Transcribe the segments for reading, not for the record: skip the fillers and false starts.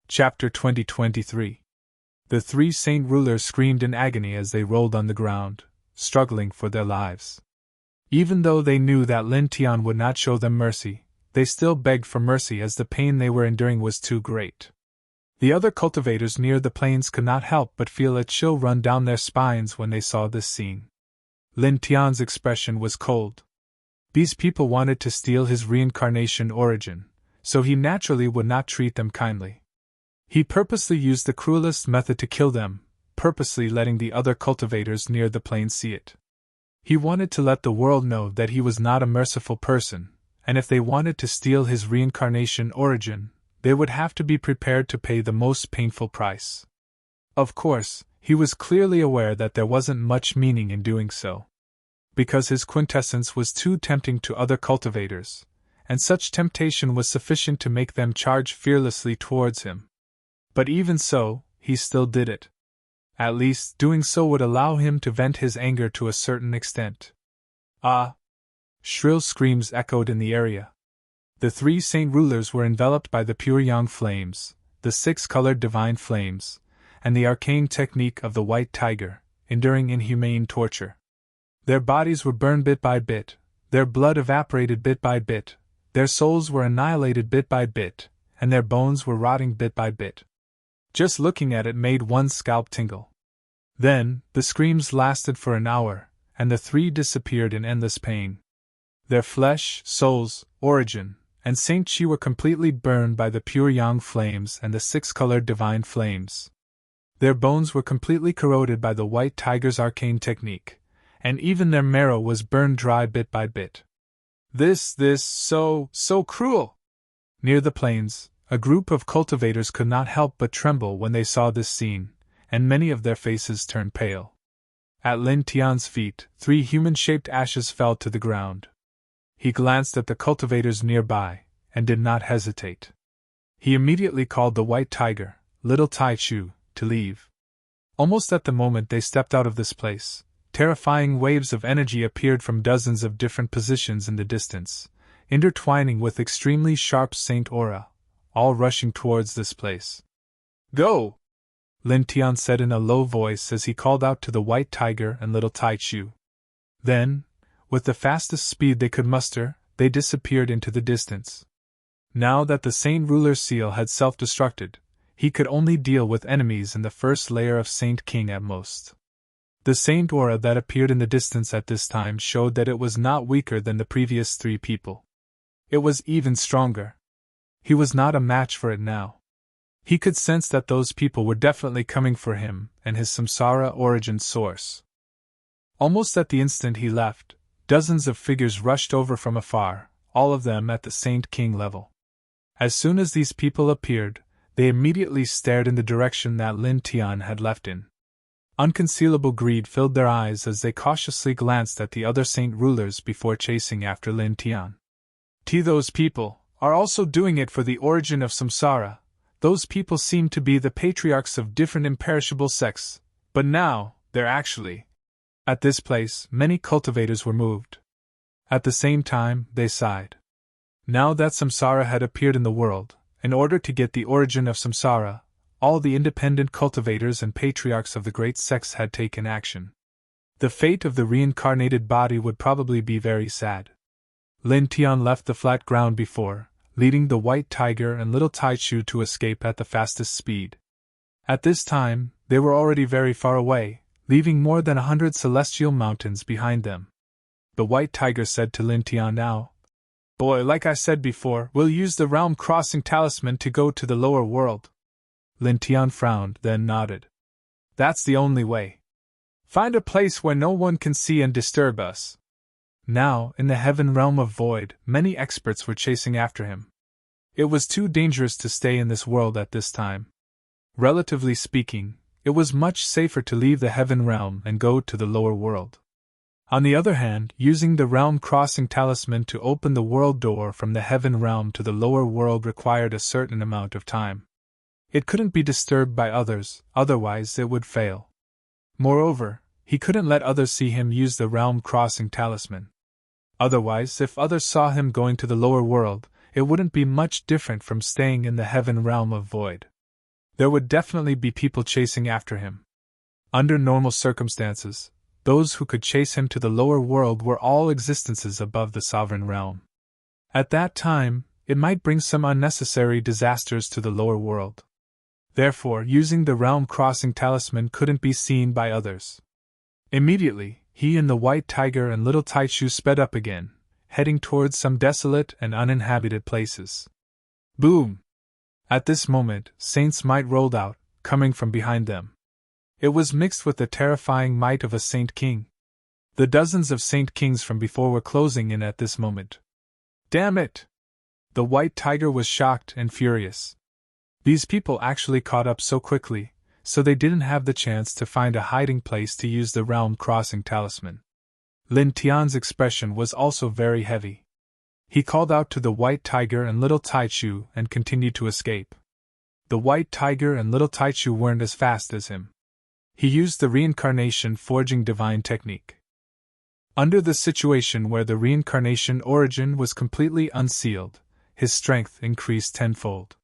Chapter 2023. The three saint rulers screamed in agony as they rolled on the ground, struggling for their lives. Even though they knew that Lin Tian would not show them mercy, they still begged for mercy as the pain they were enduring was too great. The other cultivators near the plains could not help but feel a chill run down their spines when they saw this scene. Lin Tian's expression was cold. These people wanted to steal his reincarnation origin, so he naturally would not treat them kindly. He purposely used the cruelest method to kill them, purposely letting the other cultivators near the plains see it. He wanted to let the world know that he was not a merciful person, and if they wanted to steal his reincarnation origin, they would have to be prepared to pay the most painful price. Of course, he was clearly aware that there wasn't much meaning in doing so, because his quintessence was too tempting to other cultivators, and such temptation was sufficient to make them charge fearlessly towards him. But even so, he still did it. At least, doing so would allow him to vent his anger to a certain extent. Ah! Shrill screams echoed in the area. The three saint rulers were enveloped by the pure yang flames, the six-colored divine flames, and the arcane technique of the white tiger, enduring inhumane torture. Their bodies were burned bit by bit, their blood evaporated bit by bit, their souls were annihilated bit by bit, and their bones were rotting bit by bit. Just looking at it made one's scalp tingle. Then, the screams lasted for an hour, and the three disappeared in endless pain. Their flesh, souls, origin, and Saint Chi were completely burned by the pure yang flames and the six-colored divine flames. Their bones were completely corroded by the white tiger's arcane technique, and even their marrow was burned dry bit by bit. So cruel! Near the plains, a group of cultivators could not help but tremble when they saw this scene, and many of their faces turned pale. At Lin Tian's feet, three human-shaped ashes fell to the ground. He glanced at the cultivators nearby, and did not hesitate. He immediately called the white tiger, Little Tai Chu, to leave. Almost at the moment they stepped out of this place, terrifying waves of energy appeared from dozens of different positions in the distance, intertwining with extremely sharp saint aura, all rushing towards this place. Go! Lin Tian said in a low voice as he called out to the white tiger and Little Tai Chu. Then, with the fastest speed they could muster, they disappeared into the distance. Now that the Saint Ruler's seal had self-destructed, he could only deal with enemies in the first layer of Saint King at most. The Saint aura that appeared in the distance at this time showed that it was not weaker than the previous three people. It was even stronger. He was not a match for it now. He could sense that those people were definitely coming for him and his samsara origin source. Almost at the instant he left, dozens of figures rushed over from afar, all of them at the Saint King level. As soon as these people appeared, they immediately stared in the direction that Lin Tian had left in. Unconcealable greed filled their eyes as they cautiously glanced at the other saint rulers before chasing after Lin Tian. Those people are also doing it for the origin of samsara. Those people seem to be the patriarchs of different imperishable sects, but now, they're actually. At this place, many cultivators were moved. At the same time, they sighed. Now that samsara had appeared in the world, in order to get the origin of samsara, all the independent cultivators and patriarchs of the great sects had taken action. The fate of the reincarnated body would probably be very sad. Lin Tian left the flat ground before, leading the white tiger and Little Tai Chu to escape at the fastest speed. At this time, they were already very far away, leaving more than 100 celestial mountains behind them. The white tiger said to Lin Tian now, Boy, like I said before, we'll use the realm-crossing talisman to go to the lower world. Lin Tian frowned, then nodded. That's the only way. Find a place where no one can see and disturb us. Now, in the heaven realm of void, many experts were chasing after him. It was too dangerous to stay in this world at this time. Relatively speaking, it was much safer to leave the heaven realm and go to the lower world. On the other hand, using the realm-crossing talisman to open the world door from the heaven realm to the lower world required a certain amount of time. It couldn't be disturbed by others, otherwise it would fail. Moreover, he couldn't let others see him use the realm-crossing talisman. Otherwise, if others saw him going to the lower world, it wouldn't be much different from staying in the heaven realm of void. There would definitely be people chasing after him. Under normal circumstances, those who could chase him to the lower world were all existences above the sovereign realm. At that time, it might bring some unnecessary disasters to the lower world. Therefore, using the realm-crossing talisman couldn't be seen by others. Immediately, he and the White Tiger and Little Taichu sped up again, heading towards some desolate and uninhabited places. Boom! At this moment, Saint's might rolled out, coming from behind them. It was mixed with the terrifying might of a Saint King. The dozens of Saint Kings from before were closing in at this moment. Damn it! The White Tiger was shocked and furious. These people actually caught up so quickly, so they didn't have the chance to find a hiding place to use the realm-crossing talisman. Lin Tian's expression was also very heavy. He called out to the White Tiger and Little Taichu and continued to escape. The White Tiger and Little Taichu weren't as fast as him. He used the reincarnation forging divine technique. Under the situation where the reincarnation origin was completely unsealed, his strength increased tenfold.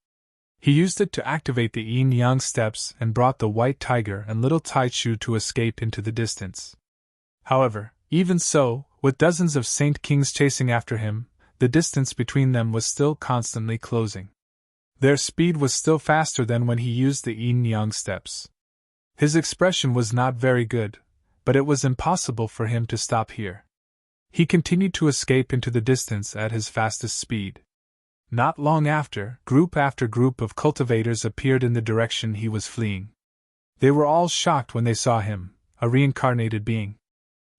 He used it to activate the yin-yang steps and brought the White Tiger and Little Taichu to escape into the distance. However, even so, with dozens of Saint Kings chasing after him, the distance between them was still constantly closing. Their speed was still faster than when he used the yin-yang steps. His expression was not very good, but it was impossible for him to stop here. He continued to escape into the distance at his fastest speed. Not long after group of cultivators appeared in the direction he was fleeing. They were all shocked when they saw him, a reincarnated being.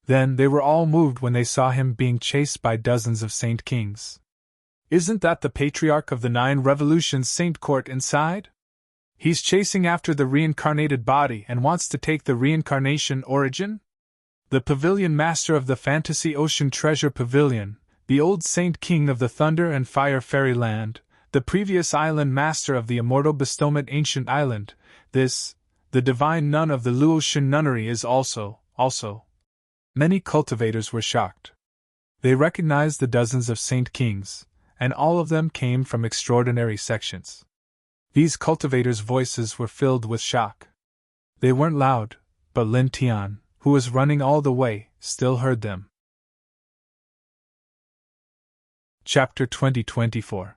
Then they were all moved when they saw him being chased by dozens of Saint Kings. Isn't that the Patriarch of the 9 Revolutions Saint Court inside? He's chasing after the reincarnated body and wants to take the reincarnation origin? The Pavilion Master of the Fantasy Ocean Treasure Pavilion, the old Saint King of the Thunder and Fire Fairyland, the previous Island Master of the Immortal Bestowment Ancient Island, this, the Divine Nun of the Luotian Nunnery is also. Many cultivators were shocked. They recognized the dozens of Saint Kings, and all of them came from extraordinary sections. These cultivators' voices were filled with shock. They weren't loud, but Lin Tian, who was running all the way, still heard them. Chapter 2024.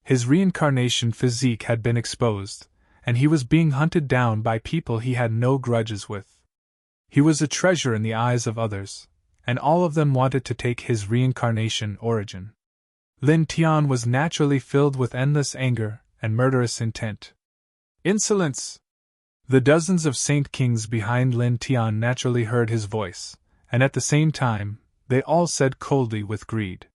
His reincarnation physique had been exposed, and he was being hunted down by people he had no grudges with. He was a treasure in the eyes of others, and all of them wanted to take his reincarnation origin. Lin Tian was naturally filled with endless anger and murderous intent. Insolence! The dozens of Saint Kings behind Lin Tian naturally heard his voice, and at the same time, they all said coldly with greed.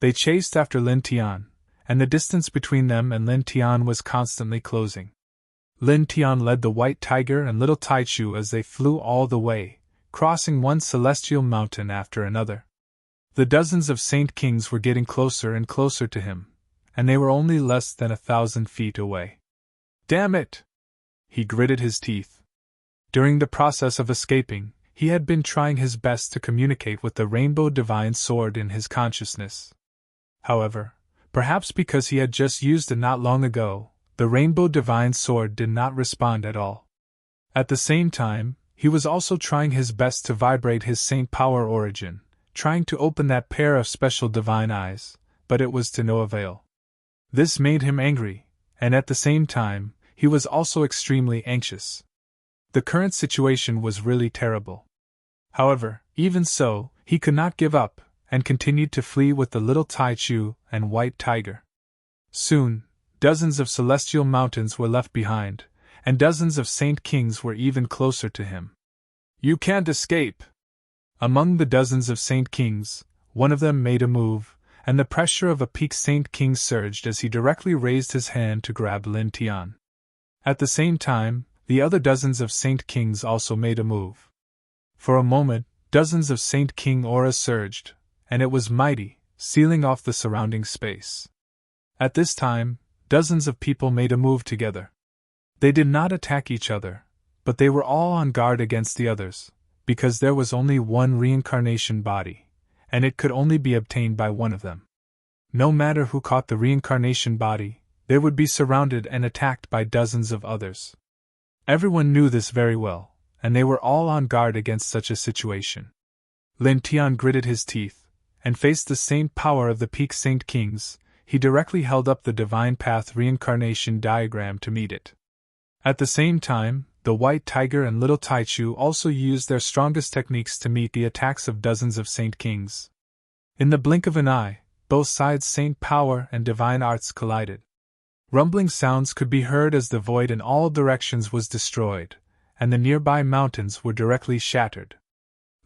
They chased after Lin Tian, and the distance between them and Lin Tian was constantly closing. Lin Tian led the White Tiger and Little Taichu as they flew all the way, crossing one celestial mountain after another. The dozens of Saint Kings were getting closer and closer to him, and they were only less than 1,000 feet away. Damn it! He gritted his teeth. During the process of escaping, he had been trying his best to communicate with the Rainbow Divine Sword in his consciousness. However, perhaps because he had just used it not long ago, the Rainbow Divine Sword did not respond at all. At the same time, he was also trying his best to vibrate his Saint Power origin, trying to open that pair of special divine eyes, but it was to no avail. This made him angry, and at the same time, he was also extremely anxious. The current situation was really terrible. However, even so, he could not give up, and continued to flee with the Little Taichu and White Tiger. Soon, dozens of celestial mountains were left behind, and dozens of Saint Kings were even closer to him. You can't escape! Among the dozens of Saint Kings, one of them made a move, and the pressure of a peak Saint King surged as he directly raised his hand to grab Lin Tian. At the same time, the other dozens of Saint Kings also made a move. For a moment, dozens of Saint King auras surged, and it was mighty, sealing off the surrounding space. At this time, dozens of people made a move together. They did not attack each other, but they were all on guard against the others, because there was only one reincarnation body, and it could only be obtained by one of them. No matter who caught the reincarnation body, they would be surrounded and attacked by dozens of others. Everyone knew this very well, and they were all on guard against such a situation. Lin Tian gritted his teeth, and faced the saint power of the peak Saint Kings. He directly held up the Divine Path reincarnation diagram to meet it. At the same time, the White Tiger and Little Taichu also used their strongest techniques to meet the attacks of dozens of Saint Kings. In the blink of an eye, both sides' saint power and divine arts collided. Rumbling sounds could be heard as the void in all directions was destroyed, and the nearby mountains were directly shattered.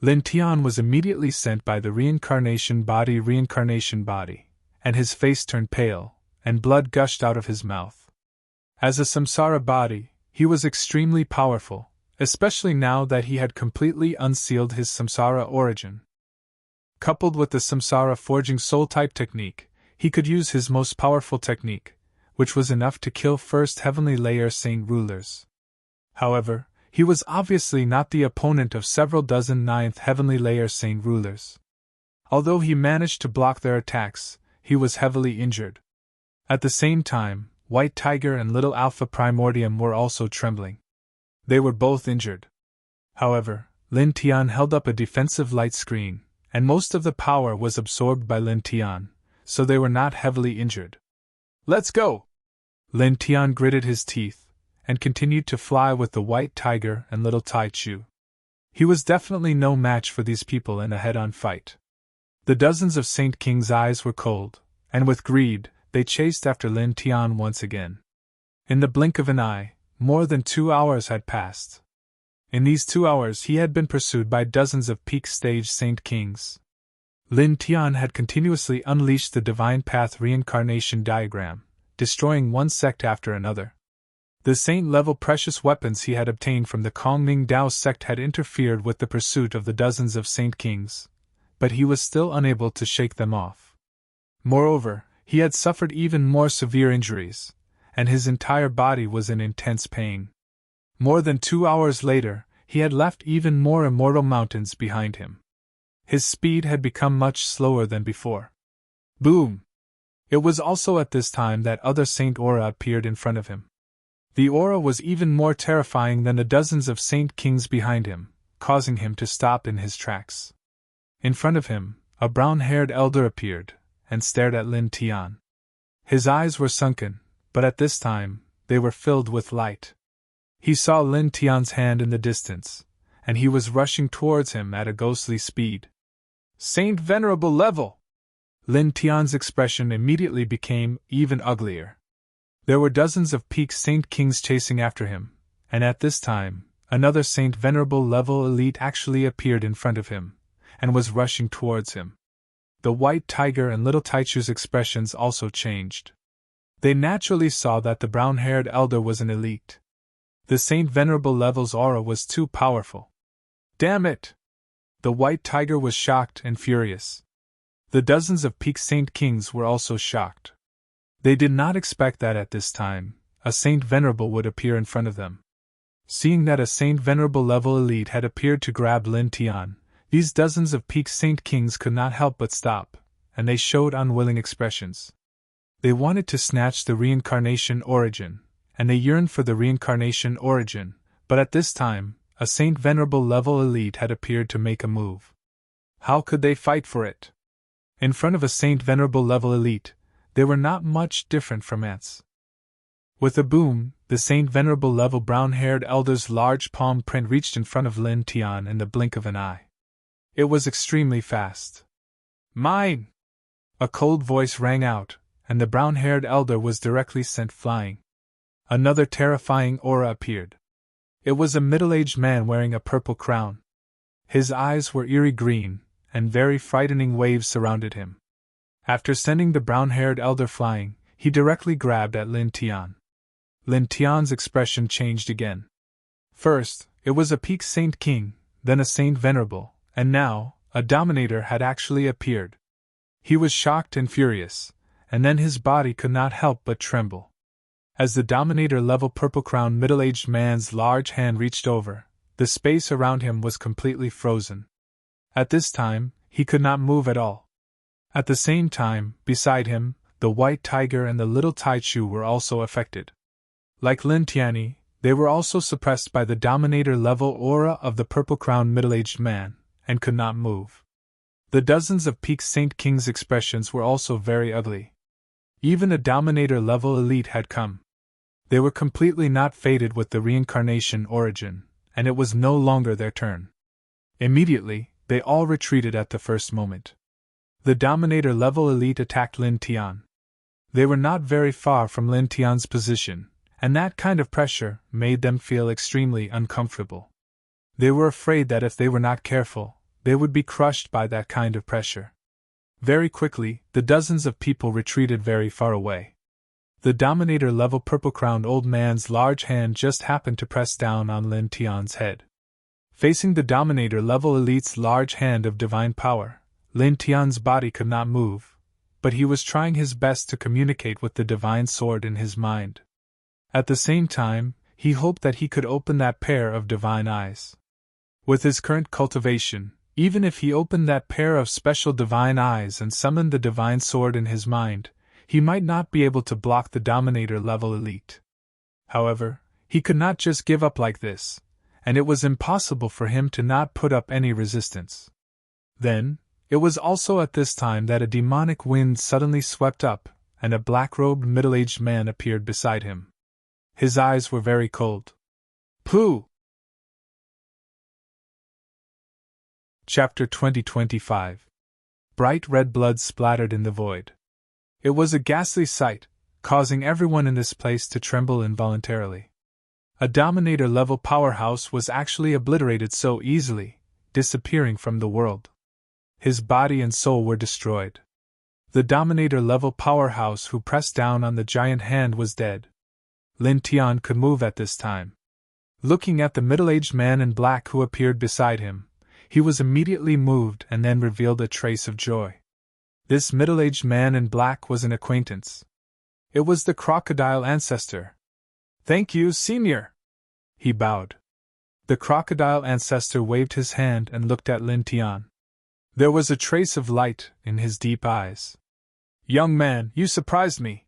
Lin Tian was immediately sent by the reincarnation body, and his face turned pale, and blood gushed out of his mouth. As a samsara body, he was extremely powerful, especially now that he had completely unsealed his samsara origin. Coupled with the samsara forging soul-type technique, he could use his most powerful technique, which was enough to kill first heavenly layer saint rulers. However, he was obviously not the opponent of several dozen ninth heavenly layer saint rulers. Although he managed to block their attacks, he was heavily injured. At the same time, White Tiger and Little Alpha Primordium were also trembling. They were both injured. However, Lin Tian held up a defensive light screen, and most of the power was absorbed by Lin Tian, so they were not heavily injured. "Let's go!" Lin Tian gritted his teeth, and continued to fly with the White Tiger and Little Taichu. He was definitely no match for these people in a head-on fight. The dozens of Saint King's eyes were cold, and with greed, they chased after Lin Tian once again. In the blink of an eye, more than 2 hours had passed. In these 2 hours he had been pursued by dozens of peak stage Saint Kings. Lin Tian had continuously unleashed the Divine Path reincarnation diagram, destroying one sect after another. The saint-level precious weapons he had obtained from the Kongming Dao sect had interfered with the pursuit of the dozens of Saint Kings, but he was still unable to shake them off. Moreover, he had suffered even more severe injuries, and his entire body was in intense pain. More than 2 hours later, he had left even more immortal mountains behind him. His speed had become much slower than before. Boom! It was also at this time that other Saint Aura appeared in front of him. The aura was even more terrifying than the dozens of Saint Kings behind him, causing him to stop in his tracks. In front of him, a brown-haired elder appeared, and stared at Lin Tian. His eyes were sunken, but at this time, they were filled with light. He saw Lin Tian's hand in the distance, and he was rushing towards him at a ghostly speed. "Saint Venerable Level!" Lin Tian's expression immediately became even uglier. There were dozens of peak Saint Kings chasing after him, and at this time, another Saint Venerable Level elite actually appeared in front of him, and was rushing towards him. The White Tiger and Little Taichu's expressions also changed. They naturally saw that the brown-haired elder was an elite. The Saint Venerable Level's aura was too powerful. Damn it! The White Tiger was shocked and furious. The dozens of peak Saint Kings were also shocked. They did not expect that at this time, a Saint Venerable would appear in front of them. Seeing that a Saint Venerable level elite had appeared to grab Lin Tian, these dozens of peak Saint Kings could not help but stop, and they showed unwilling expressions. They wanted to snatch the reincarnation origin, and they yearned for the reincarnation origin, but at this time, a Saint Venerable level elite had appeared to make a move. How could they fight for it? In front of a Saint Venerable level elite, they were not much different from ants. With a boom, the Saint Venerable level brown-haired elder's large palm print reached in front of Lin Tian in the blink of an eye. It was extremely fast. "Mine!" A cold voice rang out, and the brown-haired elder was directly sent flying. Another terrifying aura appeared. It was a middle-aged man wearing a purple crown. His eyes were eerie green, and very frightening waves surrounded him. After sending the brown-haired elder flying, he directly grabbed at Lin Tian. Lin Tian's expression changed again. First, it was a peak Saint King, then a Saint Venerable, and now, a Dominator had actually appeared. He was shocked and furious, and then his body could not help but tremble. As the Dominator-level purple-crowned middle-aged man's large hand reached over, the space around him was completely frozen. At this time, he could not move at all. At the same time, beside him, the white tiger and the little Taichu were also affected. Like Lin Tianyi, they were also suppressed by the dominator-level aura of the purple-crowned middle-aged man, and could not move. The dozens of Peak Saint King's expressions were also very ugly. Even a dominator-level elite had come. They were completely not fated with the reincarnation origin, and it was no longer their turn. Immediately, they all retreated at the first moment. The dominator-level elite attacked Lin Tian. They were not very far from Lin Tian's position, and that kind of pressure made them feel extremely uncomfortable. They were afraid that if they were not careful, they would be crushed by that kind of pressure. Very quickly, the dozens of people retreated very far away. The dominator-level purple-crowned old man's large hand just happened to press down on Lin Tian's head. Facing the dominator-level elite's large hand of divine power, Lin Tian's body could not move, but he was trying his best to communicate with the divine sword in his mind. At the same time, he hoped that he could open that pair of divine eyes. With his current cultivation, even if he opened that pair of special divine eyes and summoned the divine sword in his mind, he might not be able to block the dominator-level elite. However, he could not just give up like this, and it was impossible for him to not put up any resistance. Then, it was also at this time that a demonic wind suddenly swept up, and a black-robed middle-aged man appeared beside him. His eyes were very cold. Pooh! Chapter 2025. Bright red blood splattered in the void. It was a ghastly sight, causing everyone in this place to tremble involuntarily. A dominator-level powerhouse was actually obliterated so easily, disappearing from the world. His body and soul were destroyed. The dominator-level powerhouse who pressed down on the giant hand was dead. Lin Tian could move at this time. Looking at the middle-aged man in black who appeared beside him, he was immediately moved and then revealed a trace of joy. This middle-aged man in black was an acquaintance. It was the crocodile ancestor. "Thank you, senior." He bowed. The crocodile ancestor waved his hand and looked at Lin Tian. There was a trace of light in his deep eyes. "Young man, you surprised me."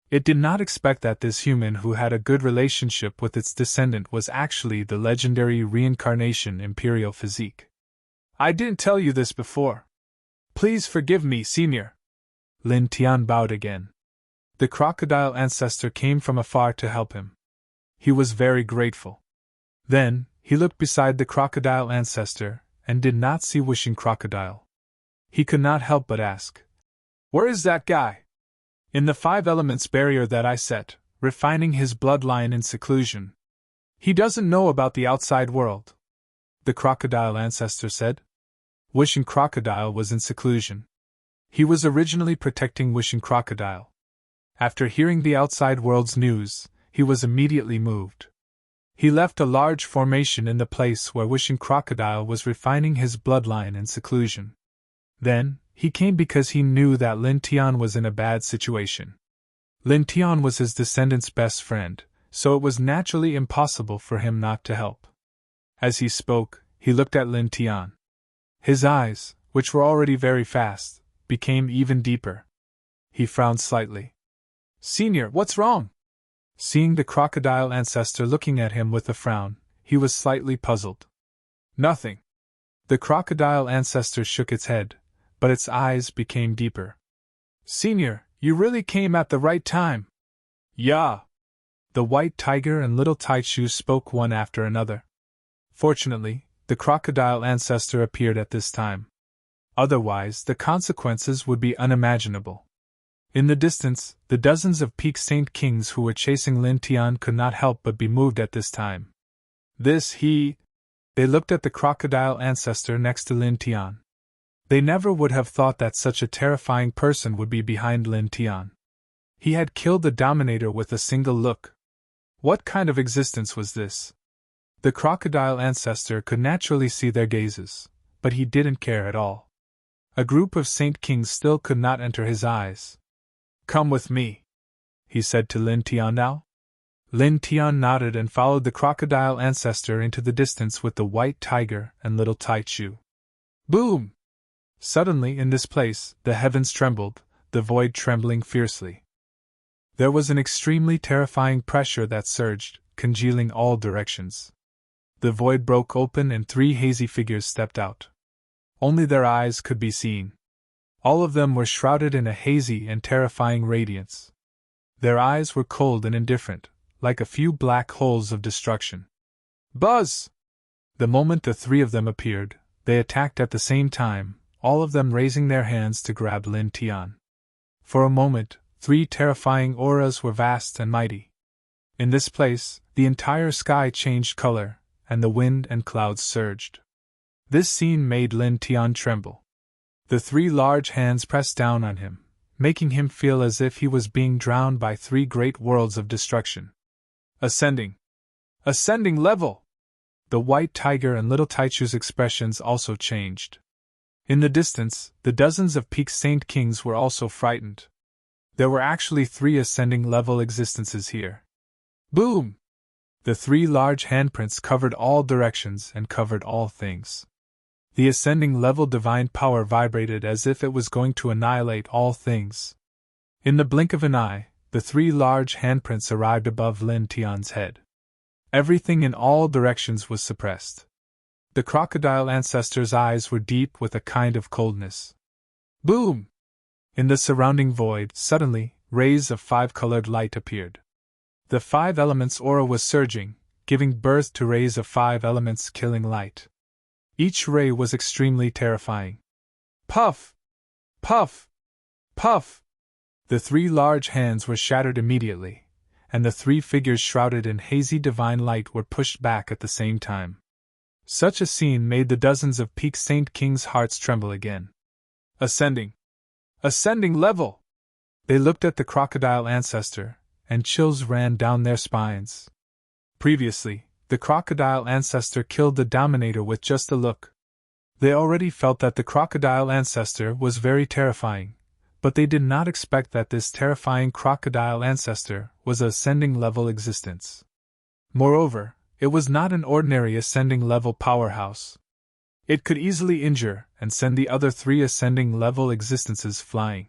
It did not expect that this human who had a good relationship with its descendant was actually the legendary reincarnation imperial physique. "I didn't tell you this before. Please forgive me, senior." Lin Tian bowed again. The crocodile ancestor came from afar to help him. He was very grateful. Then, he looked beside the crocodile ancestor and did not see Wishing Crocodile. He could not help but ask, "Where is that guy?" "In the 5 elements barrier that I set, refining his bloodline in seclusion. He doesn't know about the outside world," the crocodile ancestor said. Wishing Crocodile was in seclusion. He was originally protecting Wishing Crocodile. After hearing the outside world's news, he was immediately moved. He left a large formation in the place where Wishing Crocodile was refining his bloodline in seclusion. Then, he came because he knew that Lin Tian was in a bad situation. Lin Tian was his descendant's best friend, so it was naturally impossible for him not to help. As he spoke, he looked at Lin Tian. His eyes, which were already very fast, became even deeper. He frowned slightly. "Senior, what's wrong?" Seeing the crocodile ancestor looking at him with a frown, he was slightly puzzled. "Nothing." The crocodile ancestor shook its head, but its eyes became deeper. "Senior, you really came at the right time." "Yeah." The white tiger and little Taichu spoke one after another. Fortunately, the crocodile ancestor appeared at this time. Otherwise, the consequences would be unimaginable. In the distance, the dozens of Peak Saint Kings who were chasing Lin Tian could not help but be moved at this time. They looked at the crocodile ancestor next to Lin Tian. They never would have thought that such a terrifying person would be behind Lin Tian. He had killed the Dominator with a single look. What kind of existence was this? The crocodile ancestor could naturally see their gazes, but he didn't care at all. A group of Saint Kings still could not enter his eyes. "Come with me," he said to Lin Tian now. Lin Tian nodded and followed the crocodile ancestor into the distance with the white tiger and little Taichu. Boom! Suddenly in this place, the heavens trembled, the void trembling fiercely. There was an extremely terrifying pressure that surged, congealing all directions. The void broke open and 3 hazy figures stepped out. Only their eyes could be seen. All of them were shrouded in a hazy and terrifying radiance. Their eyes were cold and indifferent, like a few black holes of destruction. Buzz! The moment the 3 of them appeared, they attacked at the same time, all of them raising their hands to grab Lin Tian. For a moment, 3 terrifying auras were vast and mighty. In this place, the entire sky changed color, and the wind and clouds surged. This scene made Lin Tian tremble. The 3 large hands pressed down on him, making him feel as if he was being drowned by 3 great worlds of destruction. Ascending! Ascending level! The white tiger and little Taichu's expressions also changed. In the distance, the dozens of peak saint kings were also frightened. There were actually 3 ascending level existences here. Boom! The 3 large handprints covered all directions and covered all things. The ascending level divine power vibrated as if it was going to annihilate all things. In the blink of an eye, the 3 large handprints arrived above Lin Tian's head. Everything in all directions was suppressed. The crocodile ancestor's eyes were deep with a kind of coldness. Boom! In the surrounding void, suddenly, rays of 5-colored light appeared. The 5 elements aura was surging, giving birth to rays of 5 elements killing light. Each ray was extremely terrifying. Puff! Puff! Puff! The 3 large hands were shattered immediately, and the 3 figures shrouded in hazy divine light were pushed back at the same time. Such a scene made the dozens of peak saint kings' hearts tremble again. Ascending! Ascending level! They looked at the crocodile ancestor, and chills ran down their spines. Previously, the crocodile ancestor killed the Dominator with just a look. They already felt that the crocodile ancestor was very terrifying, but they did not expect that this terrifying crocodile ancestor was an ascending level existence. Moreover, it was not an ordinary ascending level powerhouse. It could easily injure and send the other 3 ascending level existences flying.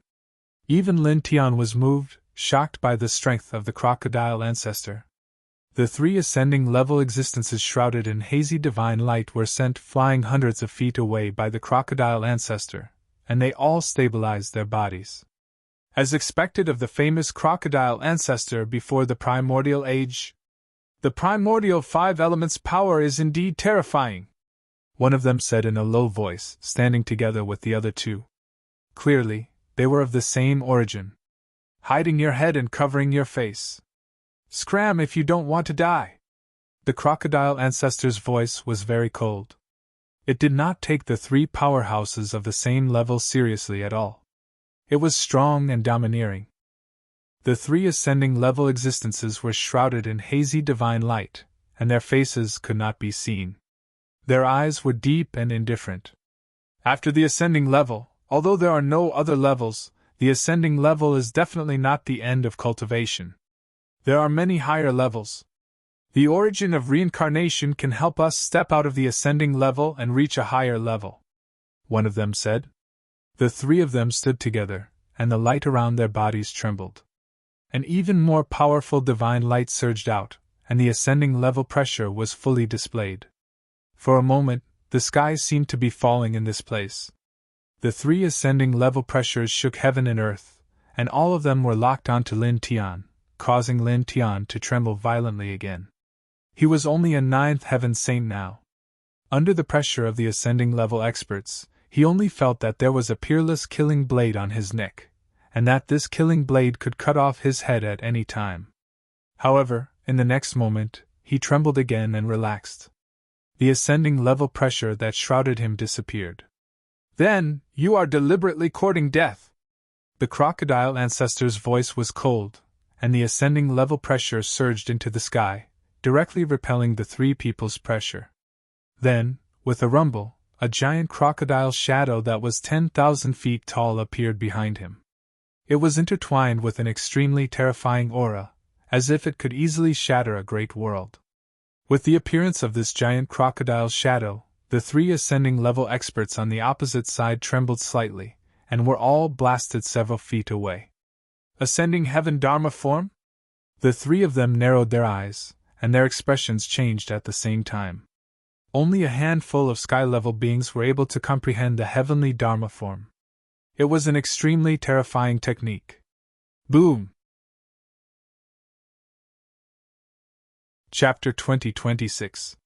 Even Lin Tian was moved, shocked by the strength of the crocodile ancestor. The 3 ascending level existences shrouded in hazy divine light were sent flying hundreds of feet away by the crocodile ancestor, and they all stabilized their bodies. As expected of the famous crocodile ancestor before the primordial age, the primordial 5 elements power is indeed terrifying, one of them said in a low voice, standing together with the other 2. Clearly, they were of the same origin. Hiding your head and covering your face. Scram if you don't want to die. The crocodile ancestor's voice was very cold. It did not take the 3 powerhouses of the same level seriously at all. It was strong and domineering. The 3 ascending level existences were shrouded in hazy divine light, and their faces could not be seen. Their eyes were deep and indifferent. After the ascending level, although there are no other levels, the ascending level is definitely not the end of cultivation. There are many higher levels. The origin of reincarnation can help us step out of the ascending level and reach a higher level, one of them said. The 3 of them stood together, and the light around their bodies trembled. An even more powerful divine light surged out, and the ascending level pressure was fully displayed. For a moment, the sky seemed to be falling in this place. The 3 ascending level pressures shook heaven and earth, and all of them were locked onto Lin Tian, causing Lin Tian to tremble violently again. He was only a 9th heaven saint now. Under the pressure of the ascending level experts, he only felt that there was a peerless killing blade on his neck, and that this killing blade could cut off his head at any time. However, in the next moment, he trembled again and relaxed. The ascending level pressure that shrouded him disappeared. Then, you are deliberately courting death. The crocodile ancestor's voice was cold, and the ascending level pressure surged into the sky, directly repelling the 3 people's pressure. Then, with a rumble, a giant crocodile shadow that was 10,000 feet tall appeared behind him. It was intertwined with an extremely terrifying aura, as if it could easily shatter a great world. With the appearance of this giant crocodile shadow, the 3 ascending level experts on the opposite side trembled slightly, and were all blasted several feet away. Ascending heaven Dharma form? The three of them narrowed their eyes, and their expressions changed at the same time. Only a handful of sky-level beings were able to comprehend the heavenly Dharma form. It was an extremely terrifying technique. Boom! Chapter 2026.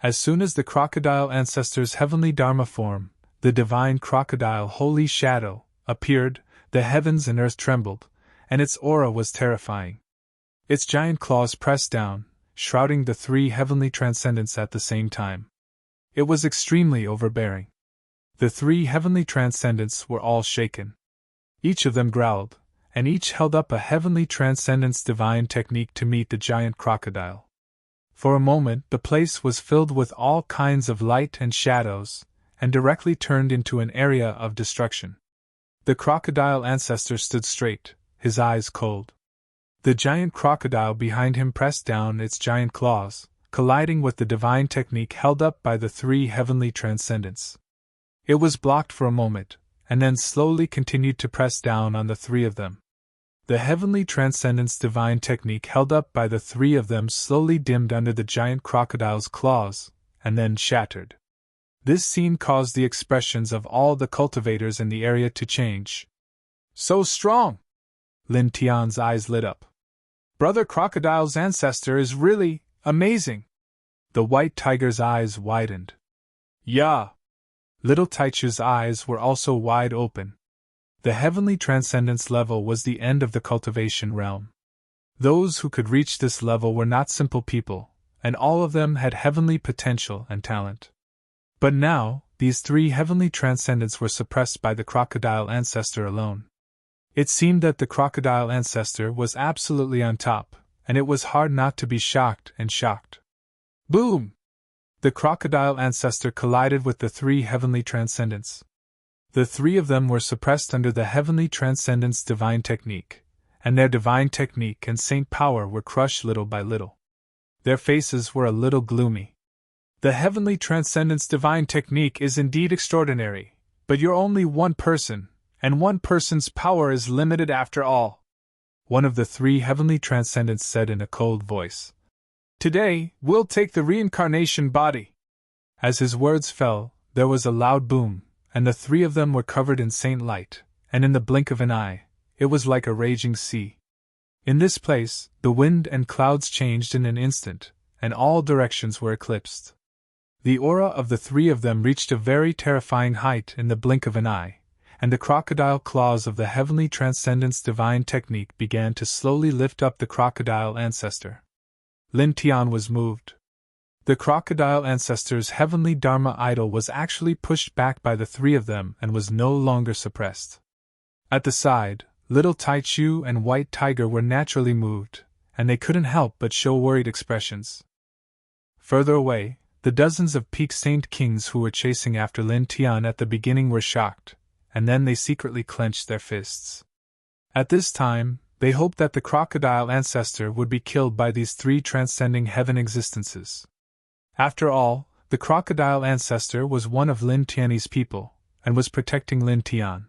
As soon as the crocodile ancestor's heavenly Dharma form, the divine crocodile holy shadow, appeared, the heavens and earth trembled, and its aura was terrifying. Its giant claws pressed down, shrouding the three heavenly transcendents at the same time. It was extremely overbearing. The three heavenly transcendents were all shaken. Each of them growled, and each held up a heavenly transcendent's divine technique to meet the giant crocodile. For a moment the place was filled with all kinds of light and shadows, and directly turned into an area of destruction. The crocodile ancestor stood straight, his eyes cold. The giant crocodile behind him pressed down its giant claws, colliding with the divine technique held up by the three heavenly transcendents. It was blocked for a moment, and then slowly continued to press down on the three of them. The heavenly transcendent's divine technique held up by the three of them slowly dimmed under the giant crocodile's claws, and then shattered. This scene caused the expressions of all the cultivators in the area to change. So strong! Lin Tian's eyes lit up. Brother Crocodile's ancestor is really amazing! The white tiger's eyes widened. Yeah! Little Taichu's eyes were also wide open. The heavenly transcendence level was the end of the cultivation realm. Those who could reach this level were not simple people, and all of them had heavenly potential and talent. But now, these three heavenly transcendents were suppressed by the crocodile ancestor alone. It seemed that the crocodile ancestor was absolutely on top, and it was hard not to be shocked and shocked. Boom! The crocodile ancestor collided with the three heavenly transcendents. The three of them were suppressed under the heavenly transcendent's divine technique, and their divine technique and saint power were crushed little by little. Their faces were a little gloomy. The heavenly transcendent's divine technique is indeed extraordinary, but you're only one person, and one person's power is limited after all. One of the three heavenly transcendents said in a cold voice. Today, we'll take the reincarnation body. As his words fell, there was a loud boom, and the three of them were covered in saint light, and in the blink of an eye, it was like a raging sea. In this place, the wind and clouds changed in an instant, and all directions were eclipsed. The aura of the three of them reached a very terrifying height in the blink of an eye, and the crocodile claws of the heavenly transcendent's divine technique began to slowly lift up the crocodile ancestor. Lin Tian was moved. The crocodile ancestor's heavenly Dharma idol was actually pushed back by the three of them and was no longer suppressed. At the side, little Taichu and White Tiger were naturally moved, and they couldn't help but show worried expressions. Further away, the dozens of peak saint kings who were chasing after Lin Tian at the beginning were shocked, and then they secretly clenched their fists. At this time, they hoped that the crocodile ancestor would be killed by these three transcending heaven existences. After all, the crocodile ancestor was one of Lin Tian's people, and was protecting Lin Tian.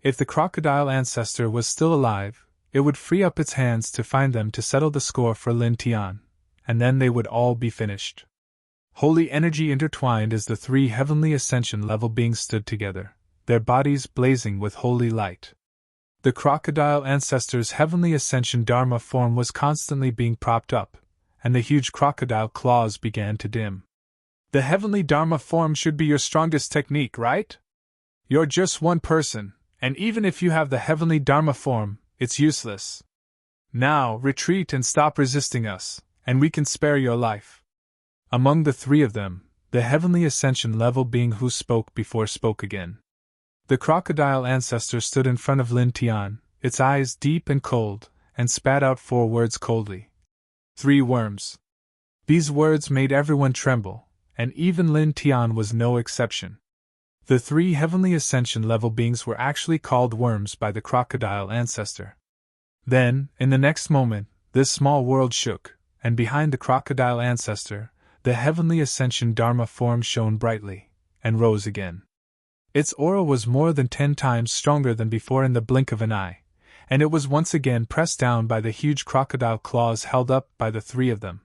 If the crocodile ancestor was still alive, it would free up its hands to find them to settle the score for Lin Tian, and then they would all be finished. Holy energy intertwined as the three heavenly ascension level beings stood together, their bodies blazing with holy light. The crocodile ancestor's heavenly ascension Dharma form was constantly being propped up, and the huge crocodile claws began to dim. The heavenly Dharma form should be your strongest technique, right? You're just one person, and even if you have the heavenly Dharma form, it's useless. Now, retreat and stop resisting us, and we can spare your life. Among the three of them, the heavenly ascension level being who spoke before spoke again. The crocodile ancestor stood in front of Lin Tian, its eyes deep and cold, and spat out 4 words coldly. 3 worms. These words made everyone tremble, and even Lin Tian was no exception. The 3 heavenly ascension level beings were actually called worms by the crocodile ancestor. Then, in the next moment, this small world shook, and behind the crocodile ancestor, the heavenly ascension Dharma form shone brightly, and rose again. Its aura was more than 10 times stronger than before in the blink of an eye, and it was once again pressed down by the huge crocodile claws held up by the three of them.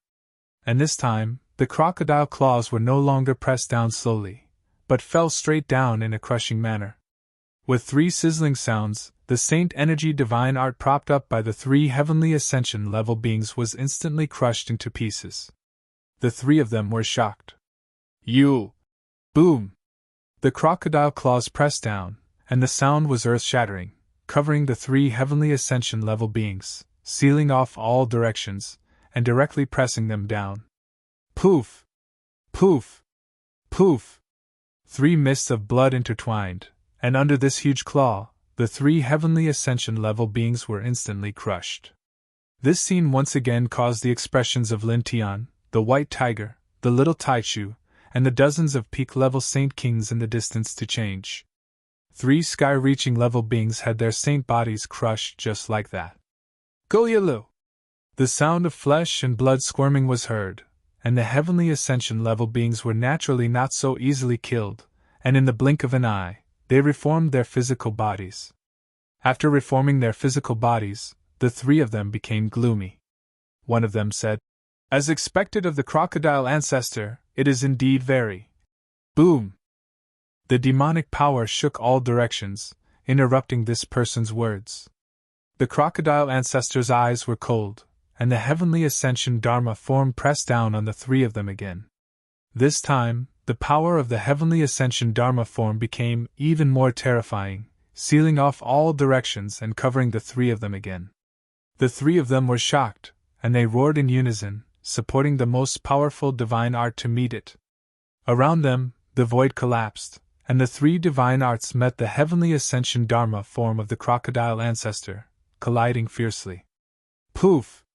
And this time, the crocodile claws were no longer pressed down slowly, but fell straight down in a crushing manner. With three sizzling sounds, the Saint Energy Divine Art propped up by the three heavenly ascension level beings was instantly crushed into pieces. The three of them were shocked. You! Boom! The crocodile claws pressed down, and the sound was earth-shattering, covering the three heavenly ascension level beings, sealing off all directions, and directly pressing them down. Poof! Poof! Poof! Three mists of blood intertwined, and under this huge claw, the three heavenly ascension level beings were instantly crushed. This scene once again caused the expressions of Lin Tian, the white tiger, the little Taichu, and the dozens of peak-level Saint Kings in the distance to change. Three sky-reaching level beings had their saint bodies crushed just like that. Goyalu! The sound of flesh and blood squirming was heard, and the heavenly ascension level beings were naturally not so easily killed, and in the blink of an eye, they reformed their physical bodies. After reforming their physical bodies, the three of them became gloomy. One of them said, "As expected of the crocodile ancestor, it is indeed very." Boom! The demonic power shook all directions, interrupting this person's words. The crocodile ancestor's eyes were cold, and the heavenly ascension Dharma form pressed down on the three of them again. This time, the power of the heavenly ascension Dharma form became even more terrifying, sealing off all directions and covering the three of them again. The three of them were shocked, and they roared in unison, supporting the most powerful divine art to meet it. Around them, the void collapsed, and the three divine arts met the heavenly ascension Dharma form of the crocodile ancestor, colliding fiercely. Poof!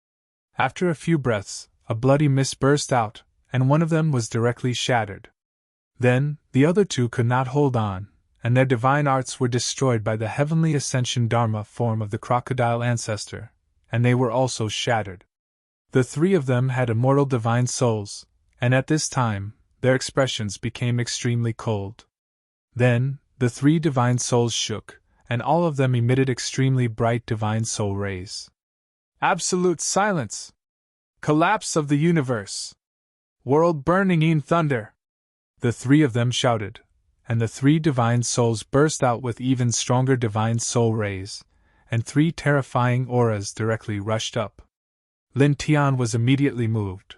After a few breaths, a bloody mist burst out, and one of them was directly shattered. Then, the other two could not hold on, and their divine arts were destroyed by the heavenly ascension Dharma form of the crocodile ancestor, and they were also shattered. The three of them had immortal divine souls, and at this time, their expressions became extremely cold. Then, the three divine souls shook, and all of them emitted extremely bright divine soul rays. Absolute silence! Collapse of the universe! World burning in thunder! The three of them shouted, and the three divine souls burst out with even stronger divine soul rays, and three terrifying auras directly rushed up. Lin Tian was immediately moved.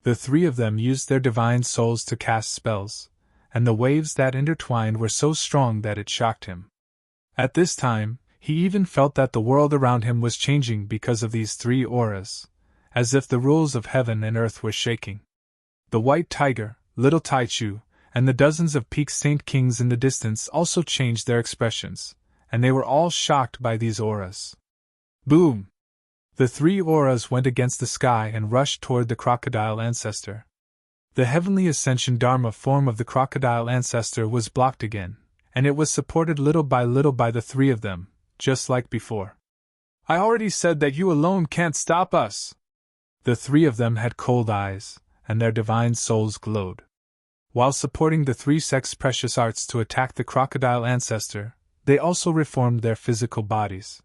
The three of them used their divine souls to cast spells, and the waves that intertwined were so strong that it shocked him. At this time, he even felt that the world around him was changing because of these three auras, as if the rules of heaven and earth were shaking. The white tiger, little Taichu, and the dozens of peak Saint Kings in the distance also changed their expressions, and they were all shocked by these auras. Boom! The three auras went against the sky and rushed toward the crocodile ancestor. The heavenly ascension Dharma form of the crocodile ancestor was blocked again, and it was supported little by the three of them, just like before. "I already said that you alone can't stop us!" The three of them had cold eyes, and their divine souls glowed. While supporting the three sects' precious arts to attack the crocodile ancestor, they also reformed their physical bodies.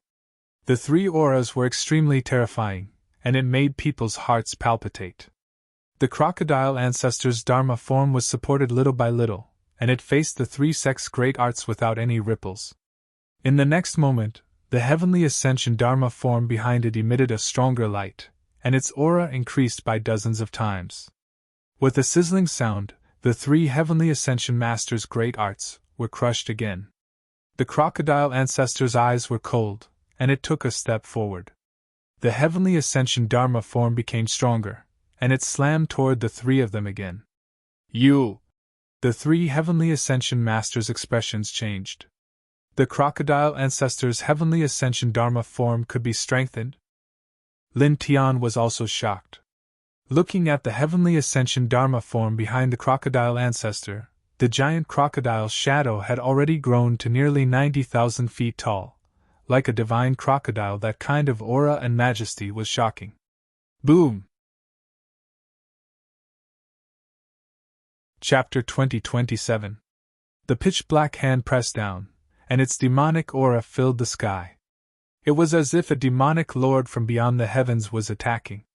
The three auras were extremely terrifying, and it made people's hearts palpitate. The crocodile ancestor's Dharma form was supported little by little, and it faced the three sects' great arts without any ripples. In the next moment, the heavenly ascension Dharma form behind it emitted a stronger light, and its aura increased by dozens of times. With a sizzling sound, the three heavenly ascension masters' great arts were crushed again. The crocodile ancestor's eyes were cold, and it took a step forward. The heavenly ascension Dharma form became stronger, and it slammed toward the three of them again. "You!" The three heavenly ascension masters' expressions changed. The crocodile ancestor's heavenly ascension Dharma form could be strengthened? Lin Tian was also shocked. Looking at the heavenly ascension Dharma form behind the crocodile ancestor, the giant crocodile's shadow had already grown to nearly 90,000 feet tall. Like a divine crocodile, that kind of aura and majesty was shocking. Boom! Chapter 2027. The pitch-black hand pressed down, and its demonic aura filled the sky. It was as if a demonic lord from beyond the heavens was attacking.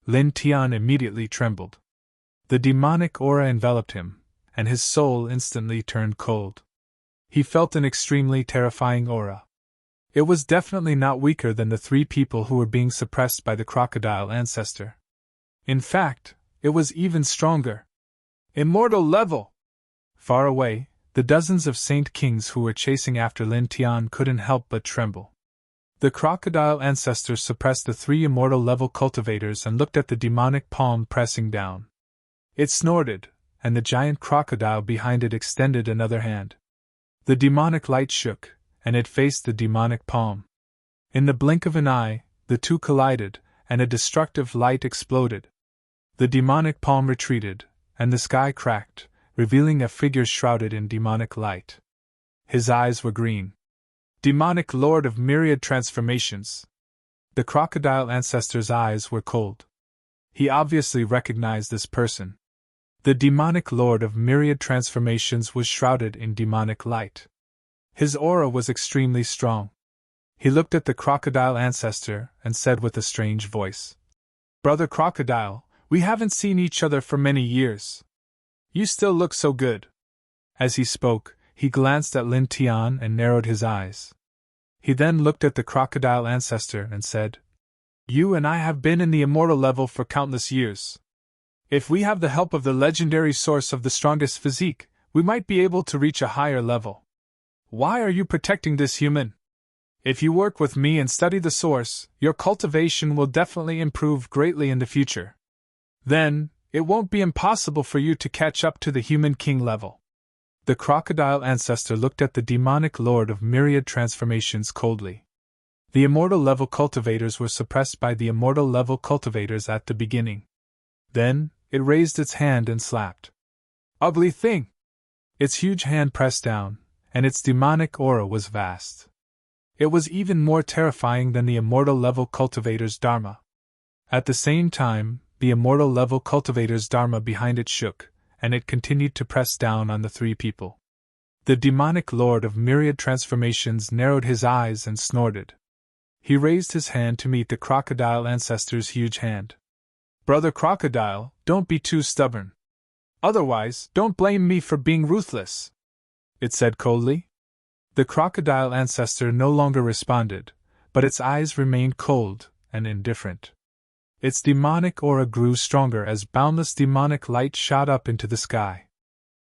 Lin Tian immediately trembled. The demonic aura enveloped him, and his soul instantly turned cold. He felt an extremely terrifying aura. It was definitely not weaker than the 3 people who were being suppressed by the crocodile ancestor. In fact, it was even stronger. Immortal level! Far away, the dozens of Saint Kings who were chasing after Lin Tian couldn't help but tremble. The crocodile ancestor suppressed the 3 immortal level cultivators and looked at the demonic palm pressing down. It snorted, and the giant crocodile behind it extended another hand. The demonic light shook, and it faced the demonic palm. In the blink of an eye, the two collided, and a destructive light exploded. The demonic palm retreated, and the sky cracked, revealing a figure shrouded in demonic light. His eyes were green. Demonic Lord of Myriad Transformations. The crocodile ancestor's eyes were cold. He obviously recognized this person. The demonic Lord of Myriad Transformations was shrouded in demonic light. His aura was extremely strong. He looked at the crocodile ancestor and said with a strange voice, "Brother Crocodile, we haven't seen each other for many years. You still look so good." As he spoke, he glanced at Lin Tian and narrowed his eyes. He then looked at the crocodile ancestor and said, "You and I have been in the immortal level for countless years. If we have the help of the legendary source of the strongest physique, we might be able to reach a higher level. Why are you protecting this human? If you work with me and study the source, your cultivation will definitely improve greatly in the future. Then, it won't be impossible for you to catch up to the human king level." The crocodile ancestor looked at the demonic lord of myriad transformations coldly. The immortal level cultivators were suppressed by the immortal level cultivators at the beginning. Then, it raised its hand and slapped. "Ugly thing!" Its huge hand pressed down, and its demonic aura was vast. It was even more terrifying than the immortal level cultivator's dharma. At the same time, the immortal level cultivator's dharma behind it shook, and it continued to press down on the 3 people. The demonic lord of myriad transformations narrowed his eyes and snorted. He raised his hand to meet the crocodile ancestor's huge hand. "Brother Crocodile, don't be too stubborn. Otherwise, don't blame me for being ruthless," it said coldly. The crocodile ancestor no longer responded, but its eyes remained cold and indifferent. Its demonic aura grew stronger as boundless demonic light shot up into the sky.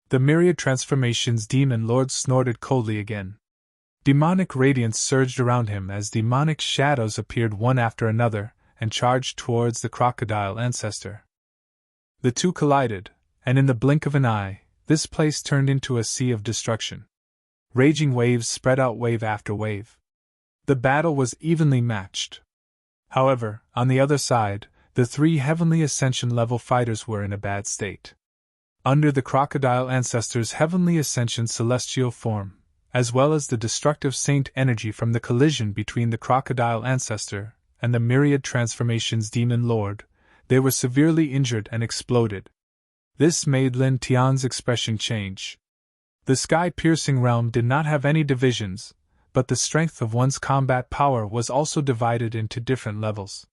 The myriad transformations demon lord snorted coldly again. Demonic radiance surged around him as demonic shadows appeared one after another and charged towards the crocodile ancestor. The two collided, and in the blink of an eye, this place turned into a sea of destruction. Raging waves spread out wave after wave. The battle was evenly matched. However, on the other side, the 3 heavenly ascension level fighters were in a bad state. Under the crocodile ancestor's heavenly ascension celestial form, as well as the destructive saint energy from the collision between the crocodile ancestor and the myriad transformations demon lord, they were severely injured and exploded. This made Lin Tian's expression change. The sky-piercing realm did not have any divisions, but the strength of one's combat power was also divided into different levels.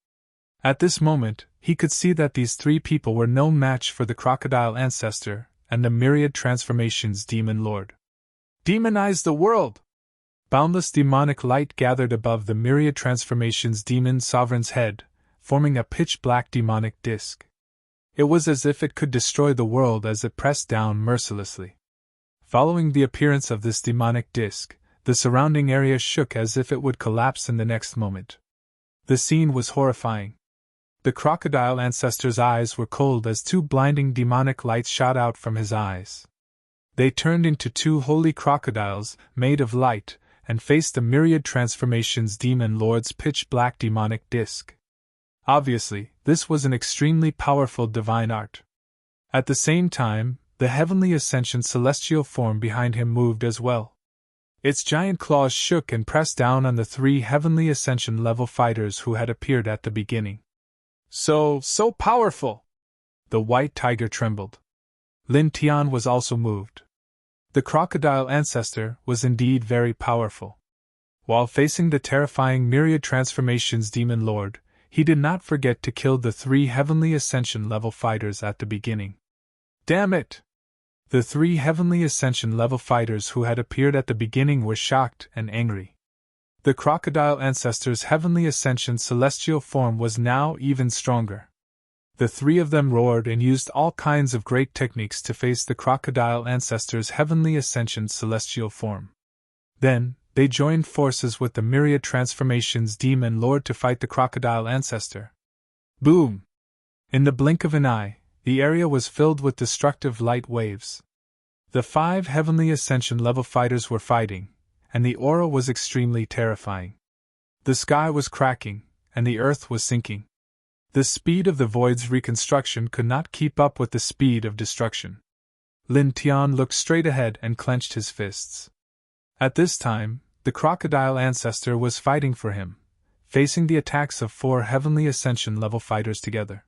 At this moment, he could see that these 3 people were no match for the crocodile ancestor and the myriad transformations demon lord. "Demonize the world!" Boundless demonic light gathered above the myriad transformations demon sovereign's head, forming a pitch-black demonic disk. It was as if it could destroy the world as it pressed down mercilessly. Following the appearance of this demonic disk, the surrounding area shook as if it would collapse in the next moment. The scene was horrifying. The crocodile ancestor's eyes were cold as 2 blinding demonic lights shot out from his eyes. They turned into 2 holy crocodiles, made of light, and faced the myriad transformations demon lord's pitch-black demonic disk. Obviously, this was an extremely powerful divine art. At the same time, the heavenly ascension celestial form behind him moved as well. Its giant claws shook and pressed down on the 3 heavenly ascension level fighters who had appeared at the beginning. So powerful! The white tiger trembled. Lin Tian was also moved. The crocodile ancestor was indeed very powerful. While facing the terrifying myriad transformations demon lord, he did not forget to kill the 3 heavenly ascension level fighters at the beginning. Damn it! The 3 heavenly ascension level fighters who had appeared at the beginning were shocked and angry. The crocodile ancestor's heavenly ascension celestial form was now even stronger. The 3 of them roared and used all kinds of great techniques to face the crocodile ancestor's heavenly ascension celestial form. Then, they joined forces with the myriad transformations demon lord to fight the crocodile ancestor. Boom! In the blink of an eye, the area was filled with destructive light waves. The 5 heavenly ascension level fighters were fighting, and the aura was extremely terrifying. The sky was cracking, and the earth was sinking. The speed of the void's reconstruction could not keep up with the speed of destruction. Lin Tian looked straight ahead and clenched his fists. At this time, the crocodile ancestor was fighting for him, facing the attacks of 4 heavenly ascension level fighters together.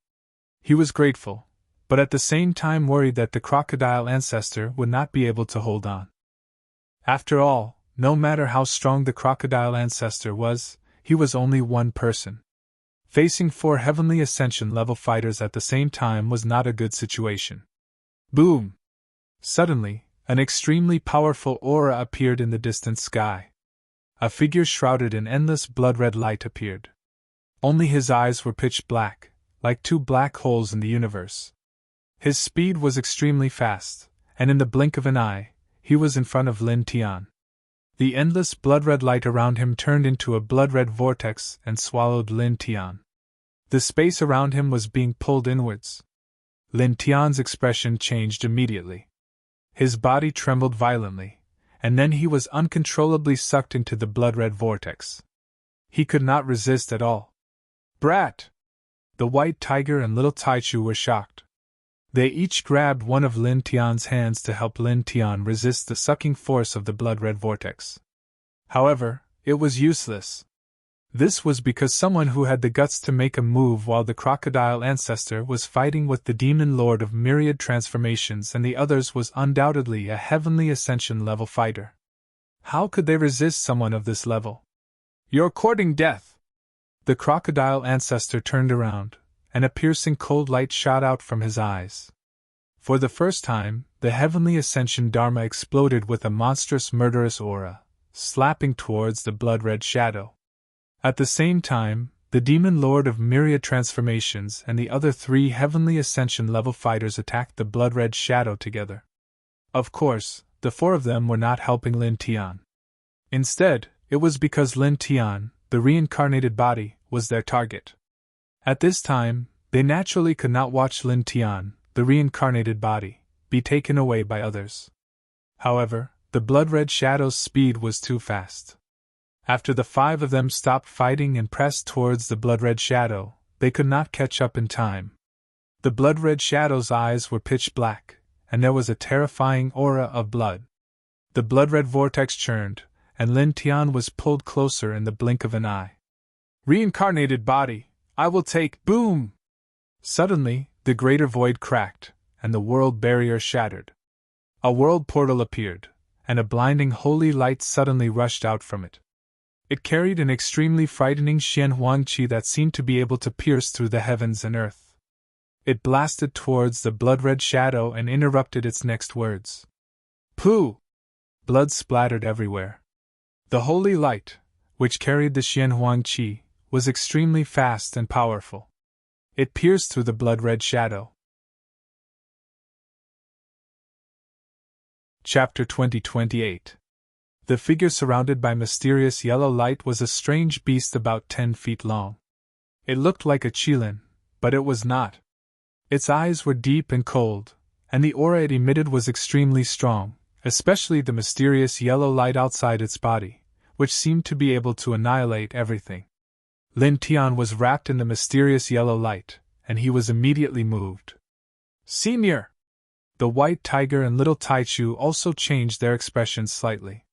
He was grateful, but at the same time worried that the crocodile ancestor would not be able to hold on. After all, no matter how strong the crocodile ancestor was, he was only one person. Facing 4 heavenly ascension level fighters at the same time was not a good situation. Boom! Suddenly, an extremely powerful aura appeared in the distant sky. A figure shrouded in endless blood-red light appeared. Only his eyes were pitch black, like 2 black holes in the universe. His speed was extremely fast, and in the blink of an eye, he was in front of Lin Tian. The endless blood-red light around him turned into a blood-red vortex and swallowed Lin Tian. The space around him was being pulled inwards. Lin Tian's expression changed immediately. His body trembled violently, and then he was uncontrollably sucked into the blood-red vortex. He could not resist at all. Brat! The white tiger and little Taichu were shocked. They each grabbed one of Lin Tian's hands to help Lin Tian resist the sucking force of the blood-red vortex. However, it was useless. This was because someone who had the guts to make a move while the crocodile ancestor was fighting with the demon lord of myriad transformations and the others was undoubtedly a heavenly ascension level fighter. How could they resist someone of this level? You're courting death! The crocodile ancestor turned around, and a piercing cold light shot out from his eyes. For the first time, the heavenly ascension Dharma exploded with a monstrous murderous aura, slapping towards the blood-red shadow. At the same time, the demon lord of myriad transformations and the other 3 heavenly ascension level fighters attacked the blood-red shadow together. Of course, the 4 of them were not helping Lin Tian. Instead, it was because Lin Tian, the reincarnated body, was their target. At this time, they naturally could not watch Lin Tian, the reincarnated body, be taken away by others. However, the blood-red shadow's speed was too fast. After the 5 of them stopped fighting and pressed towards the blood-red shadow, they could not catch up in time. The blood-red shadow's eyes were pitch black, and there was a terrifying aura of blood. The blood-red vortex churned, and Lin Tian was pulled closer in the blink of an eye. Reincarnated body, I will take— boom! Suddenly, the greater void cracked, and the world barrier shattered. A world portal appeared, and a blinding holy light suddenly rushed out from it. It carried an extremely frightening Xianhuang qi that seemed to be able to pierce through the heavens and earth. It blasted towards the blood-red shadow and interrupted its next words. Pooh! Blood splattered everywhere. The holy light, which carried the Xianhuang qi, was extremely fast and powerful. It pierced through the blood-red shadow. Chapter 2028. The figure surrounded by mysterious yellow light was a strange beast about 10 feet long. It looked like a qilin, but it was not. Its eyes were deep and cold, and the aura it emitted was extremely strong, especially the mysterious yellow light outside its body, which seemed to be able to annihilate everything. Lin Tian was wrapped in the mysterious yellow light, and he was immediately moved. Senior! The white tiger and little Taichu also changed their expressions slightly.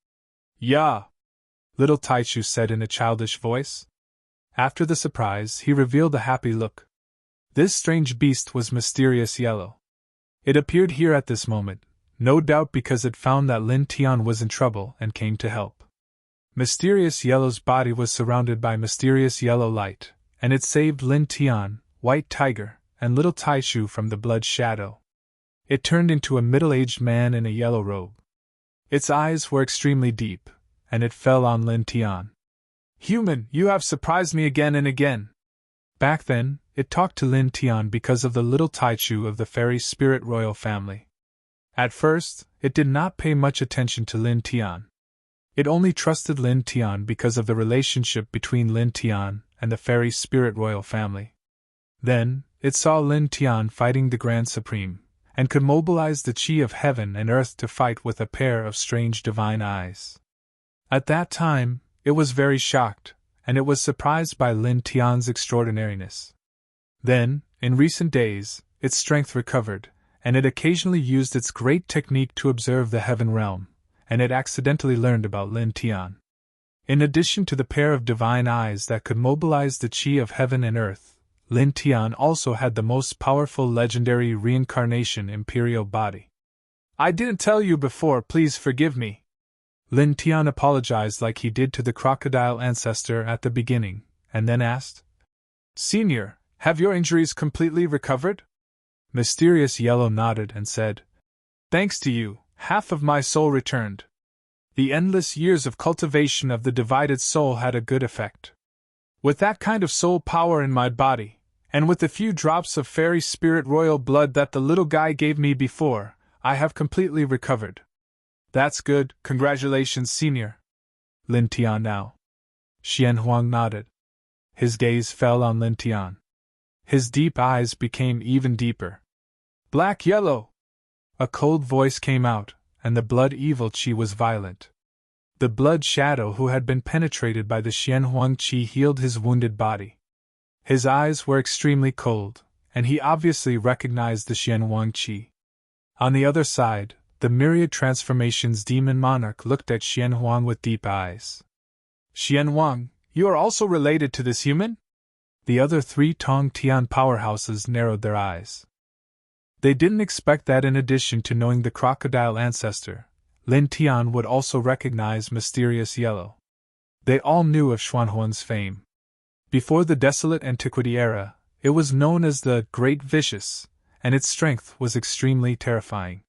Yeah! Little Taichu said in a childish voice. After the surprise, he revealed a happy look. This strange beast was mysterious yellow. It appeared here at this moment, no doubt because it found that Lin Tian was in trouble and came to help. Mysterious Yellow's body was surrounded by mysterious yellow light, and it saved Lin Tian, White Tiger, and Little Taishu from the blood shadow. It turned into a middle-aged man in a yellow robe. Its eyes were extremely deep, and it fell on Lin Tian. "Human, you have surprised me again and again." Back then, it talked to Lin Tian because of the Little Taichu of the fairy spirit royal family. At first, it did not pay much attention to Lin Tian. It only trusted Lin Tian because of the relationship between Lin Tian and the fairy spirit royal family. Then, it saw Lin Tian fighting the Grand Supreme, and could mobilize the chi of heaven and earth to fight with a pair of strange divine eyes. At that time, it was very shocked, and it was surprised by Lin Tian's extraordinariness. Then, in recent days, its strength recovered, and it occasionally used its great technique to observe the heaven realm, and it accidentally learned about Lin Tian. In addition to the pair of divine eyes that could mobilize the chi of heaven and earth, Lin Tian also had the most powerful legendary reincarnation imperial body. "I didn't tell you before, please forgive me." Lin Tian apologized like he did to the crocodile ancestor at the beginning, and then asked, "Senior, have your injuries completely recovered?" Mysterious Yellow nodded and said, "Thanks to you, half of my soul returned. The endless years of cultivation of the divided soul had a good effect. With that kind of soul power in my body, and with the few drops of fairy spirit royal blood that the little guy gave me before, I have completely recovered." "That's good, congratulations, Senior." Lin Tian now. Xian Huang nodded. His gaze fell on Lin Tian. His deep eyes became even deeper. "Black Yellow!" A cold voice came out, and the blood evil chi was violent. The blood shadow who had been penetrated by the Xian Huang chi healed his wounded body. His eyes were extremely cold, and he obviously recognized the Xian Huang chi. On the other side, the myriad transformations demon monarch looked at Xian Huang with deep eyes. "Xian Huang, you are also related to this human?" The other three Tong Tian powerhouses narrowed their eyes. They didn't expect that in addition to knowing the crocodile ancestor, Lin Tian would also recognize Mysterious Yellow. They all knew of Xuanhuan's fame. Before the desolate antiquity era, it was known as the Great Vicious, and its strength was extremely terrifying.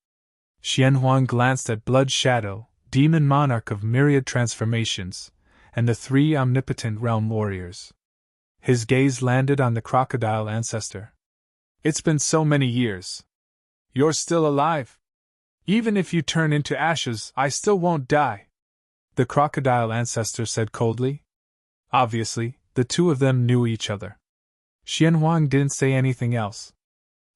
Xian Huang glanced at Blood Shadow, demon monarch of myriad transformations, and the three omnipotent realm warriors. His gaze landed on the crocodile ancestor. "It's been so many years. You're still alive. Even if you turn into ashes, I still won't die," the crocodile ancestor said coldly. Obviously, the two of them knew each other. Xian Huang didn't say anything else.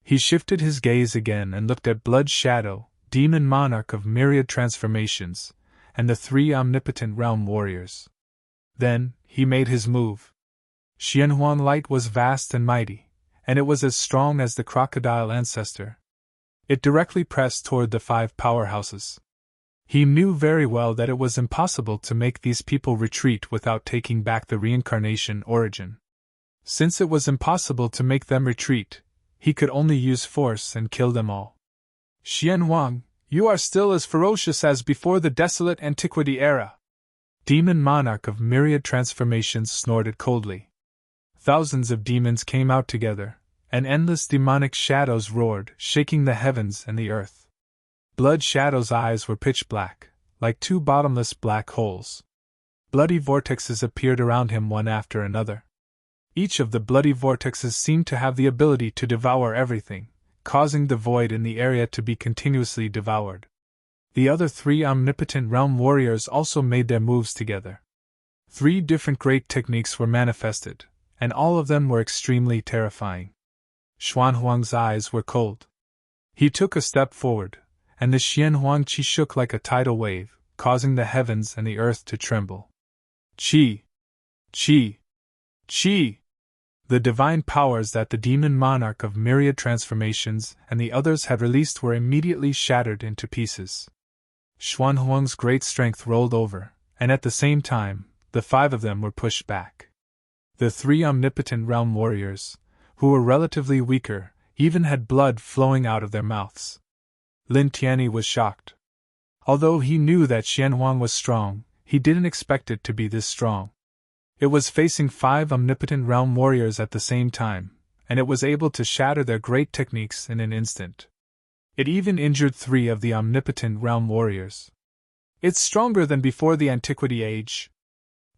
He shifted his gaze again and looked at Blood Shadow, demon monarch of myriad transformations, and the three omnipotent realm warriors. Then, he made his move. Xian Huang light was vast and mighty, and it was as strong as the crocodile ancestor. It directly pressed toward the five powerhouses. He knew very well that it was impossible to make these people retreat without taking back the reincarnation origin. Since it was impossible to make them retreat, he could only use force and kill them all. "Xian Huang, you are still as ferocious as before the desolate antiquity era." Demon monarch of myriad transformations snorted coldly. Thousands of demons came out together, and endless demonic shadows roared, shaking the heavens and the earth. Blood Shadow's eyes were pitch black, like two bottomless black holes. Bloody vortexes appeared around him one after another. Each of the bloody vortexes seemed to have the ability to devour everything, causing the void in the area to be continuously devoured. The other three omnipotent realm warriors also made their moves together. 3 different great techniques were manifested, and all of them were extremely terrifying. Xuanhuang's eyes were cold. He took a step forward, and the Xian Huang Qi shook like a tidal wave, causing the heavens and the earth to tremble. Qi! Qi! Qi! The divine powers that the demon monarch of myriad transformations and the others had released were immediately shattered into pieces. Xuanhuang's great strength rolled over, and at the same time, the 5 of them were pushed back. The 3 omnipotent realm warriors, who were relatively weaker, even had blood flowing out of their mouths. Lin Tianyi was shocked. Although he knew that Xianhuang was strong, he didn't expect it to be this strong. It was facing 5 omnipotent realm warriors at the same time, and it was able to shatter their great techniques in an instant. It even injured 3 of the omnipotent realm warriors. It's stronger than before the Antiquity Age.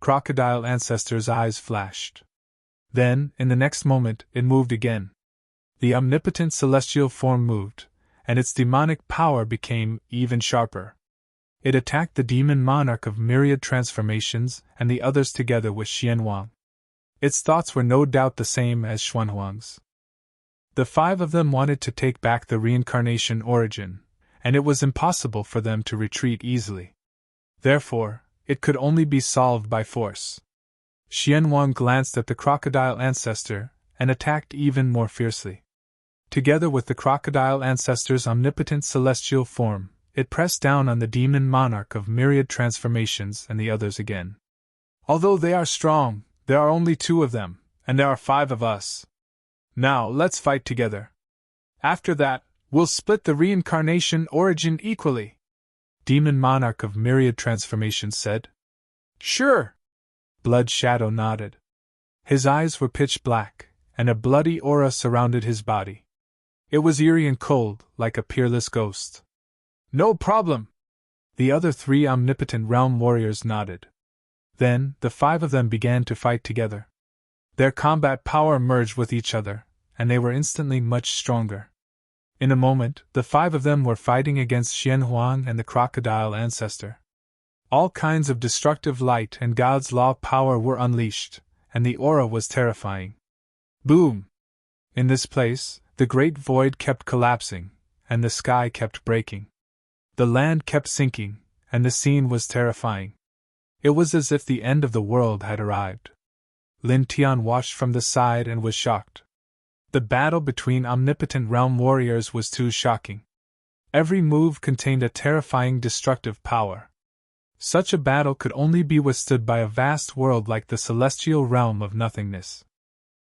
Crocodile Ancestor's eyes flashed. Then, in the next moment, it moved again. The omnipotent celestial form moved, and its demonic power became even sharper. It attacked the demon monarch of myriad transformations and the others together with Xianhuang. Its thoughts were no doubt the same as Xianhuang's. The 5 of them wanted to take back the reincarnation origin, and it was impossible for them to retreat easily. Therefore, it could only be solved by force. Xianhuang glanced at the crocodile ancestor and attacked even more fiercely. Together with the crocodile ancestor's omnipotent celestial form, it pressed down on the demon monarch of myriad transformations and the others again. Although they are strong, there are only 2 of them, and there are 5 of us. Now, let's fight together. After that, we'll split the reincarnation origin equally. Demon monarch of myriad transformations said. Sure. Blood Shadow nodded. His eyes were pitch black, and a bloody aura surrounded his body. It was eerie and cold, like a peerless ghost. No problem. The other 3 omnipotent realm warriors nodded. Then, the 5 of them began to fight together. Their combat power merged with each other, and they were instantly much stronger. In a moment, the 5 of them were fighting against Xianhuang and the crocodile ancestor. All kinds of destructive light and God's law power were unleashed, and the aura was terrifying. Boom! In this place, the great void kept collapsing, and the sky kept breaking. The land kept sinking, and the scene was terrifying. It was as if the end of the world had arrived. Lin Tian watched from the side and was shocked. The battle between omnipotent realm warriors was too shocking. Every move contained a terrifying destructive power. Such a battle could only be withstood by a vast world like the celestial realm of nothingness.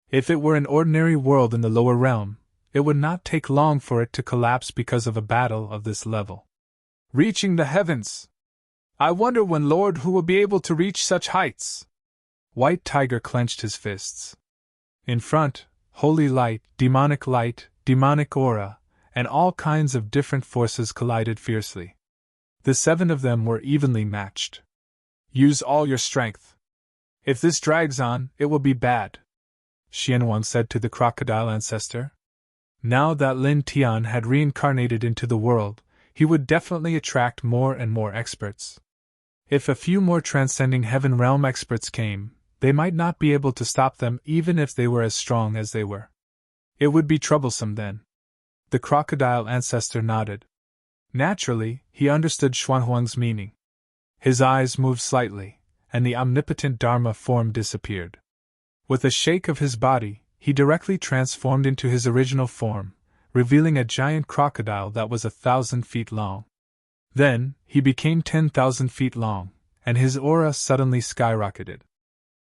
If it were an ordinary world in the lower realm, it would not take long for it to collapse because of a battle of this level. Reaching the heavens! I wonder when Lord Hu will be able to reach such heights! White Tiger clenched his fists. In front, holy light, demonic aura, and all kinds of different forces collided fiercely. The 7 of them were evenly matched. Use all your strength. If this drags on, it will be bad, Xianhuang said to the crocodile ancestor. Now that Lin Tian had reincarnated into the world, he would definitely attract more and more experts. If a few more transcending heaven realm experts came, they might not be able to stop them even if they were as strong as they were. It would be troublesome then. The crocodile ancestor nodded. Naturally, he understood Xianhuang's meaning. His eyes moved slightly, and the omnipotent Dharma form disappeared. With a shake of his body, he directly transformed into his original form, revealing a giant crocodile that was 1,000 feet long. Then, he became 10,000 feet long, and his aura suddenly skyrocketed.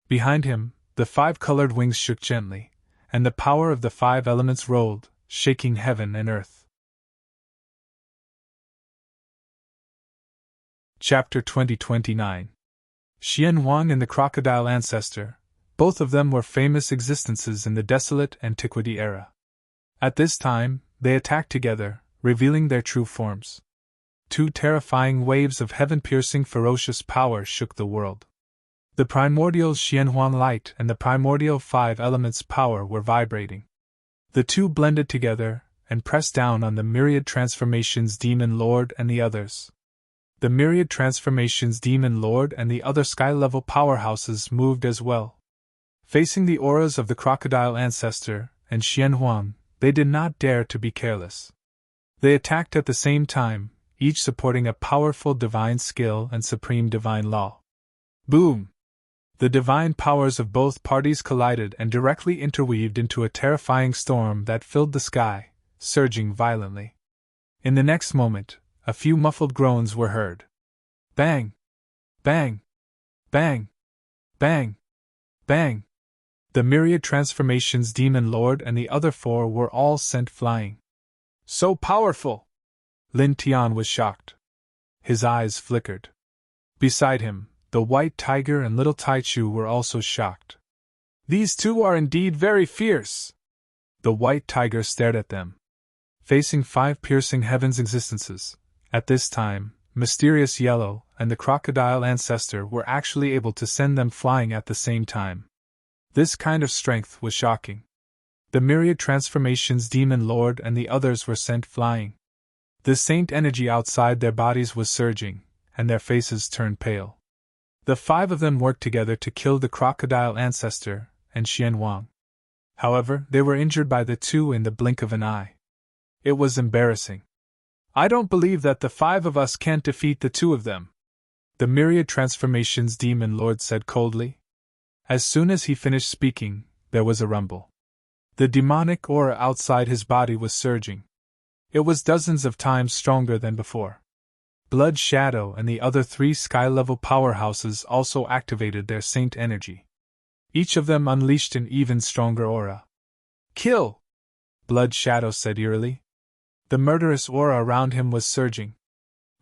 Behind him, the 5 colored wings shook gently, and the power of the 5 elements rolled, shaking heaven and earth. Chapter 2029. Xianhuang and the Crocodile Ancestor, both of them were famous existences in the desolate Antiquity era. At this time, they attacked together, revealing their true forms. 2 terrifying waves of heaven-piercing ferocious power shook the world. The primordial Xianhuang light and the primordial 5 elements power were vibrating. The 2 blended together and pressed down on the myriad transformations demon lord and the others. The myriad transformations demon lord and the other sky-level powerhouses moved as well. Facing the auras of the crocodile ancestor and Xianhuang, they did not dare to be careless. They attacked at the same time, each supporting a powerful divine skill and supreme divine law. Boom! The divine powers of both parties collided and directly interweaved into a terrifying storm that filled the sky, surging violently. In the next moment, a few muffled groans were heard. Bang! Bang! Bang! Bang! Bang! The myriad transformations demon lord and the other 4 were all sent flying. So powerful! Lin Tian was shocked. His eyes flickered. Beside him, the white tiger and little Taichu were also shocked. These two are indeed very fierce. The white tiger stared at them. Facing 5 piercing heavens existences, at this time, Mysterious Yellow and the crocodile ancestor were actually able to send them flying at the same time. This kind of strength was shocking. The myriad transformations Demon Lord and the others were sent flying. The saint energy outside their bodies was surging, and their faces turned pale. The 5 of them worked together to kill the crocodile ancestor and Xian Huang. However, they were injured by the 2 in the blink of an eye. It was embarrassing. I don't believe that the 5 of us can't defeat the 2 of them, the myriad transformations Demon Lord said coldly. As soon as he finished speaking, there was a rumble. The demonic aura outside his body was surging. It was dozens of times stronger than before. Blood Shadow and the other 3 sky-level powerhouses also activated their saint energy. Each of them unleashed an even stronger aura. Kill! Blood Shadow said eerily. The murderous aura around him was surging.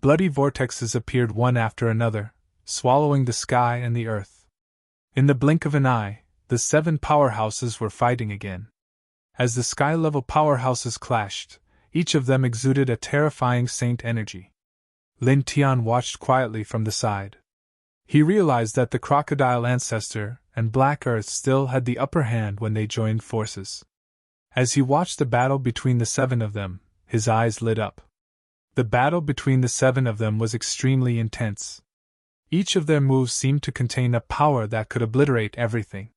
Bloody vortexes appeared one after another, swallowing the sky and the earth. In the blink of an eye, the 7 powerhouses were fighting again. As the sky-level powerhouses clashed, each of them exuded a terrifying saint energy. Lin Tian watched quietly from the side. He realized that the crocodile ancestor and Black Earth still had the upper hand when they joined forces. As he watched the battle between the 7 of them, his eyes lit up. The battle between the 7 of them was extremely intense. Each of their moves seemed to contain a power that could obliterate everything.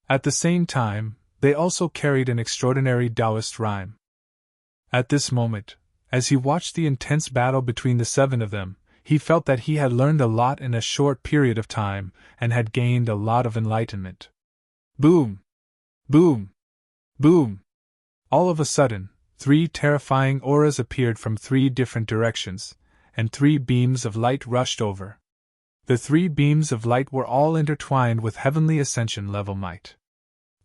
At the same time, they also carried an extraordinary Taoist rhyme. At this moment, as he watched the intense battle between the 7 of them, he felt that he had learned a lot in a short period of time and had gained a lot of enlightenment. Boom! Boom! Boom! All of a sudden, 3 terrifying auras appeared from 3 different directions, and 3 beams of light rushed over. The 3 beams of light were all intertwined with heavenly ascension level might.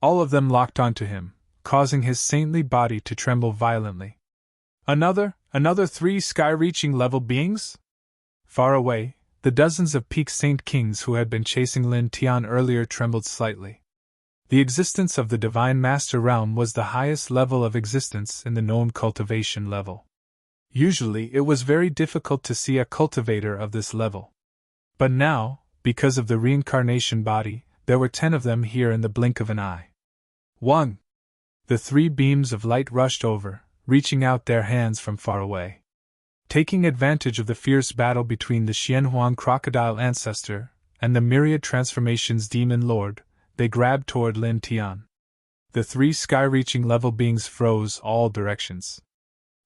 All of them locked onto him, causing his saintly body to tremble violently. Another 3 sky-reaching level beings? Far away, the dozens of peak saint kings who had been chasing Lin Tian earlier trembled slightly. The existence of the Divine Master Realm was the highest level of existence in the known cultivation level. Usually it was very difficult to see a cultivator of this level. But now, because of the reincarnation body, there were 10 of them here in the blink of an eye. 1. The 3 beams of light rushed over, reaching out their hands from far away. Taking advantage of the fierce battle between the Xianhuang crocodile ancestor and the myriad transformations demon lord, they grabbed toward Lin Tian. The 3 sky-reaching level beings froze all directions.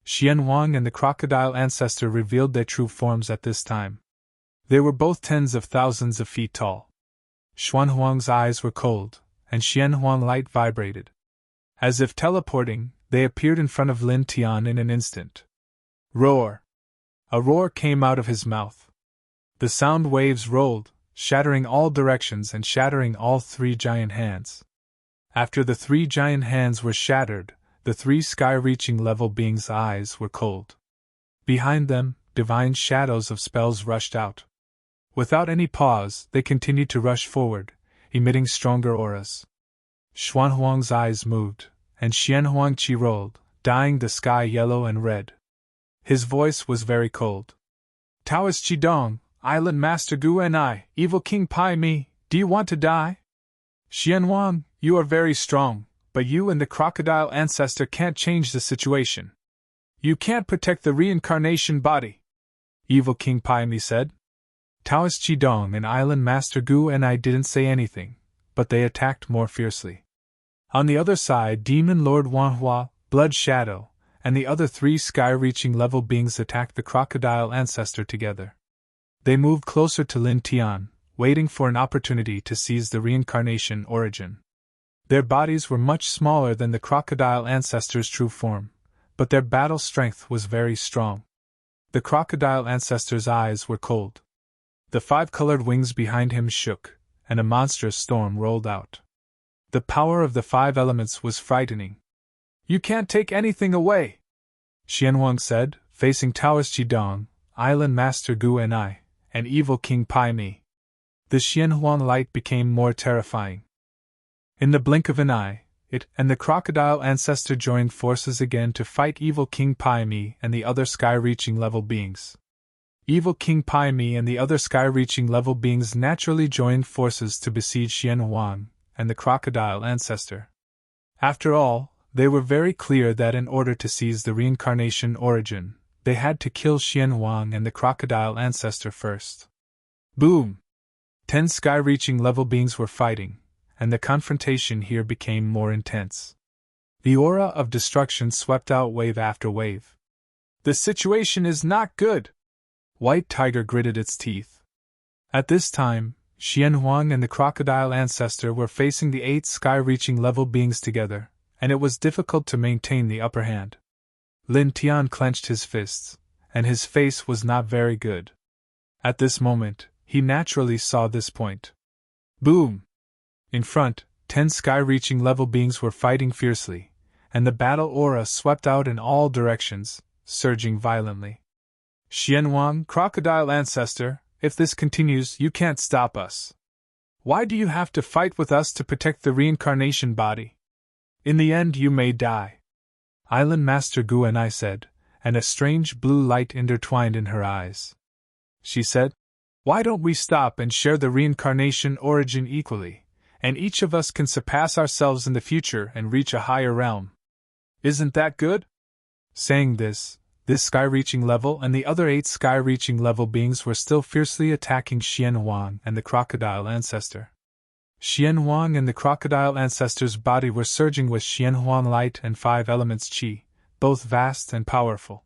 Xianhuang and the crocodile ancestor revealed their true forms at this time. They were both tens of thousands of feet tall. Xuanhuang's eyes were cold, and Xianhuang light vibrated. As if teleporting, they appeared in front of Lin Tian in an instant. Roar! A roar came out of his mouth. The sound waves rolled, shattering all directions and shattering all 3 giant hands. After the 3 giant hands were shattered, the 3 sky-reaching level beings' eyes were cold. Behind them, divine shadows of spells rushed out. Without any pause, they continued to rush forward, emitting stronger auras. Xuanhuang's eyes moved, and Xianhuang Qi rolled, dyeing the sky yellow and red. His voice was very cold. Taoist Qidong, Island Master Gu and I, Evil King Pai Mi, do you want to die? Xianhuang, you are very strong, but you and the crocodile ancestor can't change the situation. You can't protect the reincarnation body, Evil King Pai Mi said. Taoist Qidong and Island Master Gu and I didn't say anything, but they attacked more fiercely. On the other side, Demon Lord Wanhua, Blood Shadow, and the other 3 sky-reaching level beings attacked the crocodile ancestor together. They moved closer to Lin Tian, waiting for an opportunity to seize the reincarnation origin. Their bodies were much smaller than the crocodile ancestor's true form, but their battle strength was very strong. The crocodile ancestor's eyes were cold. The 5-colored wings behind him shook, and a monstrous storm rolled out. The power of the 5 elements was frightening. You can't take anything away, Xianhuang said, facing Taoist Jidong, Island Master Gu and I, and evil King Pai Mi. The Xianhuang light became more terrifying. In the blink of an eye, it and the crocodile ancestor joined forces again to fight evil King Pai Mi and the other sky-reaching level beings. Evil King Pai Mi and the other sky-reaching level beings naturally joined forces to besiege Xianhuang and the crocodile ancestor. After all, they were very clear that in order to seize the reincarnation origin, they had to kill Xianhuang and the crocodile ancestor first. Boom! 10 sky-reaching level beings were fighting, and the confrontation here became more intense. The aura of destruction swept out wave after wave. The situation is not good! White Tiger gritted its teeth. At this time, Xianhuang and the crocodile ancestor were facing the 8 sky-reaching level beings together, and it was difficult to maintain the upper hand. Lin Tian clenched his fists, and his face was not very good. At this moment, he naturally saw this point. Boom! In front, 10 sky-reaching level beings were fighting fiercely, and the battle aura swept out in all directions, surging violently. Xianhuang, crocodile ancestor, if this continues, you can't stop us. Why do you have to fight with us to protect the reincarnation body? In the end, you may die. Island Master Gu and I said, and a strange blue light intertwined in her eyes. She said, why don't we stop and share the reincarnation origin equally, and each of us can surpass ourselves in the future and reach a higher realm? Isn't that good? Saying this sky-reaching level and the other 8 sky-reaching level beings were still fiercely attacking Xianhuang and the crocodile ancestor. Xianhuang and the crocodile ancestor's body were surging with Xianhuang light and 5 elements qi, both vast and powerful.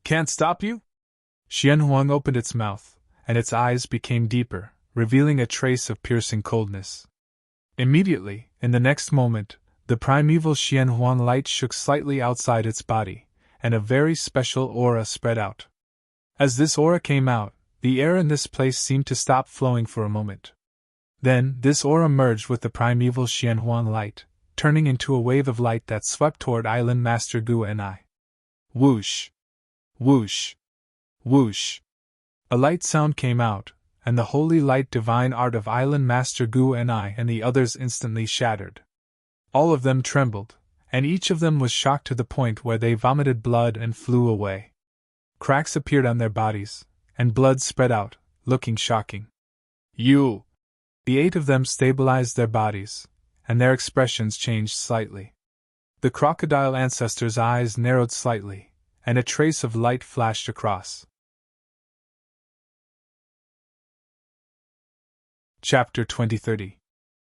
Can't stop you? Xianhuang opened its mouth, and its eyes became deeper, revealing a trace of piercing coldness. Immediately, in the next moment, the primeval Xianhuang light shook slightly outside its body, and a very special aura spread out. As this aura came out, the air in this place seemed to stop flowing for a moment. Then, this aura merged with the primeval Xianhuang light, turning into a wave of light that swept toward Island Master Gu and I. Whoosh! Whoosh! Whoosh! A light sound came out, and the holy light divine art of Island Master Gu and I and the others instantly shattered. All of them trembled, and each of them was shocked to the point where they vomited blood and flew away. Cracks appeared on their bodies, and blood spread out, looking shocking. You! The 8 of them stabilized their bodies, and their expressions changed slightly. The crocodile ancestor's eyes narrowed slightly, and a trace of light flashed across. Chapter 2030.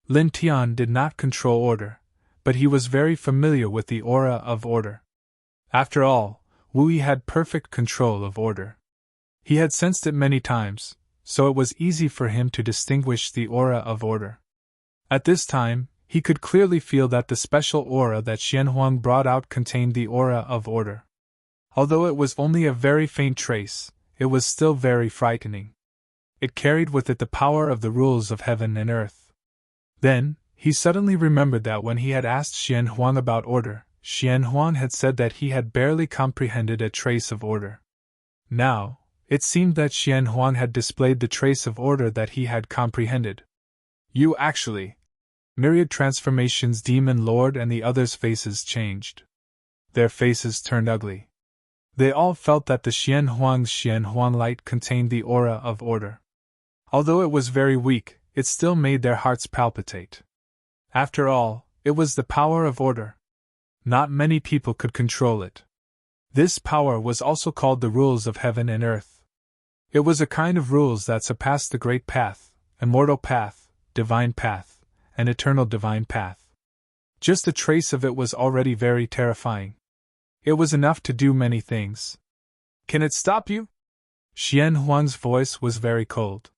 Lin Tian did not control order, but he was very familiar with the aura of order. After all, Wu Yi had perfect control of order. He had sensed it many times, so it was easy for him to distinguish the aura of order. At this time, he could clearly feel that the special aura that Xianhuang brought out contained the aura of order. Although it was only a very faint trace, it was still very frightening. It carried with it the power of the rules of heaven and earth. Then, he suddenly remembered that when he had asked Xianhuang about order, Xianhuang had said that he had barely comprehended a trace of order. Now, it seemed that Xianhuang had displayed the trace of order that he had comprehended. You actually... Myriad transformations Demon Lord and the others' faces changed. Their faces turned ugly. They all felt that the Xianhuang's Xianhuang light contained the aura of order. Although it was very weak, it still made their hearts palpitate. After all, it was the power of order. Not many people could control it. This power was also called the rules of heaven and earth. It was a kind of rules that surpassed the great path, immortal path, divine path, and eternal divine path. Just a trace of it was already very terrifying. It was enough to do many things. Can it stop you? Xianhuang's voice was very cold.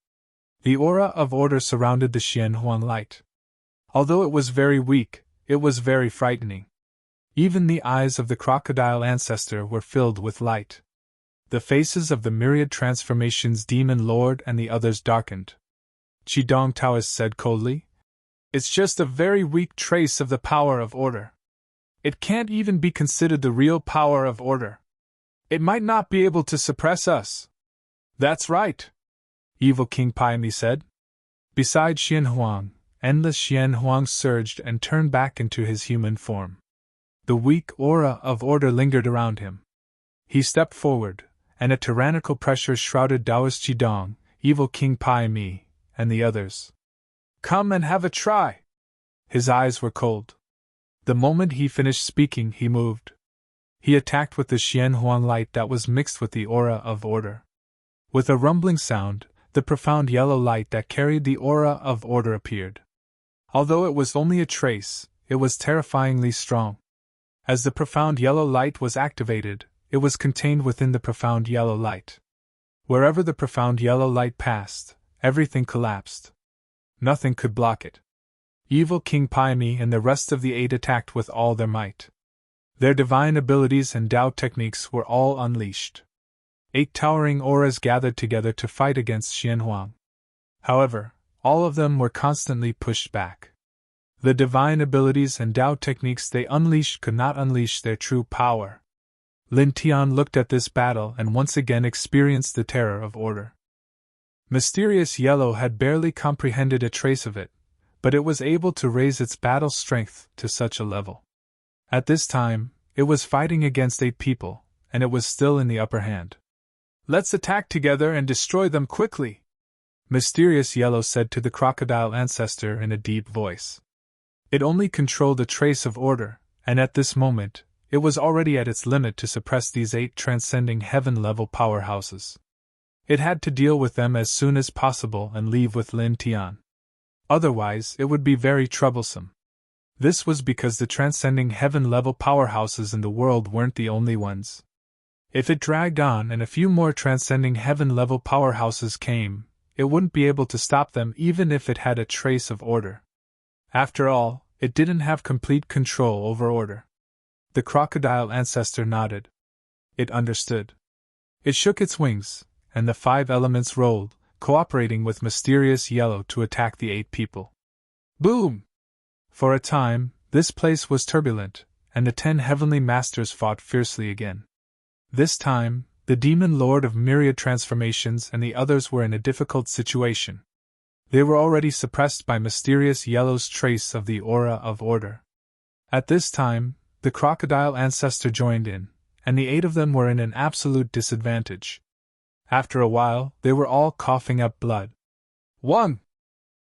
The aura of order surrounded the Xianhuang light. Although it was very weak, it was very frightening. Even the eyes of the crocodile ancestor were filled with light. The faces of the myriad transformations Demon Lord and the others darkened. Qidong Taoist said coldly, "It's just a very weak trace of the power of order. It can't even be considered the real power of order." It might not be able to suppress us. That's right, Evil King Paimi said. Beside Xian Huang, endless Xian Huang surged and turned back into his human form. The weak aura of order lingered around him. He stepped forward, and a tyrannical pressure shrouded Taoist Qidong, Evil King Paimi, and the others. Come and have a try! His eyes were cold. The moment he finished speaking, he moved. He attacked with the Xian Huang light that was mixed with the aura of order. With a rumbling sound, the profound yellow light that carried the aura of order appeared. Although it was only a trace, it was terrifyingly strong. As the profound yellow light was activated, it was contained within the profound yellow light. Wherever the profound yellow light passed, everything collapsed. Nothing could block it. Evil King Paimi and the rest of the 8 attacked with all their might. Their divine abilities and Tao techniques were all unleashed. 8 towering auras gathered together to fight against Xian Huang. However, all of them were constantly pushed back. The divine abilities and Tao techniques they unleashed could not unleash their true power. Lin Tian looked at this battle and once again experienced the terror of order. Mysterious Yellow had barely comprehended a trace of it, but it was able to raise its battle strength to such a level. At this time, it was fighting against 8 people, and it was still in the upper hand. Let's attack together and destroy them quickly, Mysterious Yellow said to the crocodile ancestor in a deep voice. It only controlled a trace of order, and at this moment, it was already at its limit to suppress these 8 transcending heaven-level powerhouses. It had to deal with them as soon as possible and leave with Lin Tian. Otherwise, it would be very troublesome. This was because the transcending heaven-level powerhouses in the world weren't the only ones. If it dragged on and a few more transcending heaven-level powerhouses came, it wouldn't be able to stop them even if it had a trace of order. After all, it didn't have complete control over order. The crocodile ancestor nodded. It understood. It shook its wings, and the 5 elements rolled, cooperating with Mysterious Yellow to attack the 8 people. Boom! For a time, this place was turbulent, and the 10 heavenly masters fought fiercely again. This time, the demon lord of myriad transformations and the others were in a difficult situation. They were already suppressed by Mysterious Yellow's trace of the aura of order. At this time, the crocodile ancestor joined in, and the 8 of them were in an absolute disadvantage. After a while, they were all coughing up blood. 1.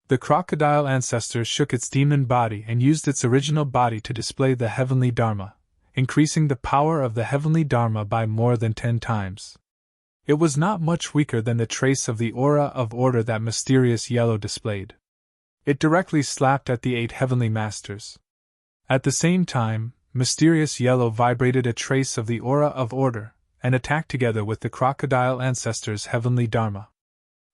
The crocodile ancestor shook its demon body and used its original body to display the heavenly Dharma, increasing the power of the heavenly Dharma by more than 10 times. It was not much weaker than the trace of the aura of order that Mysterious Yellow displayed. It directly slapped at the 8 heavenly masters. At the same time, Mysterious Yellow vibrated a trace of the aura of order, and attacked together with the crocodile ancestor's heavenly Dharma.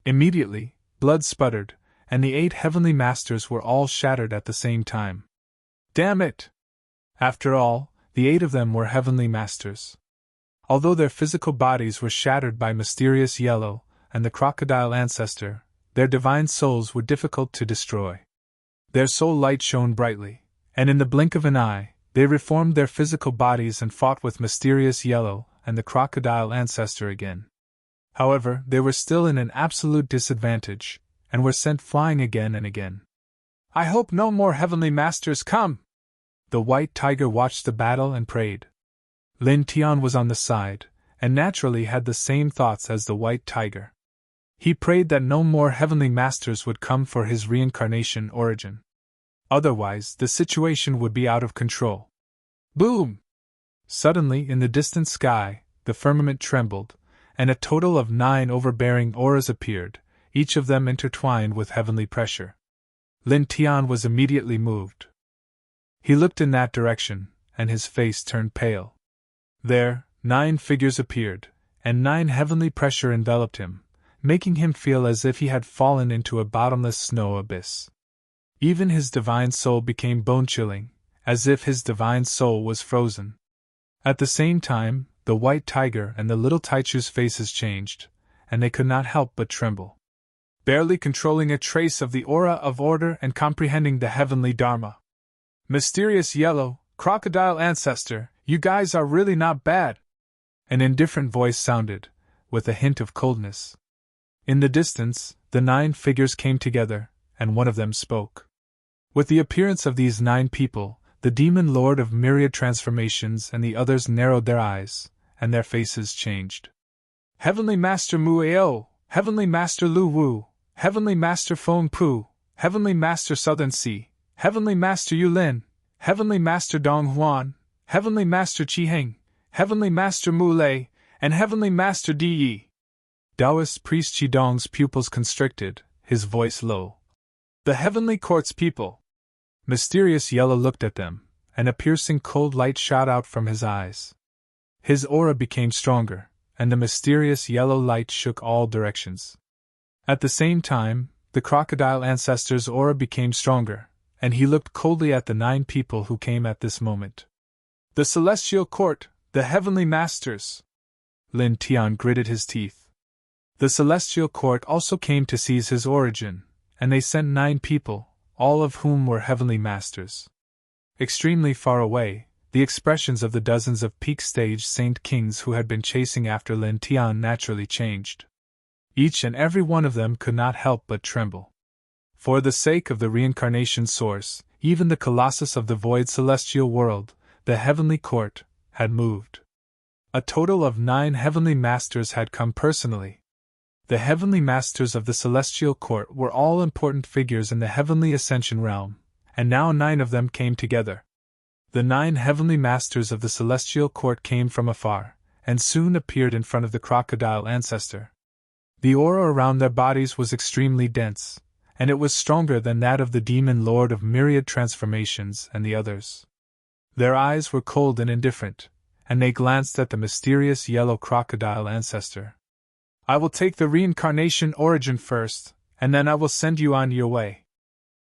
Immediately, blood sputtered, and the 8 heavenly masters were all shattered at the same time. Damn it! After all, the 8 of them were heavenly masters. Although their physical bodies were shattered by Mysterious Yellow and the crocodile ancestor, their divine souls were difficult to destroy. Their soul light shone brightly, and in the blink of an eye, they reformed their physical bodies and fought with Mysterious Yellow and the crocodile ancestor again. However, they were still in an absolute disadvantage, and were sent flying again and again. I hope no more heavenly masters come! The white tiger watched the battle and prayed. Lin Tian was on the side, and naturally had the same thoughts as the white tiger. He prayed that no more heavenly masters would come for his reincarnation origin. Otherwise, the situation would be out of control. Boom! Suddenly, in the distant sky, the firmament trembled, and a total of 9 overbearing auras appeared, each of them intertwined with heavenly pressure. Lin Tian was immediately moved. He looked in that direction, and his face turned pale. There, 9 figures appeared, and 9 heavenly pressure enveloped him, making him feel as if he had fallen into a bottomless snow abyss. Even his divine soul became bone-chilling, as if his divine soul was frozen. At the same time, the white tiger and the little Taichu's faces changed, and they could not help but tremble. Barely controlling a trace of the aura of order and comprehending the heavenly Dharma. Mysterious Yellow, crocodile ancestor, you guys are really not bad. An indifferent voice sounded, with a hint of coldness. In the distance, the 9 figures came together, and one of them spoke. With the appearance of these 9 people, the demon lord of myriad transformations and the others narrowed their eyes, and their faces changed. Heavenly Master Mueo, Heavenly Master Lu Wu, Heavenly Master Feng Pu, Heavenly Master Southern Sea, Heavenly Master Yu Lin, Heavenly Master Dong Huan, Heavenly Master Qi Heng, Heavenly Master Mu Lei, and Heavenly Master Di Yi. Taoist priest Qidong's pupils constricted, his voice low. The Heavenly Court's people. Mysterious Yellow looked at them, and a piercing cold light shot out from his eyes. His aura became stronger, and the mysterious yellow light shook all directions. At the same time, the crocodile ancestor's aura became stronger, and he looked coldly at the 9 people who came at this moment. The Celestial Court, the Heavenly Masters! Lin Tian gritted his teeth. The Celestial Court also came to seize his origin, and they sent 9 people, all of whom were Heavenly Masters. Extremely far away, the expressions of the dozens of peak-stage Saint Kings who had been chasing after Lin Tian naturally changed. Each and every one of them could not help but tremble. For the sake of the reincarnation source, even the Colossus of the void celestial world, the Heavenly Court, had moved. A total of 9 Heavenly Masters had come personally. The Heavenly Masters of the Celestial Court were all important figures in the Heavenly Ascension realm, and now 9 of them came together. The 9 Heavenly Masters of the Celestial Court came from afar, and soon appeared in front of the crocodile ancestor. The aura around their bodies was extremely dense, and it was stronger than that of the demon lord of myriad transformations and the others. Their eyes were cold and indifferent, and they glanced at the mysterious yellow crocodile ancestor. I will take the reincarnation origin first, and then I will send you on your way.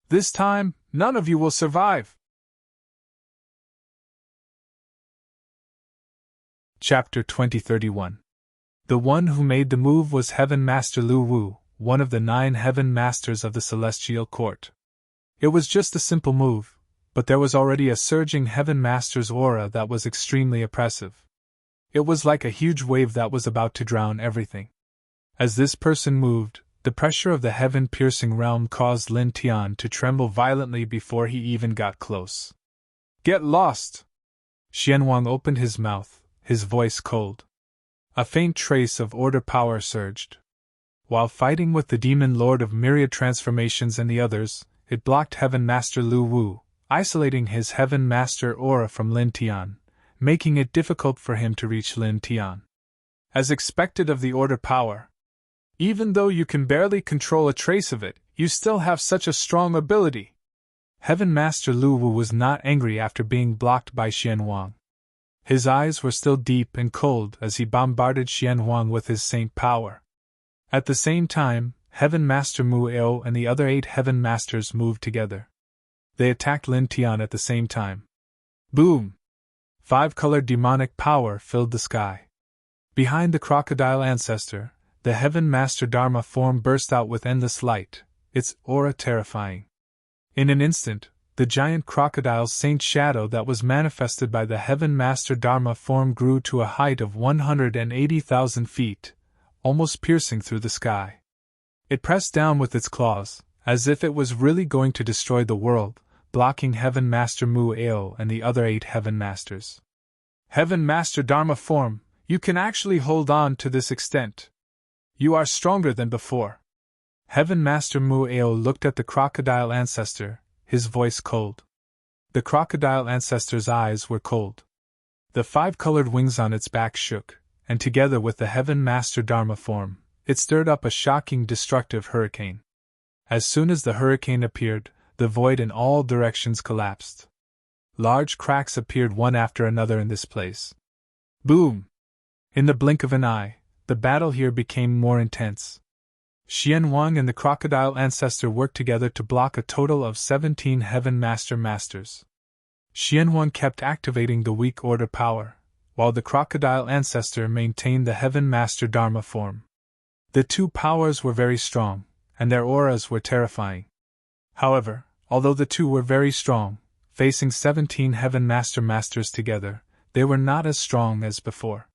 This time, none of you will survive. Chapter 2031. The one who made the move was Heaven Master Lu Wu, one of the 9 Heaven Masters of the Celestial Court. It was just a simple move, but there was already a surging Heaven Master's aura that was extremely oppressive. It was like a huge wave that was about to drown everything. As this person moved, the pressure of the heaven-piercing realm caused Lin Tian to tremble violently before he even got close. Get lost! Xianwang opened his mouth, his voice cold. A faint trace of order power surged. While fighting with the demon lord of myriad transformations and the others, it blocked Heaven Master Lu Wu, isolating his Heaven Master aura from Lin Tian, making it difficult for him to reach Lin Tian. As expected of the order power, even though you can barely control a trace of it, you still have such a strong ability. Heaven Master Lu Wu was not angry after being blocked by Xianwang. His eyes were still deep and cold as he bombarded Xianwang with his saint power. At the same time, Heaven Master Mueo and the other 8 Heaven Masters moved together. They attacked Lin Tian at the same time. Boom! 5-colored demonic power filled the sky. Behind the crocodile ancestor, the Heaven Master Dharma form burst out with endless light, its aura terrifying. In an instant, the giant crocodile's saint shadow that was manifested by the Heaven Master Dharma form grew to a height of 180,000 feet, almost piercing through the sky. It pressed down with its claws, as if it was really going to destroy the world, blocking Heaven Master Mueo and the other 8 Heaven Masters. Heaven Master Dharma form, you can actually hold on to this extent. You are stronger than before. Heaven Master Mueo looked at the crocodile ancestor, his voice cold. The crocodile ancestor's eyes were cold. The 5-colored wings on its back shook, and together with the Heaven Master Dharma form, it stirred up a shocking destructive hurricane. As soon as the hurricane appeared, the void in all directions collapsed. Large cracks appeared one after another in this place. Boom! In the blink of an eye, the battle here became more intense. Xianwang and the crocodile ancestor worked together to block a total of 17 Heaven Masters. Xianwang kept activating the weak order power, while the crocodile ancestor maintained the Heaven Master Dharma form. The 2 powers were very strong, and their auras were terrifying. However, although the 2 were very strong, facing 17 Heaven Masters together, they were not as strong as before.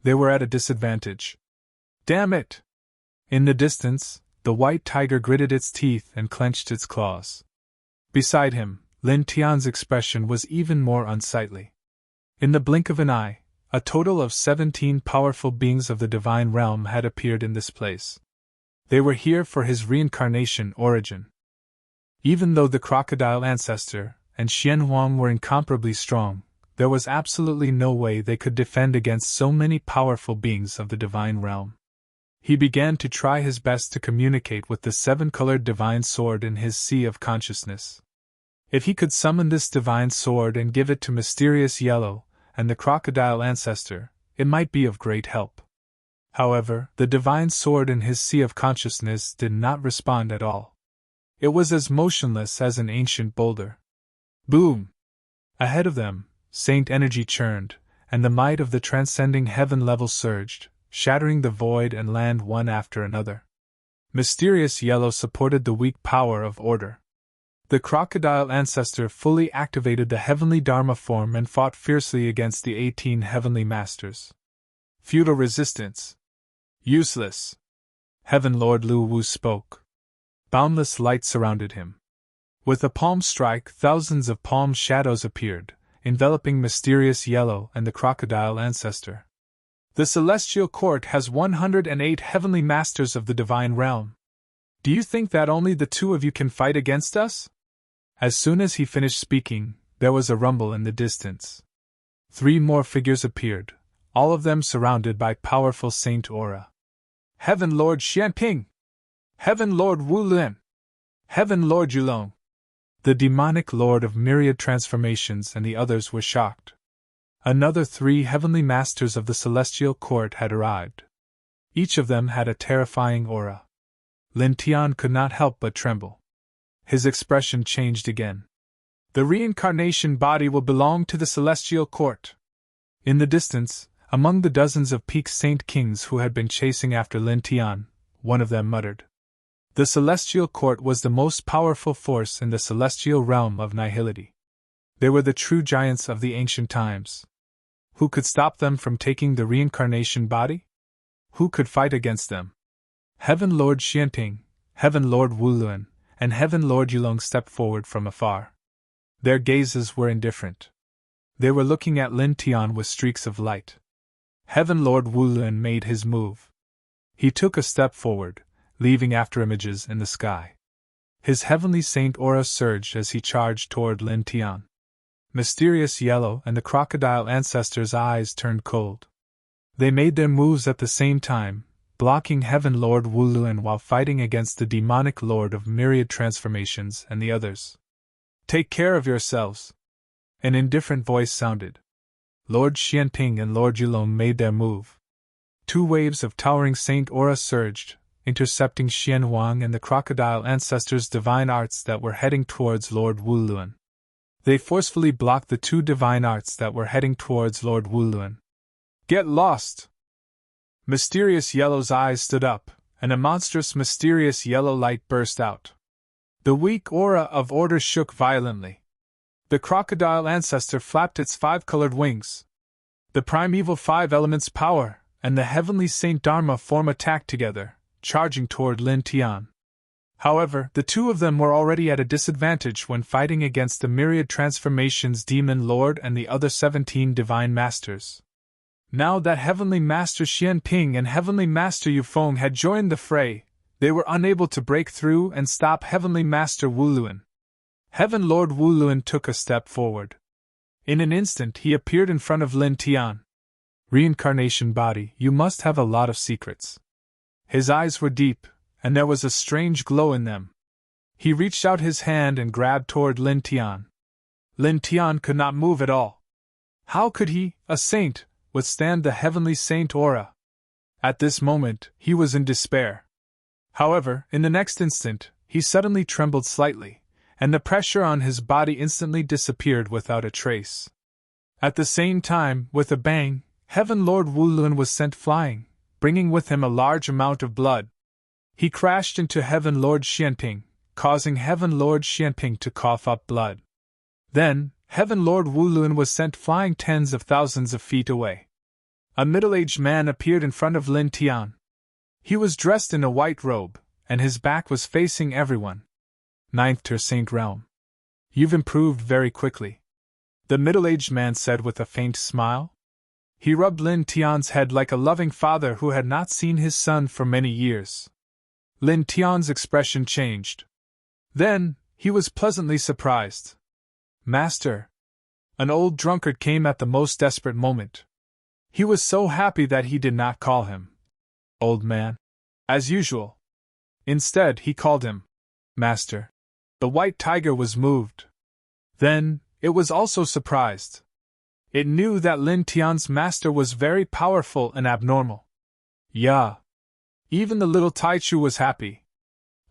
They were at a disadvantage. Damn it! In the distance, the white tiger gritted its teeth and clenched its claws. Beside him, Lin Tian's expression was even more unsightly. In the blink of an eye, a total of 17 powerful beings of the divine realm had appeared in this place. They were here for his reincarnation origin. Even though the crocodile ancestor and Xian Huang were incomparably strong, there was absolutely no way they could defend against so many powerful beings of the divine realm. He began to try his best to communicate with the seven-colored divine sword in his sea of consciousness. If he could summon this divine sword and give it to Mysterious Yellow and the crocodile ancestor, it might be of great help. However, the divine sword in his sea of consciousness did not respond at all. It was as motionless as an ancient boulder. Boom! Ahead of them, Saint energy churned, and the might of the transcending heaven level surged, shattering the void and land one after another. Mysterious Yellow supported the weak power of order. The crocodile ancestor fully activated the heavenly Dharma form and fought fiercely against the 18 heavenly masters. Futile resistance. Useless. Heaven Lord Lu Wu spoke. Boundless light surrounded him. With a palm strike, thousands of palm shadows appeared, enveloping Mysterious Yellow and the crocodile ancestor. The celestial court has 108 heavenly masters of the divine realm. Do you think that only the two of you can fight against us? As soon as he finished speaking, there was a rumble in the distance. 3 more figures appeared, all of them surrounded by powerful saint aura. Heaven Lord Xianping! Heaven Lord Wu Lin! Heaven Lord Yulong! The demonic lord of myriad transformations and the others were shocked. Another 3 heavenly masters of the celestial court had arrived. Each of them had a terrifying aura. Lin Tian could not help but tremble. His expression changed again. The reincarnation body will belong to the celestial court. In the distance, among the dozens of peak saint kings who had been chasing after Lin Tian, one of them muttered. The celestial court was the most powerful force in the celestial realm of nihility. They were the true giants of the ancient times. Who could stop them from taking the reincarnation body? Who could fight against them? Heaven Lord Xianping, Heaven Lord Wuluan, and Heaven Lord Yulong stepped forward from afar. Their gazes were indifferent. They were looking at Lin Tian with streaks of light. Heaven Lord Wuluan made his move. He took a step forward, leaving afterimages in the sky. His heavenly saint aura surged as he charged toward Lin Tian. Mysterious Yellow and the crocodile ancestor's eyes turned cold. They made their moves at the same time, blocking Heaven Lord Wuluan while fighting against the demonic lord of myriad transformations and the others. Take care of yourselves! An indifferent voice sounded. Lord Xianping and Lord Yulong made their move. 2 waves of towering saint aura surged, intercepting Xian Huang and the crocodile ancestors' divine arts that were heading towards Lord Wuluan. They forcefully blocked the 2 divine arts that were heading towards Lord Wuluan. Get lost! Mysterious Yellow's eyes stood up, and a monstrous mysterious yellow light burst out. The weak aura of order shook violently. The crocodile ancestor flapped its 5-colored wings. The primeval 5 elements power and the heavenly Saint Dharma form attacked together, charging toward Lin Tian. However, the 2 of them were already at a disadvantage when fighting against the myriad transformations demon lord and the other 17 divine masters. Now that Heavenly Master Xianping and Heavenly Master Yufeng had joined the fray, they were unable to break through and stop Heavenly Master Wuluan. Heaven Lord Wuluan took a step forward. In an instant he appeared in front of Lin Tian. Reincarnation body, you must have a lot of secrets. His eyes were deep, and there was a strange glow in them. He reached out his hand and grabbed toward Lin Tian. Lin Tian could not move at all. How could he, a saint, withstand the heavenly saint aura? At this moment, he was in despair. However, in the next instant, he suddenly trembled slightly, and the pressure on his body instantly disappeared without a trace. At the same time, with a bang, Heaven Lord Wuluan was sent flying, bringing with him a large amount of blood. He crashed into Heaven Lord Xianping, causing Heaven Lord Xianping to cough up blood. Then, Heaven Lord Wuluan was sent flying tens of thousands of feet away. A middle-aged man appeared in front of Lin Tian. He was dressed in a white robe, and his back was facing everyone. Ninth Tier Saint Realm. You've improved very quickly, the middle-aged man said with a faint smile. He rubbed Lin Tian's head like a loving father who had not seen his son for many years. Lin Tian's expression changed. Then, he was pleasantly surprised. Master! An old drunkard came at the most desperate moment. He was so happy that he did not call him old man, as usual. Instead, he called him Master. The white tiger was moved. Then, it was also surprised. It knew that Lin Tian's master was very powerful and abnormal. Yeah. Even the little Taichu was happy.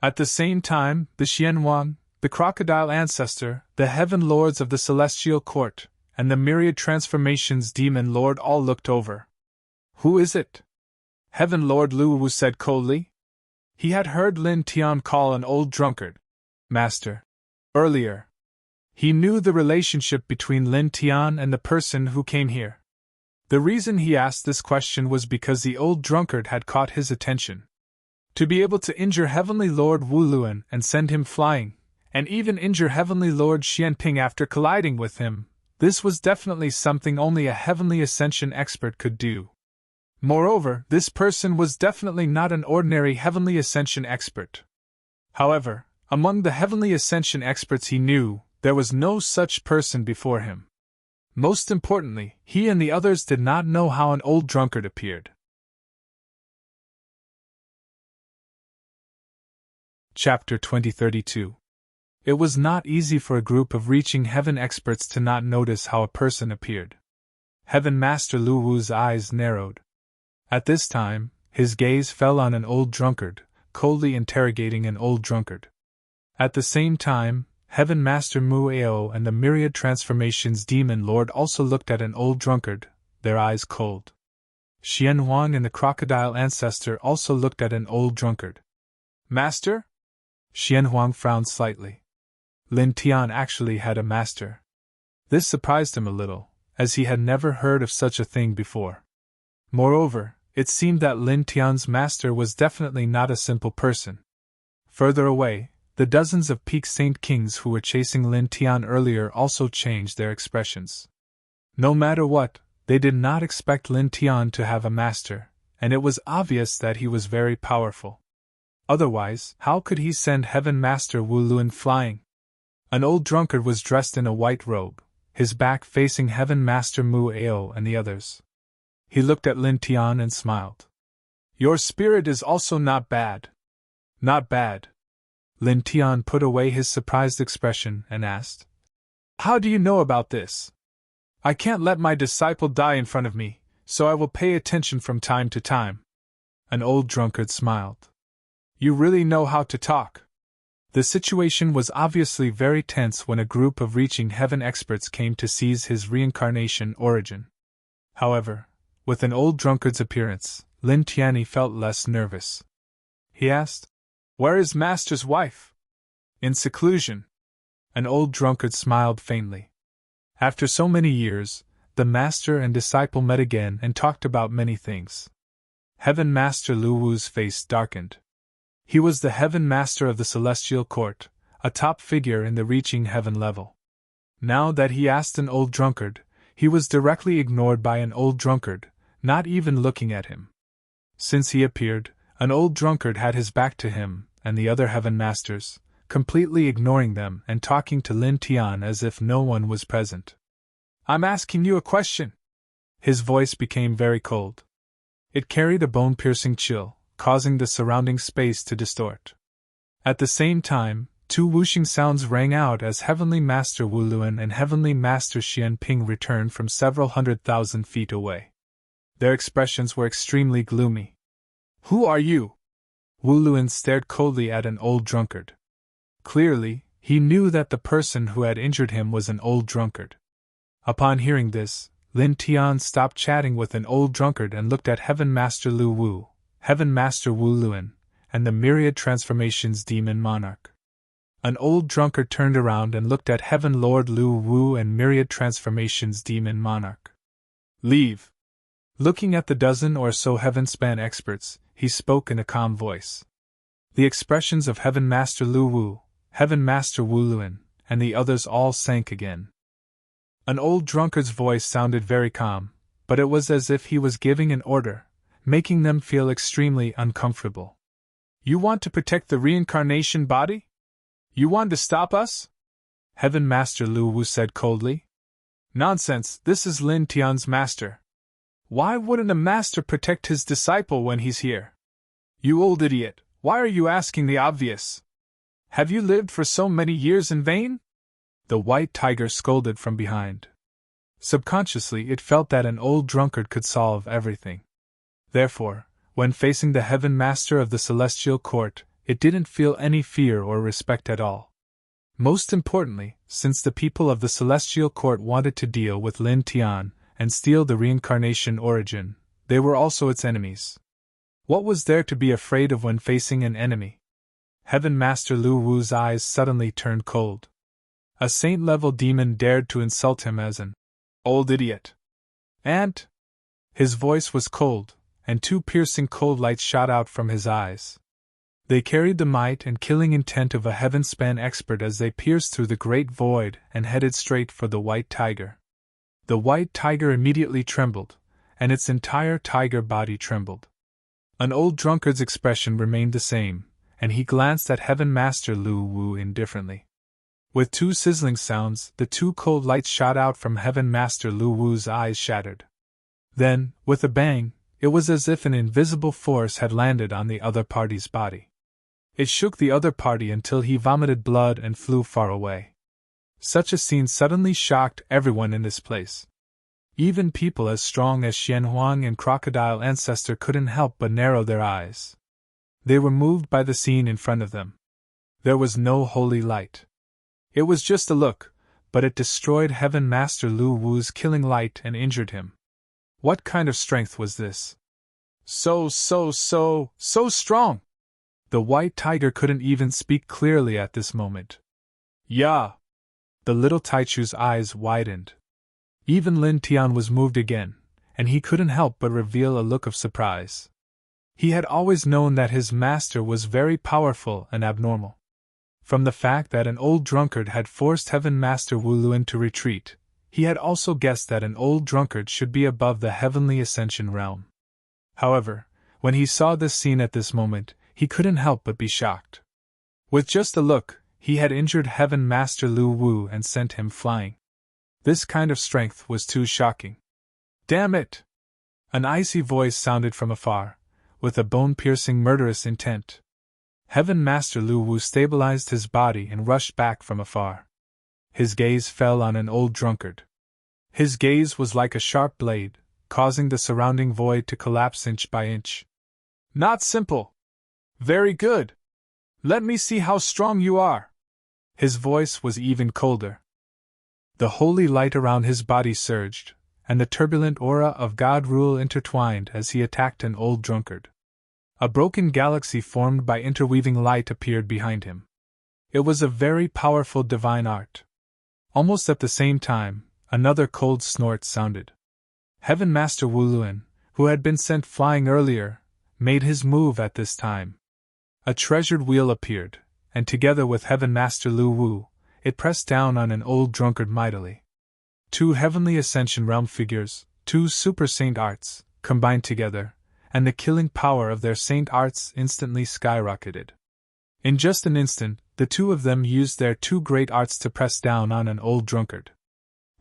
At the same time, the Xianhuang, the crocodile ancestor, the heaven lords of the celestial court, and the myriad transformations demon lord all looked over. Who is it? Heaven Lord Lu Wu said coldly. He had heard Lin Tian call an old drunkard Master earlier. He knew the relationship between Lin Tian and the person who came here. The reason he asked this question was because the old drunkard had caught his attention. To be able to injure Heavenly Lord Wu Luan and send him flying, and even injure Heavenly Lord Xianping after colliding with him, this was definitely something only a Heavenly Ascension expert could do. Moreover, this person was definitely not an ordinary Heavenly Ascension expert. However, among the Heavenly Ascension experts he knew, there was no such person before him. Most importantly, he and the others did not know how an old drunkard appeared. Chapter 2032. It was not easy for a group of reaching heaven experts to not notice how a person appeared. Heaven Master Lu Wu's eyes narrowed. At this time, his gaze fell on an old drunkard, coldly interrogating an old drunkard. At the same time, Heaven Master Mu Ao and the myriad transformations demon lord also looked at an old drunkard, their eyes cold. Xian Huang and the crocodile ancestor also looked at an old drunkard. Master? Xian Huang frowned slightly. Lin Tian actually had a master. This surprised him a little, as he had never heard of such a thing before. Moreover, it seemed that Lin Tian's master was definitely not a simple person. Further away, the dozens of Peak Saint Kings who were chasing Lin Tian earlier also changed their expressions. No matter what, they did not expect Lin Tian to have a master, and it was obvious that he was very powerful. Otherwise, how could he send Heaven Master Wu Luan flying? An old drunkard was dressed in a white robe, his back facing Heaven Master Mu Ao and the others. He looked at Lin Tian and smiled. Your spirit is also not bad. Not bad. Lin Tian put away his surprised expression and asked, How do you know about this? I can't let my disciple die in front of me, so I will pay attention from time to time. An old drunkard smiled. You really know how to talk. The situation was obviously very tense when a group of reaching heaven experts came to seize his reincarnation origin. However, with an old drunkard's appearance, Lin Tian felt less nervous. He asked, Where is Master's wife? In seclusion. An old drunkard smiled faintly. After so many years, the master and disciple met again and talked about many things. Heaven Master Lu Wu's face darkened. He was the Heaven Master of the Celestial Court, a top figure in the reaching heaven level. Now that he asked an old drunkard, he was directly ignored by an old drunkard, not even looking at him. Since he appeared, an old drunkard had his back to him and the other Heaven Masters, completely ignoring them and talking to Lin Tian as if no one was present. I'm asking you a question. His voice became very cold. It carried a bone-piercing chill, causing the surrounding space to distort. At the same time, two whooshing sounds rang out as Heavenly Master Wu Luan and Heavenly Master Xianping returned from several 100,000 feet away. Their expressions were extremely gloomy. Who are you? Wu Luan stared coldly at an old drunkard. Clearly, he knew that the person who had injured him was an old drunkard. Upon hearing this, Lin Tian stopped chatting with an old drunkard and looked at Heaven Master Lu Wu, Heaven Master Wu Luan, and the myriad transformations demon monarch. An old drunkard turned around and looked at Heaven Lord Lu Wu and myriad transformations demon monarch. Leave! Looking at the dozen or so heaven-span experts, he spoke in a calm voice. The expressions of Heaven Master Lu Wu, Heaven Master Wu Luan, and the others all sank again. An old drunkard's voice sounded very calm, but it was as if he was giving an order, making them feel extremely uncomfortable. You want to protect the reincarnation body? You want to stop us? Heaven Master Lu Wu said coldly. Nonsense, this is Lin Tian's master. Why wouldn't a master protect his disciple when he's here? You old idiot, why are you asking the obvious? Have you lived for so many years in vain? The white tiger scolded from behind. Subconsciously it felt that an old drunkard could solve everything. Therefore, when facing the Heaven Master of the Celestial Court, it didn't feel any fear or respect at all. Most importantly, since the people of the Celestial Court wanted to deal with Lin Tian and steal the reincarnation origin, they were also its enemies. What was there to be afraid of when facing an enemy? Heaven Master Lu Wu's eyes suddenly turned cold. A saint-level demon dared to insult him as an old idiot. And his voice was cold, and two piercing cold lights shot out from his eyes. They carried the might and killing intent of a heaven-span expert as they pierced through the great void and headed straight for the white tiger. The white tiger immediately trembled, and its entire tiger body trembled. An old drunkard's expression remained the same, and he glanced at Heaven Master Lu Wu indifferently. With two sizzling sounds, the two cold lights shot out from Heaven Master Lu Wu's eyes shattered. Then, with a bang, it was as if an invisible force had landed on the other party's body. It shook the other party until he vomited blood and flew far away. Such a scene suddenly shocked everyone in this place. Even people as strong as Xian Huang and Crocodile Ancestor couldn't help but narrow their eyes. They were moved by the scene in front of them. There was no holy light. It was just a look, but it destroyed Heaven Master Lu Wu's killing light and injured him. What kind of strength was this? So strong! The white tiger couldn't even speak clearly at this moment. Yeah! The little Taichu's eyes widened. Even Lin Tian was moved again, and he couldn't help but reveal a look of surprise. He had always known that his master was very powerful and abnormal. From the fact that an old drunkard had forced Heaven Master Wu Luan to retreat, he had also guessed that an old drunkard should be above the heavenly ascension realm. However, when he saw this scene at this moment, he couldn't help but be shocked. With just a look, he had injured Heaven Master Lu Wu and sent him flying. This kind of strength was too shocking. Damn it! An icy voice sounded from afar, with a bone-piercing murderous intent. Heaven Master Lu Wu stabilized his body and rushed back from afar. His gaze fell on an old drunkard. His gaze was like a sharp blade, causing the surrounding void to collapse inch by inch. Not simple! Very good! Let me see how strong you are! His voice was even colder. The holy light around his body surged, and the turbulent aura of God rule intertwined as he attacked an old drunkard. A broken galaxy formed by interweaving light appeared behind him. It was a very powerful divine art. Almost at the same time, another cold snort sounded. Heaven Master Wu Luan, who had been sent flying earlier, made his move at this time. A treasured wheel appeared, and together with Heaven Master Lu Wu, it pressed down on an old drunkard mightily. Two heavenly ascension realm figures, two super saint arts, combined together, and the killing power of their saint arts instantly skyrocketed. In just an instant, the two of them used their two great arts to press down on an old drunkard.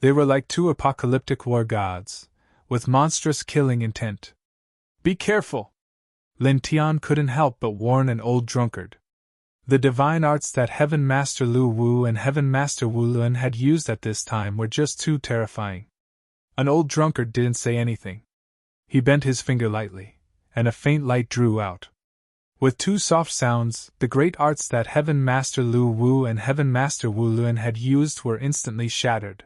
They were like two apocalyptic war gods, with monstrous killing intent. Be careful! Lin Tian couldn't help but warn an old drunkard. The divine arts that Heaven Master Lu Wu and Heaven Master Wu Luan had used at this time were just too terrifying. An old drunkard didn't say anything. He bent his finger lightly, and a faint light drew out. With two soft sounds, the great arts that Heaven Master Lu Wu and Heaven Master Wu Luan had used were instantly shattered.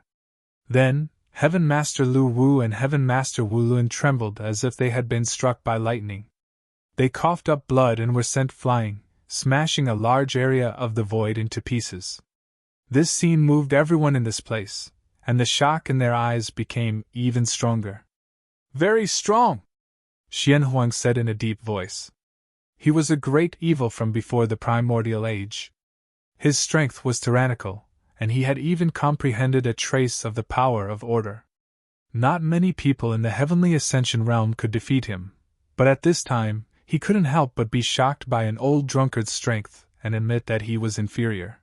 Then, Heaven Master Lu Wu and Heaven Master Wu Luan trembled as if they had been struck by lightning. They coughed up blood and were sent flying, smashing a large area of the void into pieces. This scene moved everyone in this place, and the shock in their eyes became even stronger. Very strong, Xian Huang said in a deep voice. He was a great evil from before the primordial age. His strength was tyrannical, and he had even comprehended a trace of the power of order. Not many people in the heavenly ascension realm could defeat him, but at this time, he couldn't help but be shocked by an old drunkard's strength and admit that he was inferior.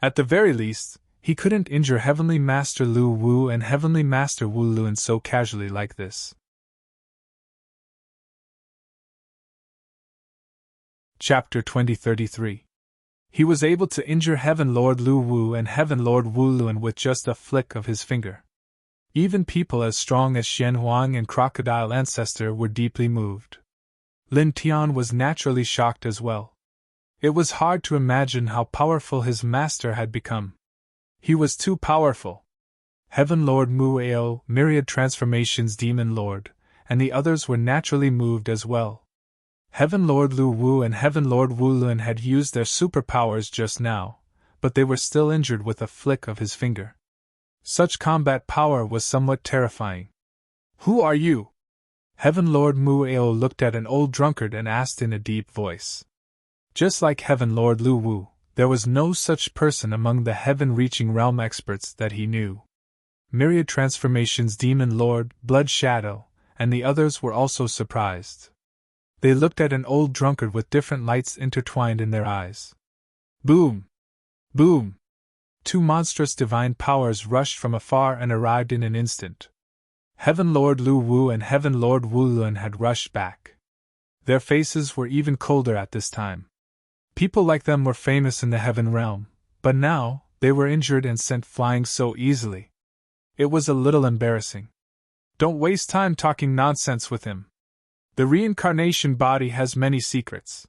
At the very least, he couldn't injure Heavenly Master Lu Wu and Heavenly Master Wu Luan so casually like this. Chapter 2033. He was able to injure Heaven Lord Lu Wu and Heaven Lord Wu Luan with just a flick of his finger. Even people as strong as Xian Huang and Crocodile Ancestor were deeply moved. Lin Tian was naturally shocked as well. It was hard to imagine how powerful his master had become. He was too powerful. Heaven Lord Mu Ao, Myriad Transformations Demon Lord, and the others were naturally moved as well. Heaven Lord Lu Wu and Heaven Lord Wu Lun had used their superpowers just now, but they were still injured with a flick of his finger. Such combat power was somewhat terrifying. Who are you? Heaven Lord Mu Ao looked at an old drunkard and asked in a deep voice. Just like Heaven Lord Lu Wu, there was no such person among the heaven-reaching realm experts that he knew. Myriad Transformations Demon Lord, Blood Shadow, and the others were also surprised. They looked at an old drunkard with different lights intertwined in their eyes. Boom! Boom! Two monstrous divine powers rushed from afar and arrived in an instant. Heaven Lord Lu Wu and Heaven Lord Wu Lun had rushed back. Their faces were even colder at this time. People like them were famous in the heaven realm, but now, they were injured and sent flying so easily. It was a little embarrassing. Don't waste time talking nonsense with him. The reincarnation body has many secrets.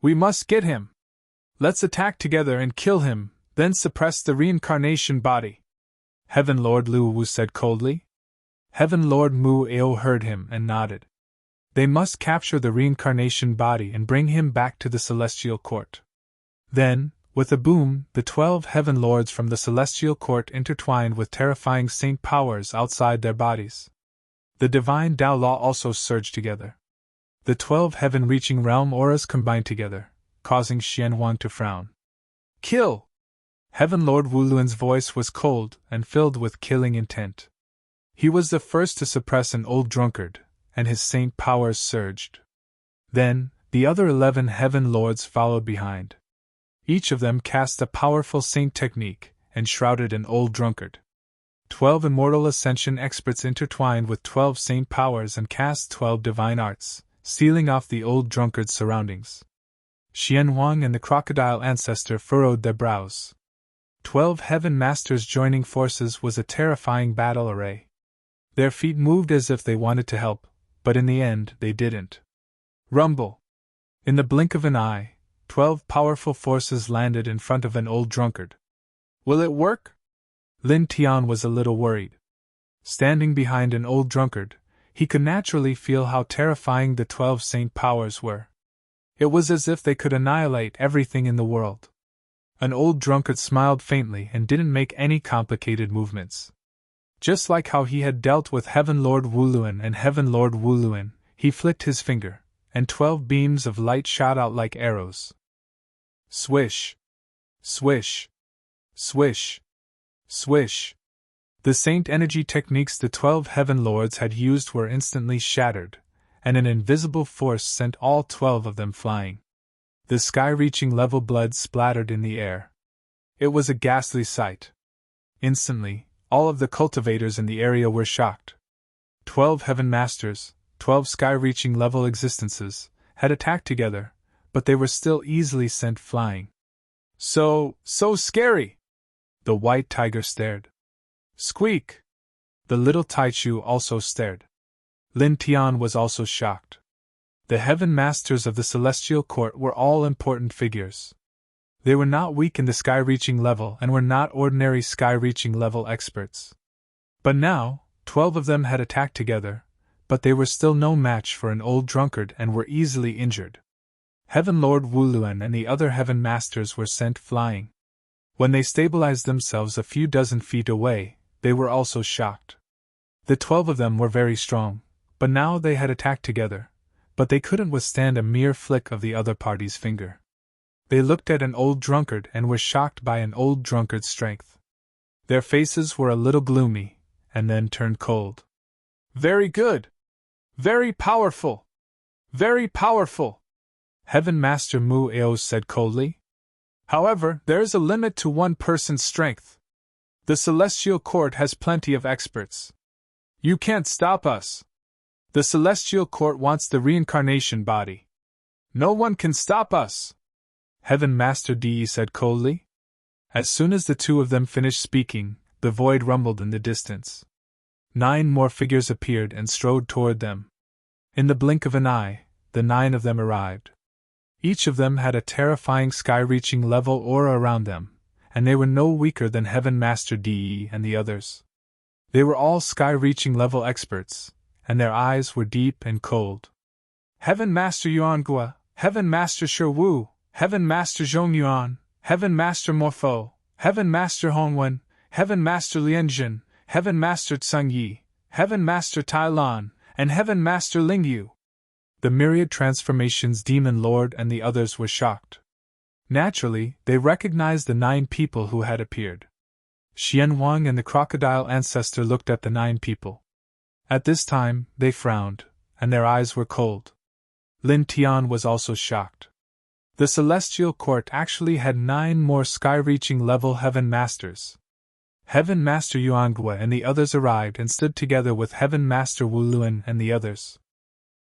We must get him. Let's attack together and kill him, then suppress the reincarnation body. Heaven Lord Lu Wu said coldly. Heaven Lord Mu Ao heard him and nodded. They must capture the reincarnation body and bring him back to the celestial court. Then, with a boom, the 12 heaven lords from the celestial court intertwined with terrifying saint powers outside their bodies. The divine Tao Law also surged together. The 12 heaven-reaching realm auras combined together, causing Xian Huang to frown. Kill! Heaven Lord Wu Luan's voice was cold and filled with killing intent. He was the first to suppress an old drunkard, and his saint powers surged. Then, the other 11 heaven lords followed behind. Each of them cast a powerful saint technique and shrouded an old drunkard. 12 immortal ascension experts intertwined with 12 saint powers and cast 12 divine arts, sealing off the old drunkard's surroundings. Xian Huang and the crocodile ancestor furrowed their brows. 12 heaven masters joining forces was a terrifying battle array. Their feet moved as if they wanted to help, but in the end they didn't. Rumble! In the blink of an eye, 12 powerful forces landed in front of an old drunkard. Will it work? Lin Tian was a little worried. Standing behind an old drunkard, he could naturally feel how terrifying the 12 saint powers were. It was as if they could annihilate everything in the world. An old drunkard smiled faintly and didn't make any complicated movements. Just like how he had dealt with Heaven Lord Wu Luan and Heaven Lord Wu Luan, he flicked his finger, and 12 beams of light shot out like arrows. Swish! Swish! Swish! Swish! The saint energy techniques the 12 heaven lords had used were instantly shattered, and an invisible force sent all 12 of them flying. The sky-reaching level blood splattered in the air. It was a ghastly sight. Instantly, all of the cultivators in the area were shocked. 12 heaven masters, 12 sky-reaching level existences, had attacked together, but they were still easily sent flying. So scary! The white tiger stared. Squeak! The little Taichu also stared. Lin Tian was also shocked. The heaven masters of the celestial court were all important figures. They were not weak in the sky-reaching level and were not ordinary sky-reaching level experts. But now, 12 of them had attacked together, but they were still no match for an old drunkard and were easily injured. Heaven Lord Wu Luan and the other heaven masters were sent flying. When they stabilized themselves a few dozen feet away, they were also shocked. The 12 of them were very strong, But now they had attacked together, but they couldn't withstand a mere flick of the other party's finger. They looked at an old drunkard and were shocked by an old drunkard's strength. Their faces were a little gloomy, and then turned cold. Very good! Very powerful! Very powerful! Heaven Master Mu Eos said coldly. However, there is a limit to one person's strength. The Celestial Court has plenty of experts. You can't stop us. The Celestial Court wants the reincarnation body. No one can stop us. Heaven Master Deities said coldly. As soon as the two of them finished speaking, the void rumbled in the distance. 9 more figures appeared and strode toward them. In the blink of an eye, the 9 of them arrived. Each of them had a terrifying sky-reaching level aura around them, and they were no weaker than Heaven Master Dee and the others. They were all sky-reaching level experts, and their eyes were deep and cold. Heaven Master Yuangua, Heaven Master Sherwu, Heaven Master Zhongyuan, Heaven Master Morpho, Heaven Master Hongwen, Heaven Master Lianjin, Heaven Master Tsungyi, Heaven Master Tai Lan, and Heaven Master Lingyu. The myriad transformations Demon Lord and the others were shocked. Naturally, they recognized the 9 people who had appeared. Xian Wang and the crocodile ancestor looked at the 9 people. At this time, they frowned, and their eyes were cold. Lin Tian was also shocked. The Celestial Court actually had 9 more sky-reaching level Heaven Masters. Heaven Master Yuangua and the others arrived and stood together with Heaven Master Wu Luan and the others.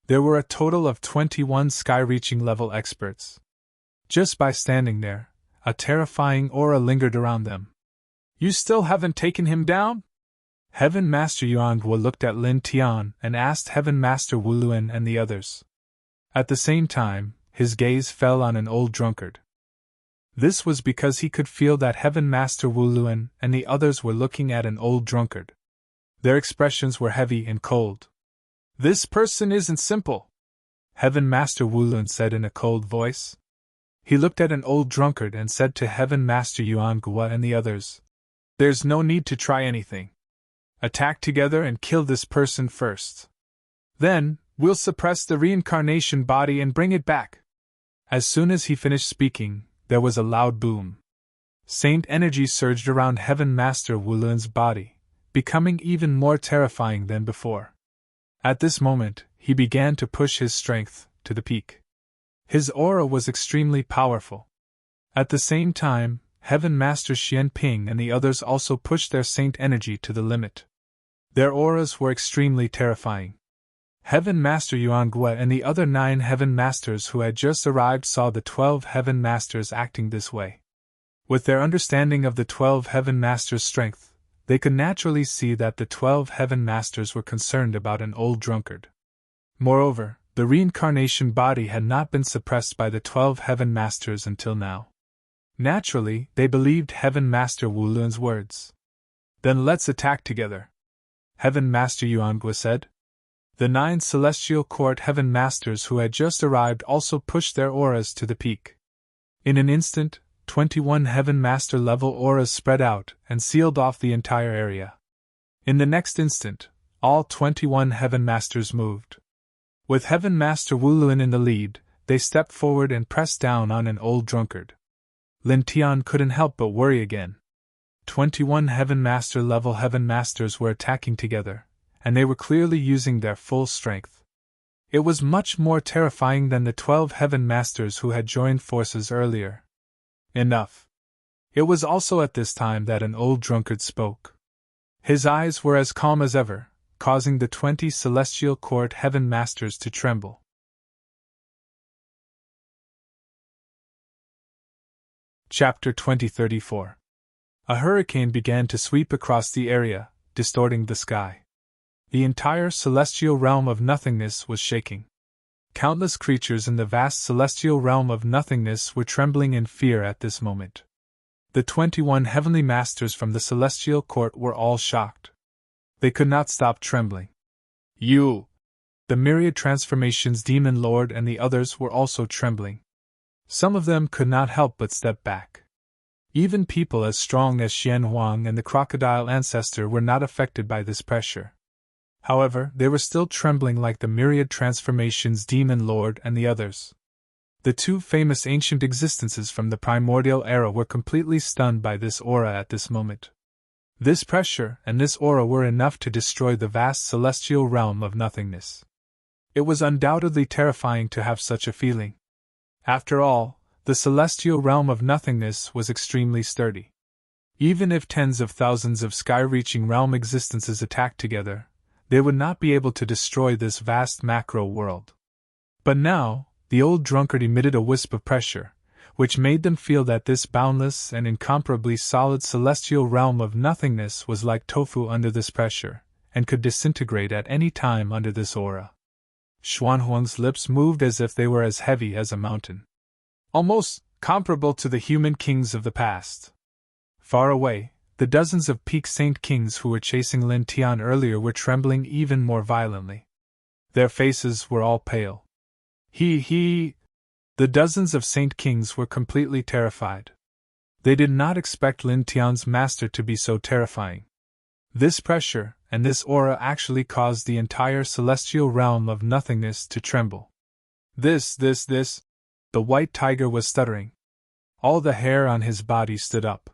There were a total of 21 sky-reaching level experts. Just by standing there, a terrifying aura lingered around them. You still haven't taken him down? Heaven Master Yuangua looked at Lin Tian and asked Heaven Master Wu Luan and the others. At the same time, his gaze fell on an old drunkard. This was because he could feel that Heaven Master Wu Luan and the others were looking at an old drunkard. Their expressions were heavy and cold. This person isn't simple, Heaven Master Wu Luan said in a cold voice. He looked at an old drunkard and said to Heaven Master Yuangua and the others, There's no need to try anything. Attack together and kill this person first. Then, we'll suppress the reincarnation body and bring it back. As soon as he finished speaking, there was a loud boom. Saint energy surged around Heaven Master Wu Luan's body, becoming even more terrifying than before. At this moment, he began to push his strength to the peak. His aura was extremely powerful. At the same time, Heaven Master Xian Ping and the others also pushed their saint energy to the limit. Their auras were extremely terrifying. Heaven Master Yuangua and the other 9 Heaven Masters who had just arrived saw the 12 Heaven Masters acting this way. With their understanding of the 12 Heaven Masters' strength, they could naturally see that the 12 Heaven Masters were concerned about an old drunkard. Moreover, the reincarnation body had not been suppressed by the 12 Heaven Masters until now. Naturally, they believed Heaven Master Wu Luan's words. Then let's attack together, Heaven Master Yuangua said. The 9 Celestial Court Heaven Masters who had just arrived also pushed their auras to the peak. In an instant, 21 Heaven Master level auras spread out and sealed off the entire area. In the next instant, all 21 Heaven Masters moved. With Heaven Master Wu Luan in the lead, they stepped forward and pressed down on an old drunkard. Lin Tian couldn't help but worry again. 21 Heaven Master level Heaven Masters were attacking together, and they were clearly using their full strength. It was much more terrifying than the 12 Heaven Masters who had joined forces earlier. Enough. It was also at this time that an old drunkard spoke. His eyes were as calm as ever, causing the 20 Celestial Court Heaven Masters to tremble. Chapter 2034. A hurricane began to sweep across the area, distorting the sky. The entire celestial realm of nothingness was shaking. Countless creatures in the vast celestial realm of nothingness were trembling in fear at this moment. The 21 heavenly masters from the celestial court were all shocked. They could not stop trembling. You! The myriad transformations Demon Lord and the others were also trembling. Some of them could not help but step back. Even people as strong as Xian Huang and the crocodile ancestor were not affected by this pressure. However, they were still trembling like the myriad transformations Demon Lord and the others. The two famous ancient existences from the primordial era were completely stunned by this aura at this moment. This pressure and this aura were enough to destroy the vast celestial realm of nothingness. It was undoubtedly terrifying to have such a feeling. After all, the celestial realm of nothingness was extremely sturdy. Even if tens of thousands of sky-reaching realm existences attacked together, they would not be able to destroy this vast macro world. But now, the old drunkard emitted a wisp of pressure, which made them feel that this boundless and incomparably solid celestial realm of nothingness was like tofu under this pressure, and could disintegrate at any time under this aura. Xuanhuang's lips moved as if they were as heavy as a mountain. Almost comparable to the human kings of the past. Far away, the dozens of peak saint kings who were chasing Lin Tian earlier were trembling even more violently. Their faces were all pale. The dozens of saint kings were completely terrified. They did not expect Lin Tian's master to be so terrifying. This pressure and this aura actually caused the entire celestial realm of nothingness to tremble. This. The white tiger was stuttering. All the hair on his body stood up.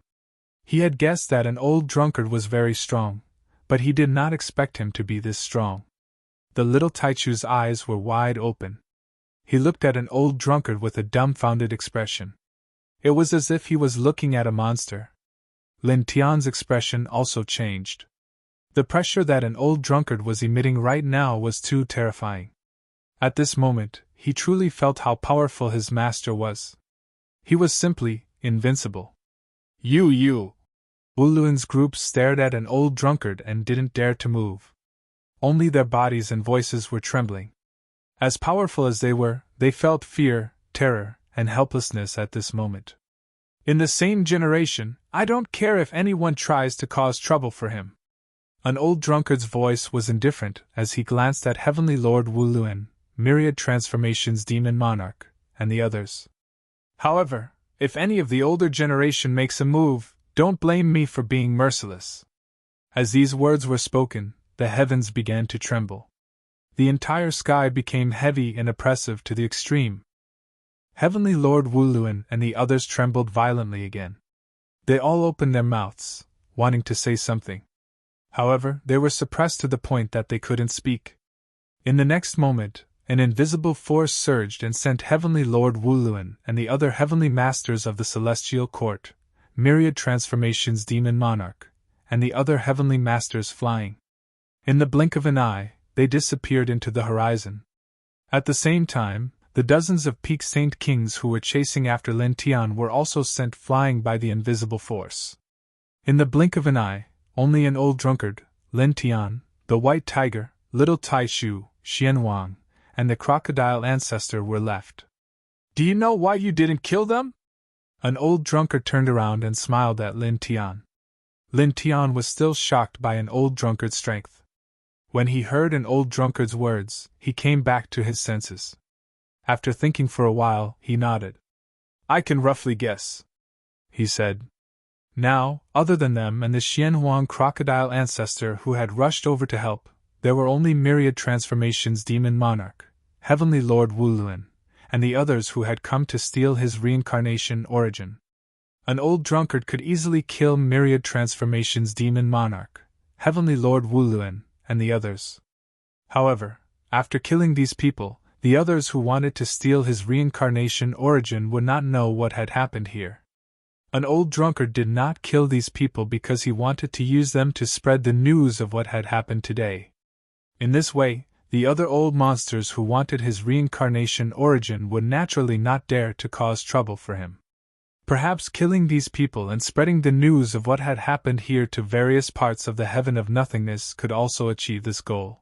He had guessed that an old drunkard was very strong, but he did not expect him to be this strong. The little Taichu's eyes were wide open. He looked at an old drunkard with a dumbfounded expression. It was as if he was looking at a monster. Lin Tian's expression also changed. The pressure that an old drunkard was emitting right now was too terrifying. At this moment, he truly felt how powerful his master was. He was simply invincible. You! Wuluin's group stared at an old drunkard and didn't dare to move. Only their bodies and voices were trembling. As powerful as they were, they felt fear, terror, and helplessness at this moment. In the same generation, I don't care if anyone tries to cause trouble for him. An old drunkard's voice was indifferent as he glanced at Heavenly Lord Wuluin, Myriad Transformations Demon Monarch, and the others. However, if any of the older generation makes a move, don't blame me for being merciless. As these words were spoken, the heavens began to tremble. The entire sky became heavy and oppressive to the extreme. Heavenly Lord Wuluin and the others trembled violently again. They all opened their mouths, wanting to say something. However, they were suppressed to the point that they couldn't speak. In the next moment, an invisible force surged and sent Heavenly Lord Wuluin and the other heavenly masters of the Celestial Court, Myriad Transformations Demon Monarch, and the other heavenly masters flying. In the blink of an eye, they disappeared into the horizon. At the same time, the dozens of peak saint kings who were chasing after Lin Tian were also sent flying by the invisible force. In the blink of an eye, only an old drunkard, Lin Tian, the white tiger, little Taishu, Xianhuang, and the crocodile ancestor were left. Do you know why you didn't kill them? An old drunkard turned around and smiled at Lin Tian. Lin Tian was still shocked by an old drunkard's strength. When he heard an old drunkard's words, he came back to his senses. After thinking for a while, he nodded. I can roughly guess, he said. Now, other than them and the Xianhuang crocodile ancestor who had rushed over to help, there were only Myriad Transformations Demon Monarch, Heavenly Lord Wuluin, and the others who had come to steal his reincarnation origin. An old drunkard could easily kill Myriad Transformations Demon Monarch, Heavenly Lord Wuluin, and the others. However, after killing these people, the others who wanted to steal his reincarnation origin would not know what had happened here. An old drunkard did not kill these people because he wanted to use them to spread the news of what had happened today. In this way, the other old monsters who wanted his reincarnation origin would naturally not dare to cause trouble for him. Perhaps killing these people and spreading the news of what had happened here to various parts of the heaven of nothingness could also achieve this goal.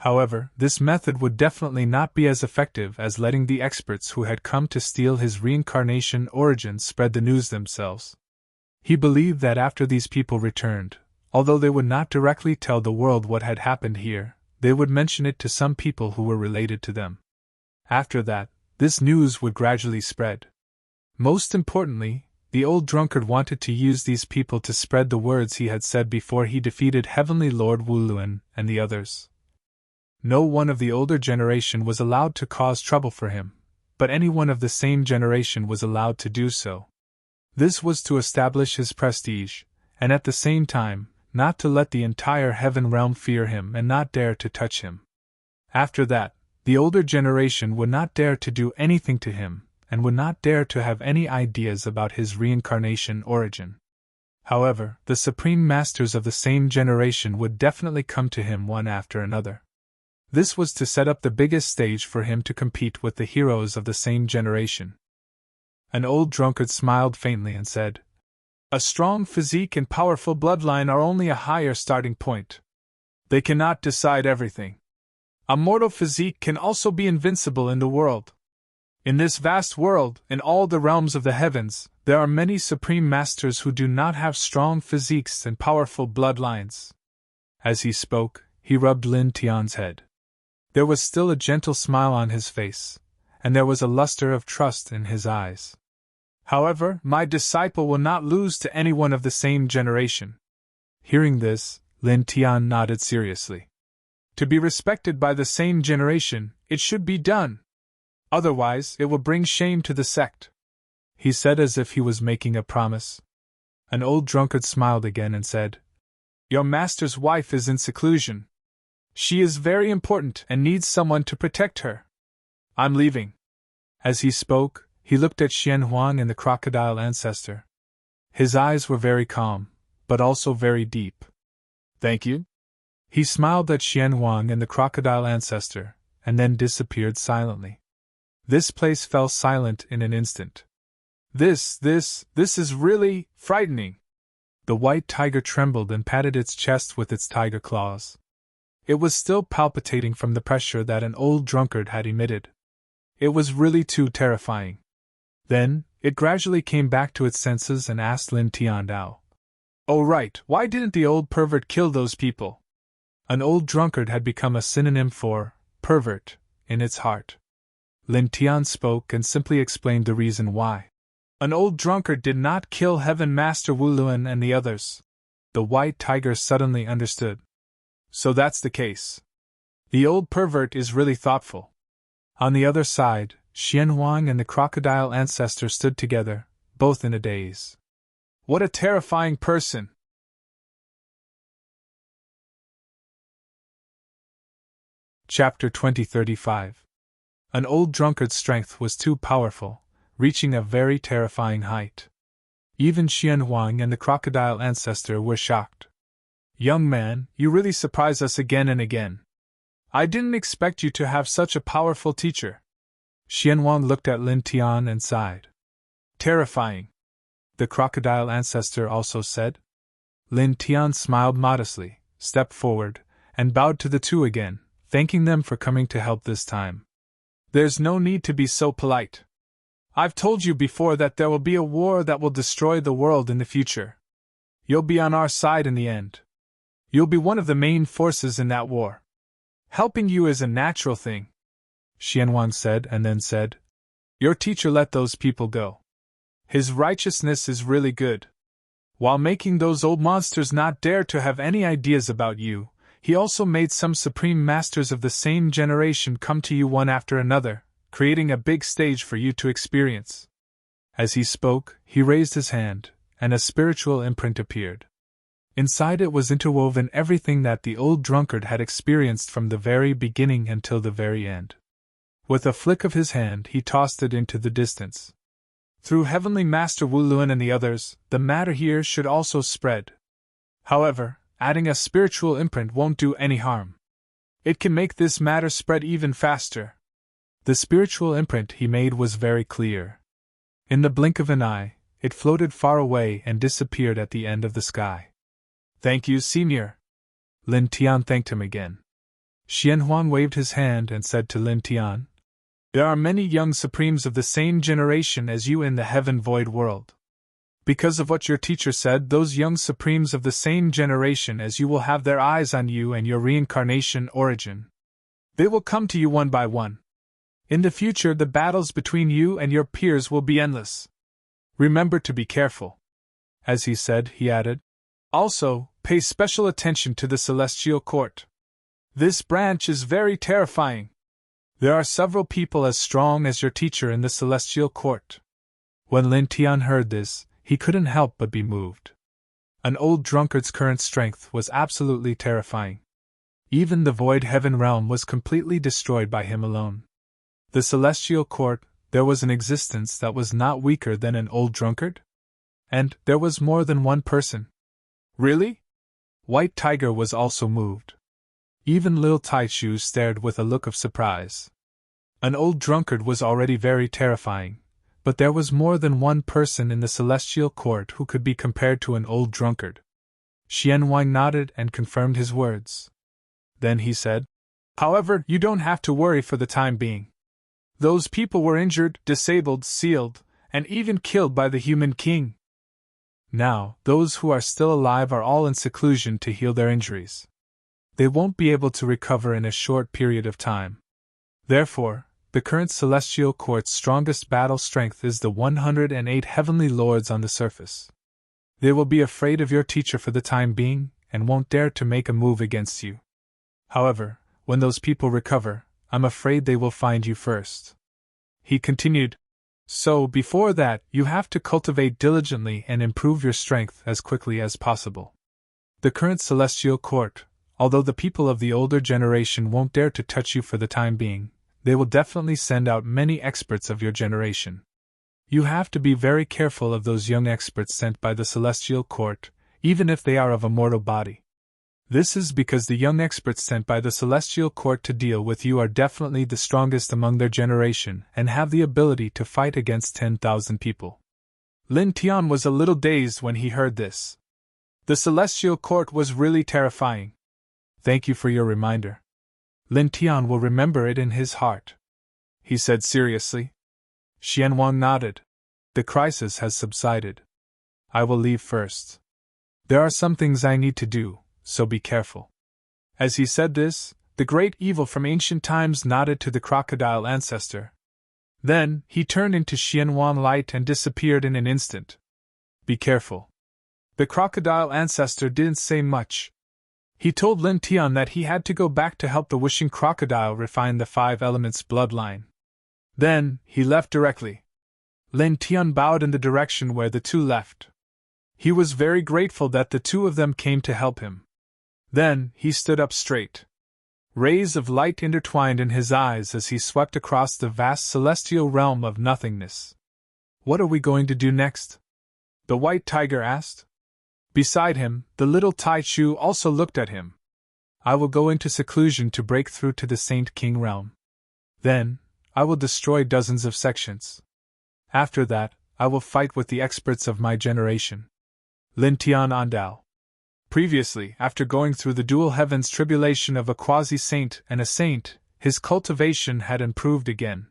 However, this method would definitely not be as effective as letting the experts who had come to steal his reincarnation origin spread the news themselves. He believed that after these people returned, although they would not directly tell the world what had happened here, they would mention it to some people who were related to them. After that, this news would gradually spread. Most importantly, the old drunkard wanted to use these people to spread the words he had said before he defeated Heavenly Lord Wuluan and the others. No one of the older generation was allowed to cause trouble for him, but anyone of the same generation was allowed to do so. This was to establish his prestige, and at the same time, not to let the entire heaven realm fear him and not dare to touch him. After that, the older generation would not dare to do anything to him, and would not dare to have any ideas about his reincarnation origin. However, the supreme masters of the same generation would definitely come to him one after another. This was to set up the biggest stage for him to compete with the heroes of the same generation. An old drunkard smiled faintly and said, "A strong physique and powerful bloodline are only a higher starting point. They cannot decide everything. A mortal physique can also be invincible in the world. In this vast world, in all the realms of the heavens, there are many supreme masters who do not have strong physiques and powerful bloodlines." As he spoke, he rubbed Lin Tian's head. There was still a gentle smile on his face, and there was a luster of trust in his eyes. "However, my disciple will not lose to anyone of the same generation." Hearing this, Lin Tian nodded seriously. "To be respected by the same generation, it should be done. Otherwise, it will bring shame to the sect," he said as if he was making a promise. An old drunkard smiled again and said, "Your master's wife is in seclusion. She is very important and needs someone to protect her. I'm leaving." As he spoke, he looked at Xian Huang and the crocodile ancestor. His eyes were very calm, but also very deep. "Thank you." He smiled at Xian Huang and the crocodile ancestor, and then disappeared silently. This place fell silent in an instant. This is really frightening." The white tiger trembled and patted its chest with its tiger claws. It was still palpitating from the pressure that an old drunkard had emitted. It was really too terrifying. Then, it gradually came back to its senses and asked Lin Tiandao, "Oh right, why didn't the old pervert kill those people?" An old drunkard had become a synonym for pervert in its heart. Lin Tian spoke and simply explained the reason why. "An old drunkard did not kill Heaven Master Wuluan and the others." The white tiger suddenly understood. "So that's the case. The old pervert is really thoughtful." On the other side, Xian Huang and the crocodile ancestor stood together, both in a daze. What a terrifying person! Chapter 2035. An old drunkard's strength was too powerful, reaching a very terrifying height. Even Xian Huang and the crocodile ancestor were shocked. "Young man, you really surprise us again and again. I didn't expect you to have such a powerful teacher." Xian Huang looked at Lin Tian and sighed. "Terrifying," the crocodile ancestor also said. Lin Tian smiled modestly, stepped forward, and bowed to the two again, thanking them for coming to help this time. "There's no need to be so polite. I've told you before that there will be a war that will destroy the world in the future. You'll be on our side in the end. You'll be one of the main forces in that war. Helping you is a natural thing," Xian Huang said, and then said, "Your teacher let those people go. His righteousness is really good. While making those old monsters not dare to have any ideas about you, he also made some supreme masters of the same generation come to you one after another, creating a big stage for you to experience." As he spoke, he raised his hand, and a spiritual imprint appeared. Inside it was interwoven everything that the old drunkard had experienced from the very beginning until the very end. With a flick of his hand, he tossed it into the distance. Through Heavenly Master Wuluan and the others, the matter here should also spread. However, adding a spiritual imprint won't do any harm. It can make this matter spread even faster. The spiritual imprint he made was very clear. In the blink of an eye, it floated far away and disappeared at the end of the sky. "Thank you, Senior." Lin Tian thanked him again. Xian Huang waved his hand and said to Lin Tian, "There are many young supremes of the same generation as you in the heaven void world. Because of what your teacher said, those young supremes of the same generation as you will have their eyes on you and your reincarnation origin. They will come to you one by one. In the future, the battles between you and your peers will be endless. Remember to be careful. As he said, he added, also, pay special attention to the Celestial Court. This branch is very terrifying. There are several people as strong as your teacher in the Celestial Court. When Lin Tian heard this, he couldn't help but be moved. An old drunkard's current strength was absolutely terrifying. Even the void heaven realm was completely destroyed by him alone. The Celestial Court, there was an existence that was not weaker than an old drunkard? And there was more than one person. Really? White Tiger was also moved. Even Lil Taichu stared with a look of surprise. An old drunkard was already very terrifying, but there was more than one person in the Celestial Court who could be compared to an old drunkard. Xian Wang nodded and confirmed his words. Then he said, however, you don't have to worry for the time being. Those people were injured, disabled, sealed, and even killed by the human king. Now, those who are still alive are all in seclusion to heal their injuries. They won't be able to recover in a short period of time. Therefore, the current Celestial Court's strongest battle strength is the 108 heavenly lords on the surface. They will be afraid of your teacher for the time being, and won't dare to make a move against you. However, when those people recover, I'm afraid they will find you first. He continued, so before that, you have to cultivate diligently and improve your strength as quickly as possible. The current Celestial Court, although the people of the older generation won't dare to touch you for the time being, they will definitely send out many experts of your generation. You have to be very careful of those young experts sent by the Celestial Court, even if they are of a mortal body. This is because the young experts sent by the Celestial Court to deal with you are definitely the strongest among their generation and have the ability to fight against 10,000 people. Lin Tian was a little dazed when he heard this. The Celestial Court was really terrifying. Thank you for your reminder. Lin Tian will remember it in his heart, he said seriously. Xian Wang nodded. The crisis has subsided. I will leave first. There are some things I need to do, so be careful. As he said this, the great evil from ancient times nodded to the crocodile ancestor. Then, he turned into Xian Wang light and disappeared in an instant. Be careful. The crocodile ancestor didn't say much. He told Lin Tian that he had to go back to help the wishing crocodile refine the 5 elements bloodline. Then, he left directly. Lin Tian bowed in the direction where the two left. He was very grateful that the two of them came to help him. Then, he stood up straight. Rays of light intertwined in his eyes as he swept across the vast celestial realm of nothingness. What are we going to do next? The White Tiger asked. Beside him, the little Taichu also looked at him. I will go into seclusion to break through to the Saint King realm. Then, I will destroy dozens of sections. After that, I will fight with the experts of my generation. Lin Tian Andao. Previously, after going through the dual heavens tribulation of a quasi-saint and a saint, his cultivation had improved again.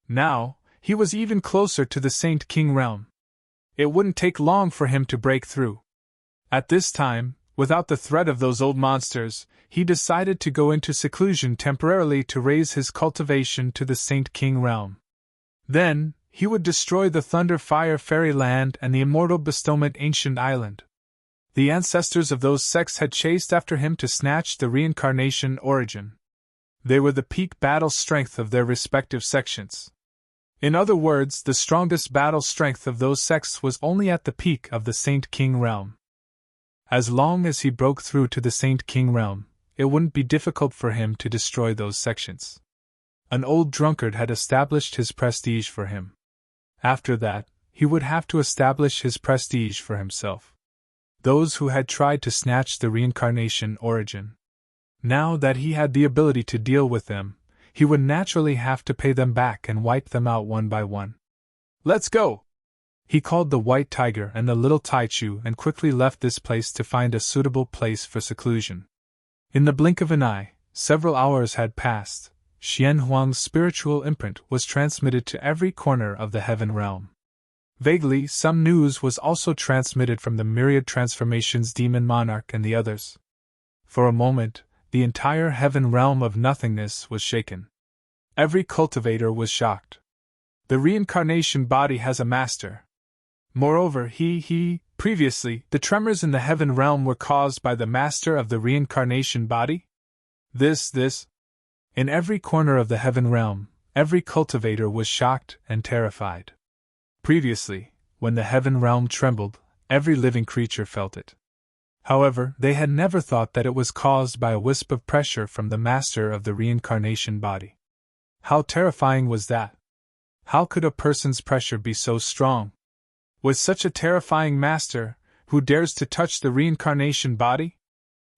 Now, he was even closer to the Saint King realm. It wouldn't take long for him to break through. At this time, without the threat of those old monsters, he decided to go into seclusion temporarily to raise his cultivation to the Saint King realm. Then, he would destroy the Thunder Fire Fairy Land and the Immortal Bestowment Ancient Island. The ancestors of those sects had chased after him to snatch the reincarnation origin. They were the peak battle strength of their respective sections. In other words, the strongest battle strength of those sects was only at the peak of the Saint King realm. As long as he broke through to the Saint King realm, it wouldn't be difficult for him to destroy those sections. An old drunkard had established his prestige for him. After that, he would have to establish his prestige for himself. Those who had tried to snatch the reincarnation origin. Now that he had the ability to deal with them, he would naturally have to pay them back and wipe them out one by one. Let's go! He called the White Tiger and the little Taichu and quickly left this place to find a suitable place for seclusion. In the blink of an eye, several hours had passed. Xian Huang's spiritual imprint was transmitted to every corner of the heaven realm. Vaguely, some news was also transmitted from the myriad transformations demon monarch and the others. For a moment, the entire heaven realm of nothingness was shaken. Every cultivator was shocked. The reincarnation body has a master. Moreover, previously, the tremors in the heaven realm were caused by the master of the reincarnation body? This. In every corner of the heaven realm, every cultivator was shocked and terrified. Previously, when the heaven realm trembled, every living creature felt it. However, they had never thought that it was caused by a wisp of pressure from the master of the reincarnation body. How terrifying was that? How could a person's pressure be so strong? With such a terrifying master, who dares to touch the reincarnation body?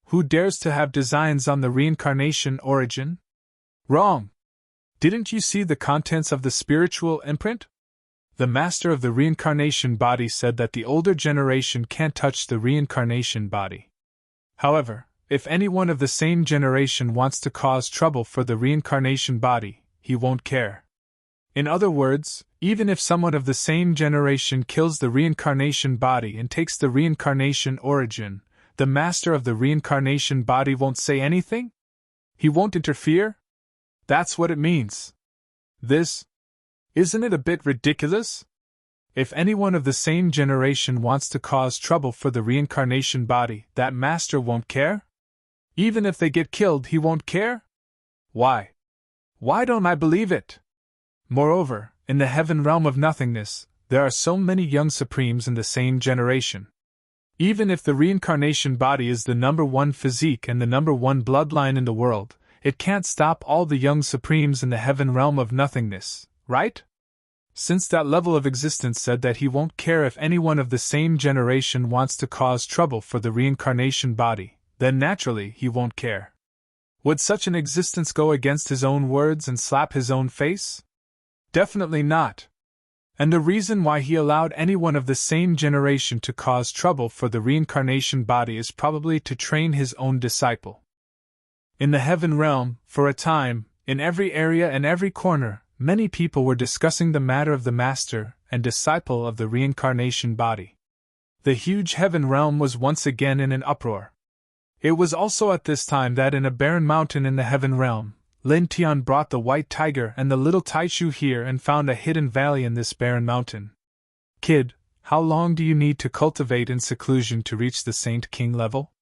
Who dares to have designs on the reincarnation origin? Wrong! Didn't you see the contents of the spiritual imprint? The master of the reincarnation body said that the older generation can't touch the reincarnation body. However, if anyone of the same generation wants to cause trouble for the reincarnation body, he won't care. In other words, even if someone of the same generation kills the reincarnation body and takes the reincarnation origin, the master of the reincarnation body won't say anything? He won't interfere? That's what it means. Isn't it a bit ridiculous? If anyone of the same generation wants to cause trouble for the reincarnation body, that master won't care? Even if they get killed, he won't care? Why? Why don't I believe it? Moreover, in the heaven realm of nothingness, there are so many young supremes in the same generation. Even if the reincarnation body is the number one physique and the number one bloodline in the world, it can't stop all the young supremes in the heaven realm of nothingness, right? Since that level of existence said that he won't care if anyone of the same generation wants to cause trouble for the reincarnation body, then naturally he won't care. Would such an existence go against his own words and slap his own face? Definitely not. And the reason why he allowed anyone of the same generation to cause trouble for the reincarnation body is probably to train his own disciple. In the heaven realm, for a time, in every area and every corner, many people were discussing the matter of the master and disciple of the reincarnation body. The huge heaven realm was once again in an uproar. It was also at this time that in a barren mountain in the heaven realm, Lin Tian brought the white tiger and the little Taichu here and found a hidden valley in this barren mountain. Kid, how long do you need to cultivate in seclusion to reach the Saint King level?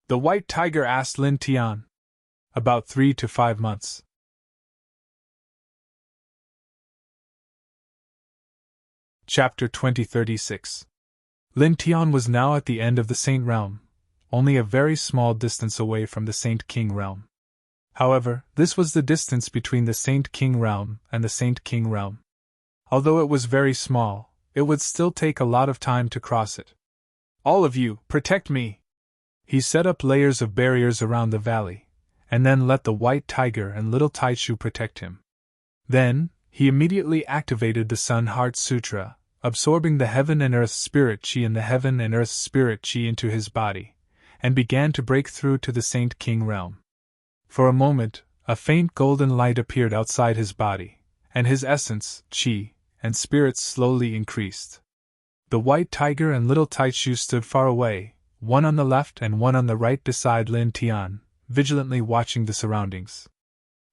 The white tiger asked Lin Tian. About 3 to 5 months. Chapter 2036. Lin Tian was now at the end of the Saint realm, only a very small distance away from the Saint King realm. However, this was the distance between the Saint King realm and the Saint King realm. Although it was very small, it would still take a lot of time to cross it. All of you, protect me! He set up layers of barriers around the valley, and then let the white tiger and little Taichu protect him. Then, he immediately activated the Sun Heart Sutra, absorbing the heaven and earth spirit chi and the heaven and earth spirit chi into his body, and began to break through to the Saint King realm. For a moment, a faint golden light appeared outside his body, and his essence, chi, and spirits slowly increased. The white tiger and little Taichu stood far away, one on the left and one on the right beside Lin Tian, vigilantly watching the surroundings.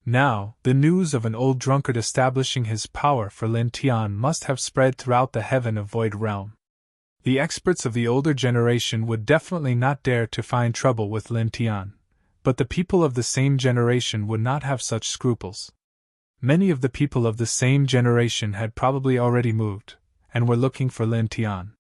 Now, the news of an old drunkard establishing his power for Lin Tian must have spread throughout the heaven of void realm. The experts of the older generation would definitely not dare to find trouble with Lin Tian, but the people of the same generation would not have such scruples. Many of the people of the same generation had probably already moved, and were looking for Lin Tian.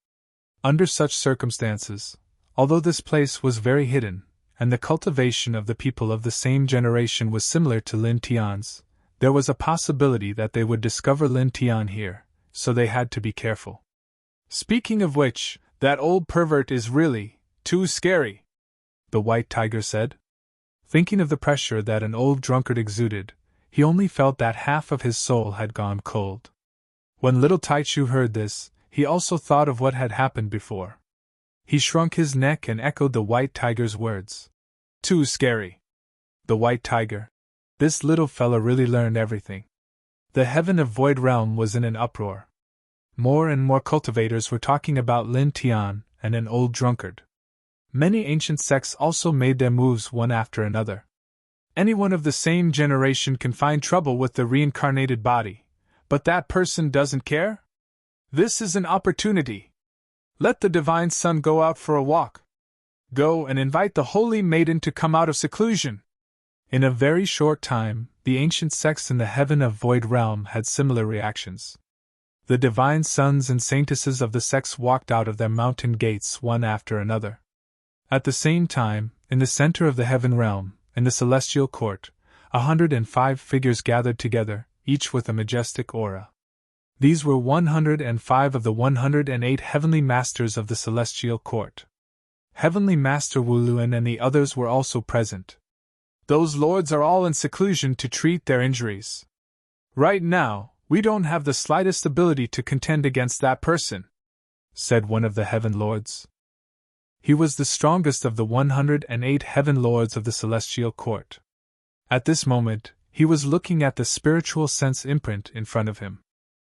Under such circumstances, although this place was very hidden, and the cultivation of the people of the same generation was similar to Lin Tian's, there was a possibility that they would discover Lin Tian here, so they had to be careful. Speaking of which, that old pervert is really too scary, the white tiger said. Thinking of the pressure that an old drunkard exuded, he only felt that half of his soul had gone cold. When little Taichu heard this, he also thought of what had happened before. He shrunk his neck and echoed the white tiger's words. Too scary. The white tiger. This little fella really learned everything. The heaven of void realm was in an uproar. More and more cultivators were talking about Lin Tian and an old drunkard. Many ancient sects also made their moves one after another. Anyone of the same generation can find trouble with the reincarnated body, but that person doesn't care? This is an opportunity. Let the divine sun go out for a walk. Go and invite the holy maiden to come out of seclusion. In a very short time, the ancient sects in the heaven of void realm had similar reactions. The divine sons and saintesses of the sects walked out of their mountain gates one after another. At the same time, in the center of the heaven realm, in the celestial court, 105 figures gathered together, each with a majestic aura. These were 105 of the 108 heavenly masters of the celestial court. Heavenly Master Wuluan and the others were also present. Those lords are all in seclusion to treat their injuries. Right now, we don't have the slightest ability to contend against that person, said one of the heaven lords. He was the strongest of the 108 heaven lords of the celestial court. At this moment, he was looking at the spiritual sense imprint in front of him.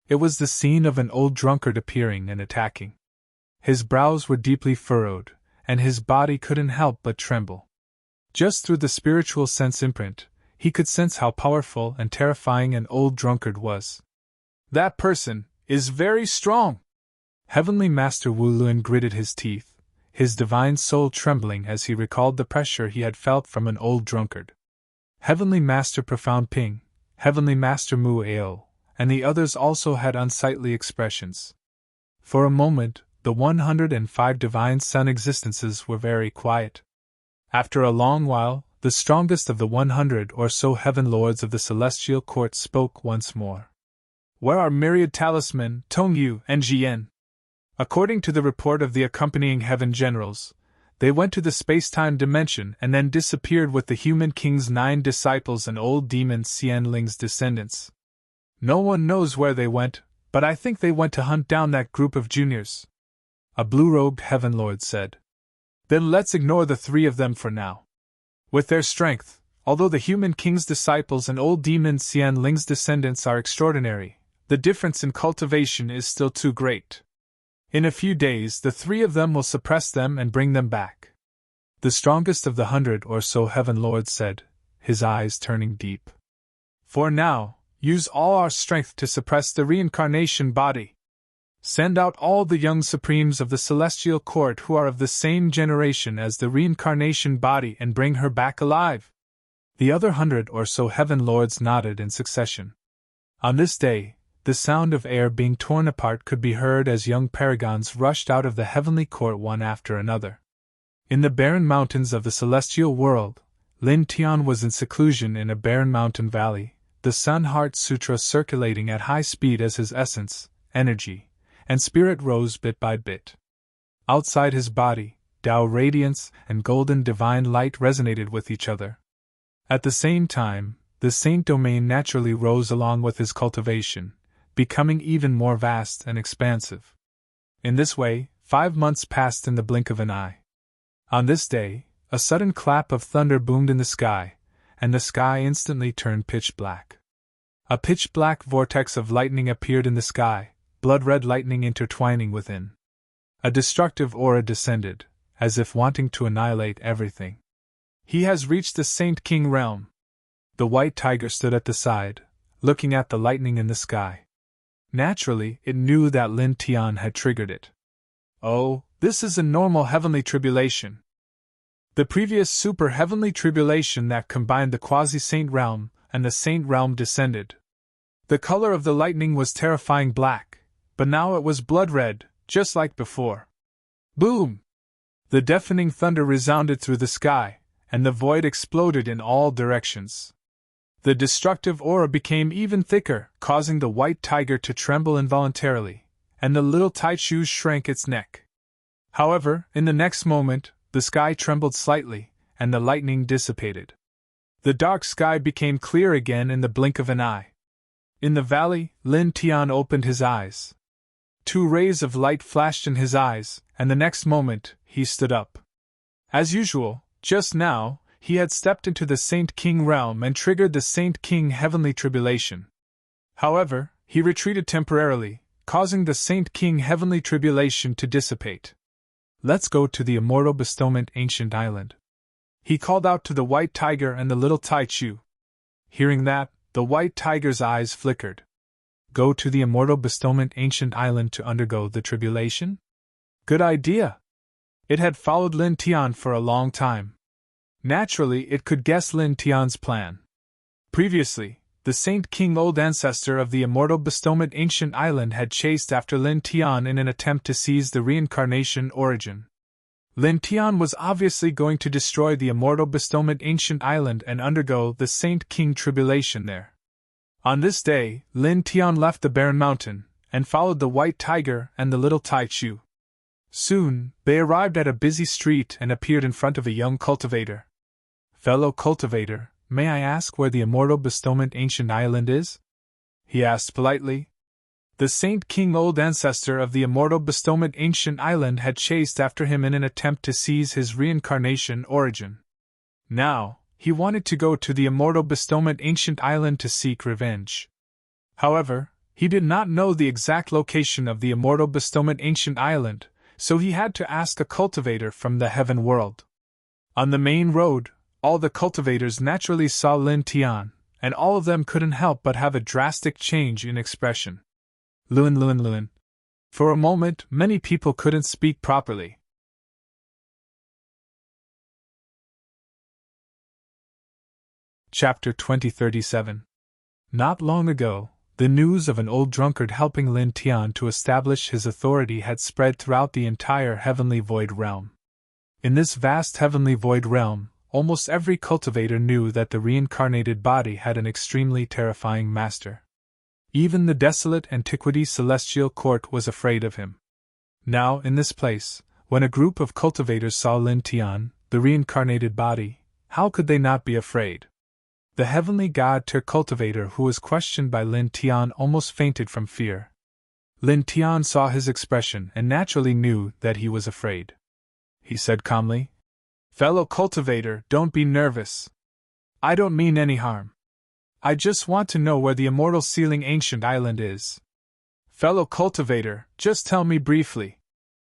It was the scene of an old drunkard appearing and attacking. His brows were deeply furrowed, and his body couldn't help but tremble. Just through the spiritual sense imprint, he could sense how powerful and terrifying an old drunkard was. That person is very strong! Heavenly Master Wuluan gritted his teeth, his divine soul trembling as he recalled the pressure he had felt from an old drunkard. Heavenly Master Profound Ping, Heavenly Master Mu Ao, and the others also had unsightly expressions. For a moment, the 105 divine sun existences were very quiet. After a long while, the strongest of the 100 or so heaven lords of the celestial court spoke once more. Where are myriad talisman, Tongyu, and Jian? According to the report of the accompanying heaven generals, they went to the space-time dimension and then disappeared with the human king's 9 disciples and old demon Xianling's descendants. No one knows where they went, but I think they went to hunt down that group of juniors. A blue-robed heaven lord said. Then let's ignore the 3 of them for now. With their strength, although the human king's disciples and old demon Xianling's descendants are extraordinary, the difference in cultivation is still too great. In a few days the 3 of them will suppress them and bring them back. The strongest of the 100 or so heaven lords said, his eyes turning deep. For now, use all our strength to suppress the reincarnation body. Send out all the young supremes of the celestial court who are of the same generation as the reincarnation body and bring her back alive. The other 100 or so heaven lords nodded in succession. On this day, the sound of air being torn apart could be heard as young paragons rushed out of the heavenly court one after another. In the barren mountains of the celestial world, Lin Tian was in seclusion in a barren mountain valley, the Sun Heart Sutra circulating at high speed as his essence, energy, and spirit rose bit by bit. Outside his body, Tao radiance and golden divine light resonated with each other. At the same time, the saint domain naturally rose along with his cultivation, becoming even more vast and expansive. In this way, 5 months passed in the blink of an eye. On this day, a sudden clap of thunder boomed in the sky, and the sky instantly turned pitch black. A pitch-black vortex of lightning appeared in the sky, blood-red lightning intertwining within. A destructive aura descended, as if wanting to annihilate everything. He has reached the Saint King realm. The white tiger stood at the side, looking at the lightning in the sky. Naturally, it knew that Lin Tian had triggered it. Oh, this is a normal heavenly tribulation. The previous super-heavenly tribulation that combined the quasi-saint realm and the saint realm descended. The color of the lightning was terrifying black, but now it was blood-red, just like before. Boom! The deafening thunder resounded through the sky, and the void exploded in all directions. The destructive aura became even thicker, causing the white tiger to tremble involuntarily, and the little Taichu shrank its neck. However, in the next moment, the sky trembled slightly, and the lightning dissipated. The dark sky became clear again in the blink of an eye. In the valley, Lin Tian opened his eyes. 2 rays of light flashed in his eyes, and the next moment, he stood up. As usual, just now, he had stepped into the Saint King realm and triggered the Saint King heavenly tribulation. However, he retreated temporarily, causing the Saint King heavenly tribulation to dissipate. Let's go to the immortal bestowment ancient island. He called out to the white tiger and the little Taichu. Hearing that, the white tiger's eyes flickered. Go to the immortal bestowment ancient island to undergo the tribulation? Good idea! It had followed Lin Tian for a long time. Naturally, it could guess Lin Tian's plan. Previously, the Saint King, old ancestor of the immortal bestowment ancient island, had chased after Lin Tian in an attempt to seize the reincarnation origin. Lin Tian was obviously going to destroy the immortal bestowment ancient island and undergo the Saint King tribulation there. On this day, Lin Tian left the barren mountain, and followed the white tiger and the little Tai Chu. Soon, they arrived at a busy street and appeared in front of a young cultivator. "Fellow cultivator, may I ask where the immortal bestowment ancient island is?" he asked politely. The Saint King, old ancestor of the immortal bestowment ancient island, had chased after him in an attempt to seize his reincarnation origin. Now, he wanted to go to the immortal bestowment ancient island to seek revenge. However, he did not know the exact location of the immortal bestowment ancient island, so he had to ask a cultivator from the heaven world. On the main road, all the cultivators naturally saw Lin Tian, and all of them couldn't help but have a drastic change in expression. Luin. For a moment, many people couldn't speak properly. Chapter 2037. Not long ago, the news of an old drunkard helping Lin Tian to establish his authority had spread throughout the entire heavenly void realm. In this vast heavenly void realm, almost every cultivator knew that the reincarnated body had an extremely terrifying master. Even the desolate antiquity celestial court was afraid of him. Now, in this place, when a group of cultivators saw Lin Tian, the reincarnated body, how could they not be afraid? The heavenly god cultivator who was questioned by Lin Tian almost fainted from fear. Lin Tian saw his expression and naturally knew that he was afraid. He said calmly, "Fellow cultivator, don't be nervous. I don't mean any harm. I just want to know where the immortal sealing ancient island is. Fellow cultivator, just tell me briefly."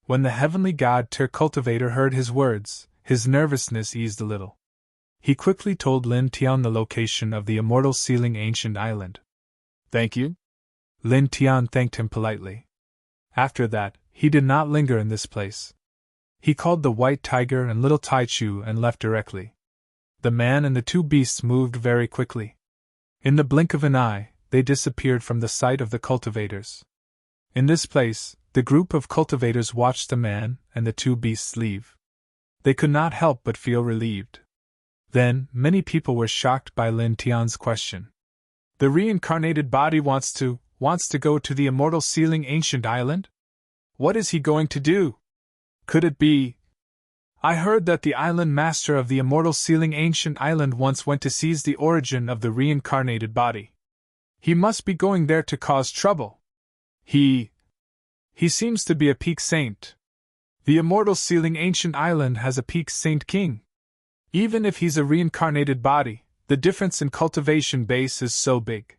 When the heavenly god cultivator heard his words, his nervousness eased a little. He quickly told Lin Tian the location of the immortal sealing ancient island. "Thank you." Lin Tian thanked him politely. After that, he did not linger in this place. He called the white tiger and little Tai Chu and left directly. The man and the two beasts moved very quickly. In the blink of an eye, they disappeared from the sight of the cultivators. In this place, the group of cultivators watched the man and the two beasts leave. They could not help but feel relieved. Then, many people were shocked by Lin Tian's question. "The reincarnated body wants to go to the immortal sealing ancient island? What is he going to do? Could it be? I heard that the island master of the immortal sealing ancient island once went to seize the origin of the reincarnated body. He must be going there to cause trouble. He seems to be a peak saint. The immortal sealing ancient island has a peak saint king. Even if he's a reincarnated body, the difference in cultivation base is so big.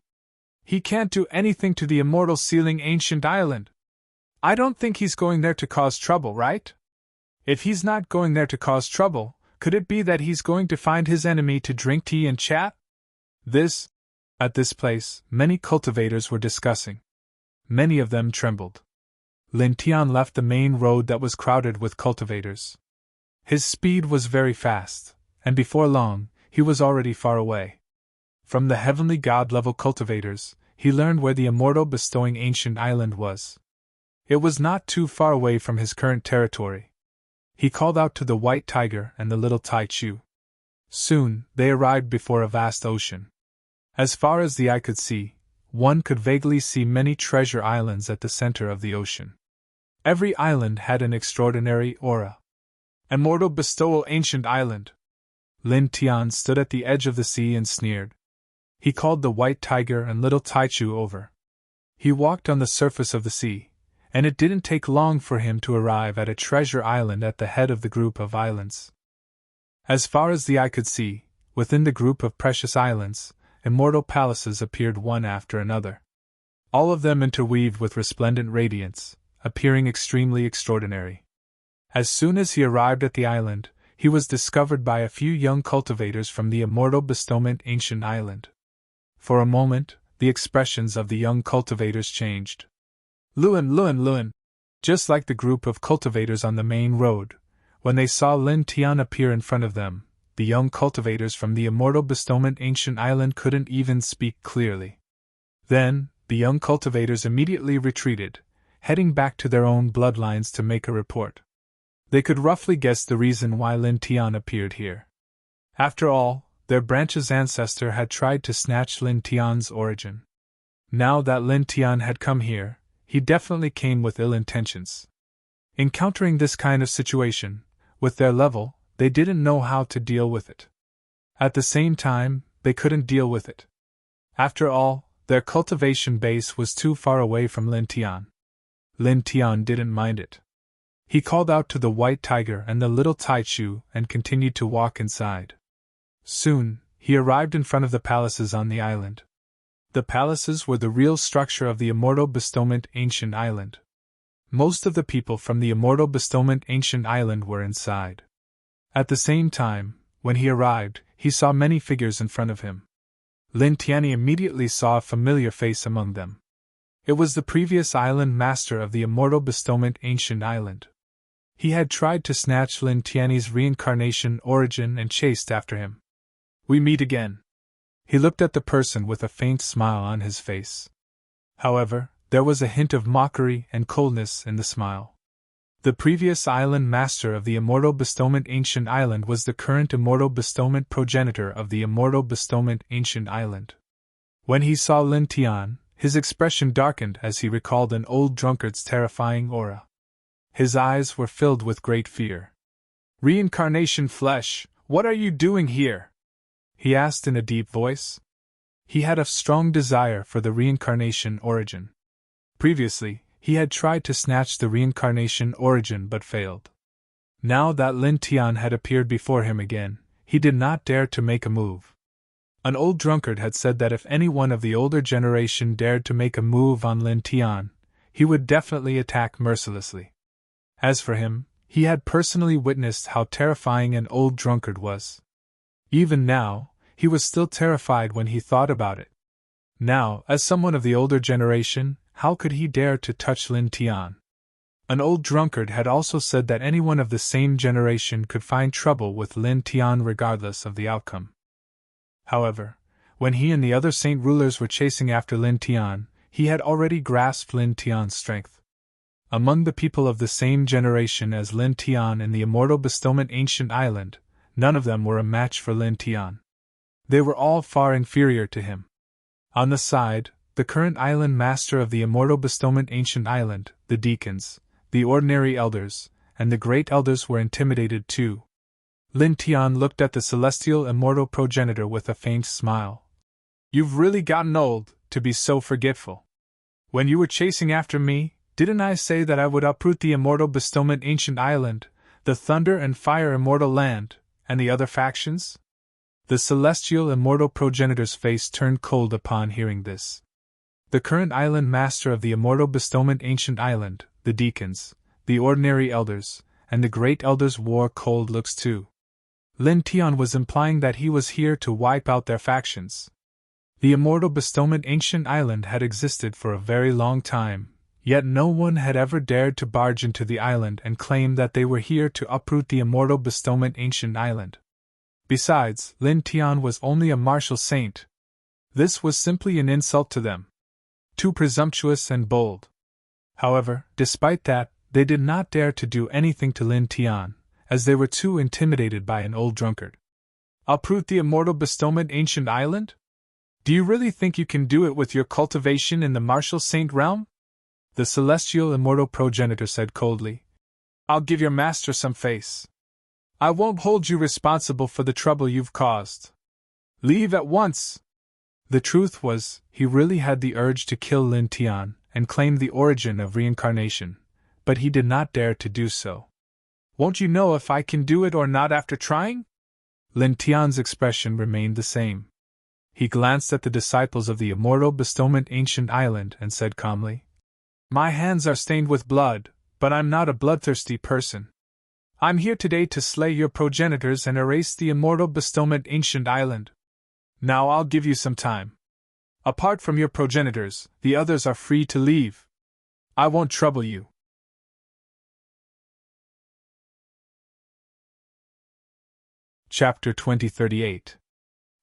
He can't do anything to the immortal sealing ancient island. I don't think he's going there to cause trouble, right? If he's not going there to cause trouble, could it be that he's going to find his enemy to drink tea and chat?" At this place, many cultivators were discussing. Many of them trembled. Lin Tian left the main road that was crowded with cultivators. His speed was very fast, and before long, he was already far away. From the heavenly god-level cultivators, he learned where the immortal bestowing ancient island was. It was not too far away from his current territory. He called out to the white tiger and the little Tai Chu. Soon, they arrived before a vast ocean. As far as the eye could see, one could vaguely see many treasure islands at the center of the ocean. Every island had an extraordinary aura. "Immortal bestowal ancient island." Lin Tian stood at the edge of the sea and sneered. He called the white tiger and little Tai Chu over. He walked on the surface of the sea, and it didn't take long for him to arrive at a treasure island at the head of the group of islands. As far as the eye could see, within the group of precious islands, immortal palaces appeared one after another. All of them interweaved with resplendent radiance, appearing extremely extraordinary. As soon as he arrived at the island, he was discovered by a few young cultivators from the immortal bestowment ancient island. For a moment, the expressions of the young cultivators changed. Luin. Just like the group of cultivators on the main road, when they saw Lin Tian appear in front of them, the young cultivators from the Immortal Bestowment Ancient Island couldn't even speak clearly. Then, the young cultivators immediately retreated, heading back to their own bloodlines to make a report. They could roughly guess the reason why Lin Tian appeared here. After all, their branch's ancestor had tried to snatch Lin Tian's origin. Now that Lin Tian had come here, he definitely came with ill intentions. Encountering this kind of situation, with their level, they didn't know how to deal with it. At the same time, they couldn't deal with it. After all, their cultivation base was too far away from Lin Tian. Lin Tian didn't mind it. He called out to the white tiger and the little Taichu and continued to walk inside. Soon, he arrived in front of the palaces on the island. The palaces were the real structure of the Immortal Bestowment Ancient Island. Most of the people from the Immortal Bestowment Ancient Island were inside. At the same time, when he arrived, he saw many figures in front of him. Lin Tian immediately saw a familiar face among them. It was the previous island master of the Immortal Bestowment Ancient Island. He had tried to snatch Lin Tian's reincarnation origin and chased after him. "We meet again." He looked at the person with a faint smile on his face. However, there was a hint of mockery and coldness in the smile. The previous island master of the Immortal Bestowment Ancient Island was the current Immortal Bestowment progenitor of the Immortal Bestowment Ancient Island. When he saw Lin Tian, his expression darkened as he recalled an old drunkard's terrifying aura. His eyes were filled with great fear. "Reincarnation flesh, what are you doing here?" he asked in a deep voice. He had a strong desire for the reincarnation origin. Previously, he had tried to snatch the reincarnation origin but failed. Now that Lin Tian had appeared before him again, he did not dare to make a move. An old drunkard had said that if anyone of the older generation dared to make a move on Lin Tian, he would definitely attack mercilessly. As for him, he had personally witnessed how terrifying an old drunkard was. Even now, he was still terrified when he thought about it. Now, as someone of the older generation, how could he dare to touch Lin Tian? An old drunkard had also said that anyone of the same generation could find trouble with Lin Tian regardless of the outcome. However, when he and the other saint rulers were chasing after Lin Tian, he had already grasped Lin Tian's strength. Among the people of the same generation as Lin Tian in the Immortal Bestowment Ancient Island, none of them were a match for Lin Tian. They were all far inferior to him. On the side, the current island master of the Immortal Bestowment Ancient Island, the Deacons, the ordinary elders, and the great elders were intimidated too. Lin Tian looked at the celestial immortal progenitor with a faint smile. "You've really gotten old, to be so forgetful. When you were chasing after me, didn't I say that I would uproot the Immortal Bestowment Ancient Island, the Thunder and Fire Immortal Land, and the other factions?" The celestial immortal progenitor's face turned cold upon hearing this. The current island master of the Immortal Bestowment Ancient Island, the Deacons, the ordinary elders, and the great elders wore cold looks too. Lin Tian was implying that he was here to wipe out their factions. The Immortal Bestowment Ancient Island had existed for a very long time, yet no one had ever dared to barge into the island and claim that they were here to uproot the Immortal Bestowment Ancient Island. Besides, Lin Tian was only a martial saint. This was simply an insult to them. Too presumptuous and bold. However, despite that, they did not dare to do anything to Lin Tian, as they were too intimidated by an old drunkard. "Uproot the Immortal Bestowment Ancient Island? Do you really think you can do it with your cultivation in the martial saint realm?" The celestial immortal progenitor said coldly. "I'll give your master some face. I won't hold you responsible for the trouble you've caused. Leave at once." The truth was, he really had the urge to kill Lin Tian and claim the origin of reincarnation, but he did not dare to do so. "Won't you know if I can do it or not after trying?" Lin Tian's expression remained the same. He glanced at the disciples of the Immortal Bestowment Ancient Island and said calmly, "My hands are stained with blood, but I'm not a bloodthirsty person. I'm here today to slay your progenitors and erase the Immortal Bestowment Ancient Island. Now I'll give you some time. Apart from your progenitors, the others are free to leave. I won't trouble you." Chapter 2038.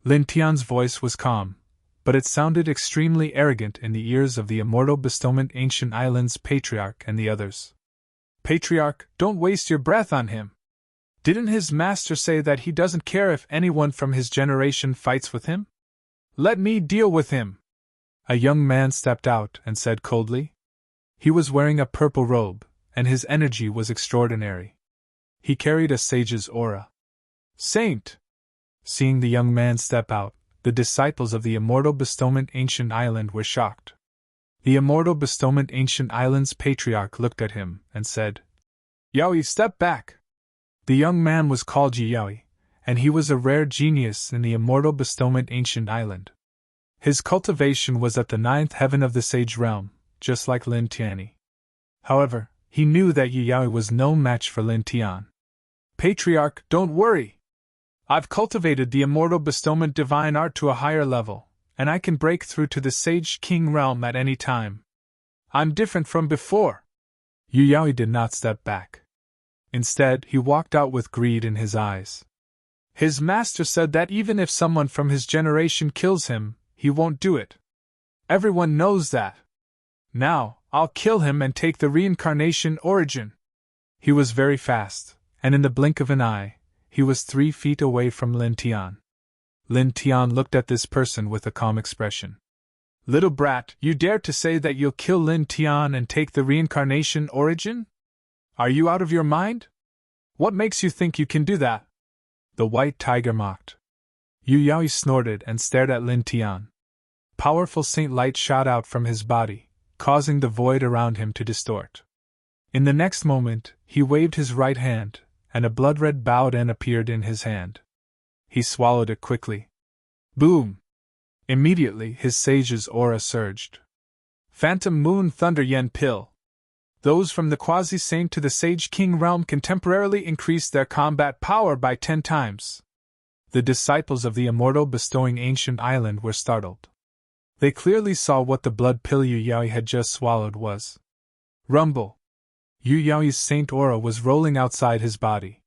Lin Tian's voice was calm, but it sounded extremely arrogant in the ears of the immortal bestowment ancient island's patriarch and the others. Patriarch, don't waste your breath on him. Didn't his master say that he doesn't care if anyone from his generation fights with him? Let me deal with him. A young man stepped out and said coldly. He was wearing a purple robe, and his energy was extraordinary. He carried a sage's aura. Saint! Seeing the young man step out, the disciples of the immortal bestowment ancient island were shocked. The immortal bestowment ancient island's patriarch looked at him and said, Yaoi, step back! The young man was called Yaoi, and he was a rare genius in the immortal bestowment ancient island. His cultivation was at the 9th heaven of the sage realm, just like Lin Tian. However, he knew that Yaoi was no match for Lin Tian. Patriarch, don't worry! I've cultivated the immortal bestowment divine art to a higher level, and I can break through to the Sage King realm at any time. I'm different from before. Yaoi did not step back. Instead, he walked out with greed in his eyes. His master said that even if someone from his generation kills him, he won't do it. Everyone knows that. Now, I'll kill him and take the reincarnation origin. He was very fast, and in the blink of an eye, he was 3 feet away from Lin Tian. Lin Tian looked at this person with a calm expression. Little brat, you dare to say that you'll kill Lin Tian and take the reincarnation origin? Are you out of your mind? What makes you think you can do that? The white tiger mocked. Yaoi snorted and stared at Lin Tian. Powerful saint light shot out from his body, causing the void around him to distort. In the next moment, he waved his right hand, and a blood-red Baoden appeared in his hand. He swallowed it quickly. Boom! Immediately his sage's aura surged. Phantom Moon Thunder Yen Pill. Those from the Quasi-Saint to the Sage King realm can temporarily increase their combat power by 10 times. The disciples of the immortal bestowing ancient island were startled. They clearly saw what the blood pill Yaoi had just swallowed was. Rumble! Yaoi's saint aura was rolling outside his body.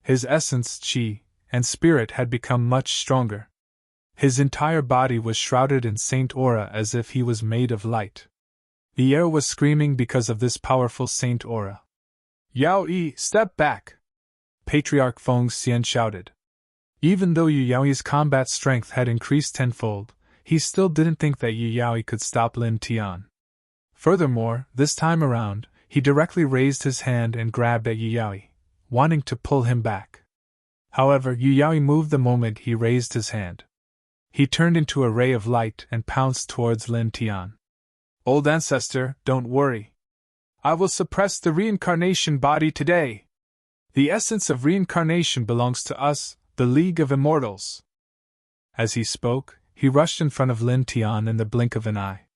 His essence, chi, and spirit had become much stronger. His entire body was shrouded in saint aura as if he was made of light. The air was screaming because of this powerful saint aura. Yaoi, step back! Patriarch Feng Xian shouted. Even though Yaoi's combat strength had increased tenfold, he still didn't think that Yaoi could stop Lin Tian. Furthermore, this time around, he directly raised his hand and grabbed at Yaoi, wanting to pull him back. However, Yaoi moved the moment he raised his hand. He turned into a ray of light and pounced towards Lin Tian. Old ancestor, don't worry. I will suppress the reincarnation body today. The essence of reincarnation belongs to us, the League of Immortals. As he spoke, he rushed in front of Lin Tian in the blink of an eye.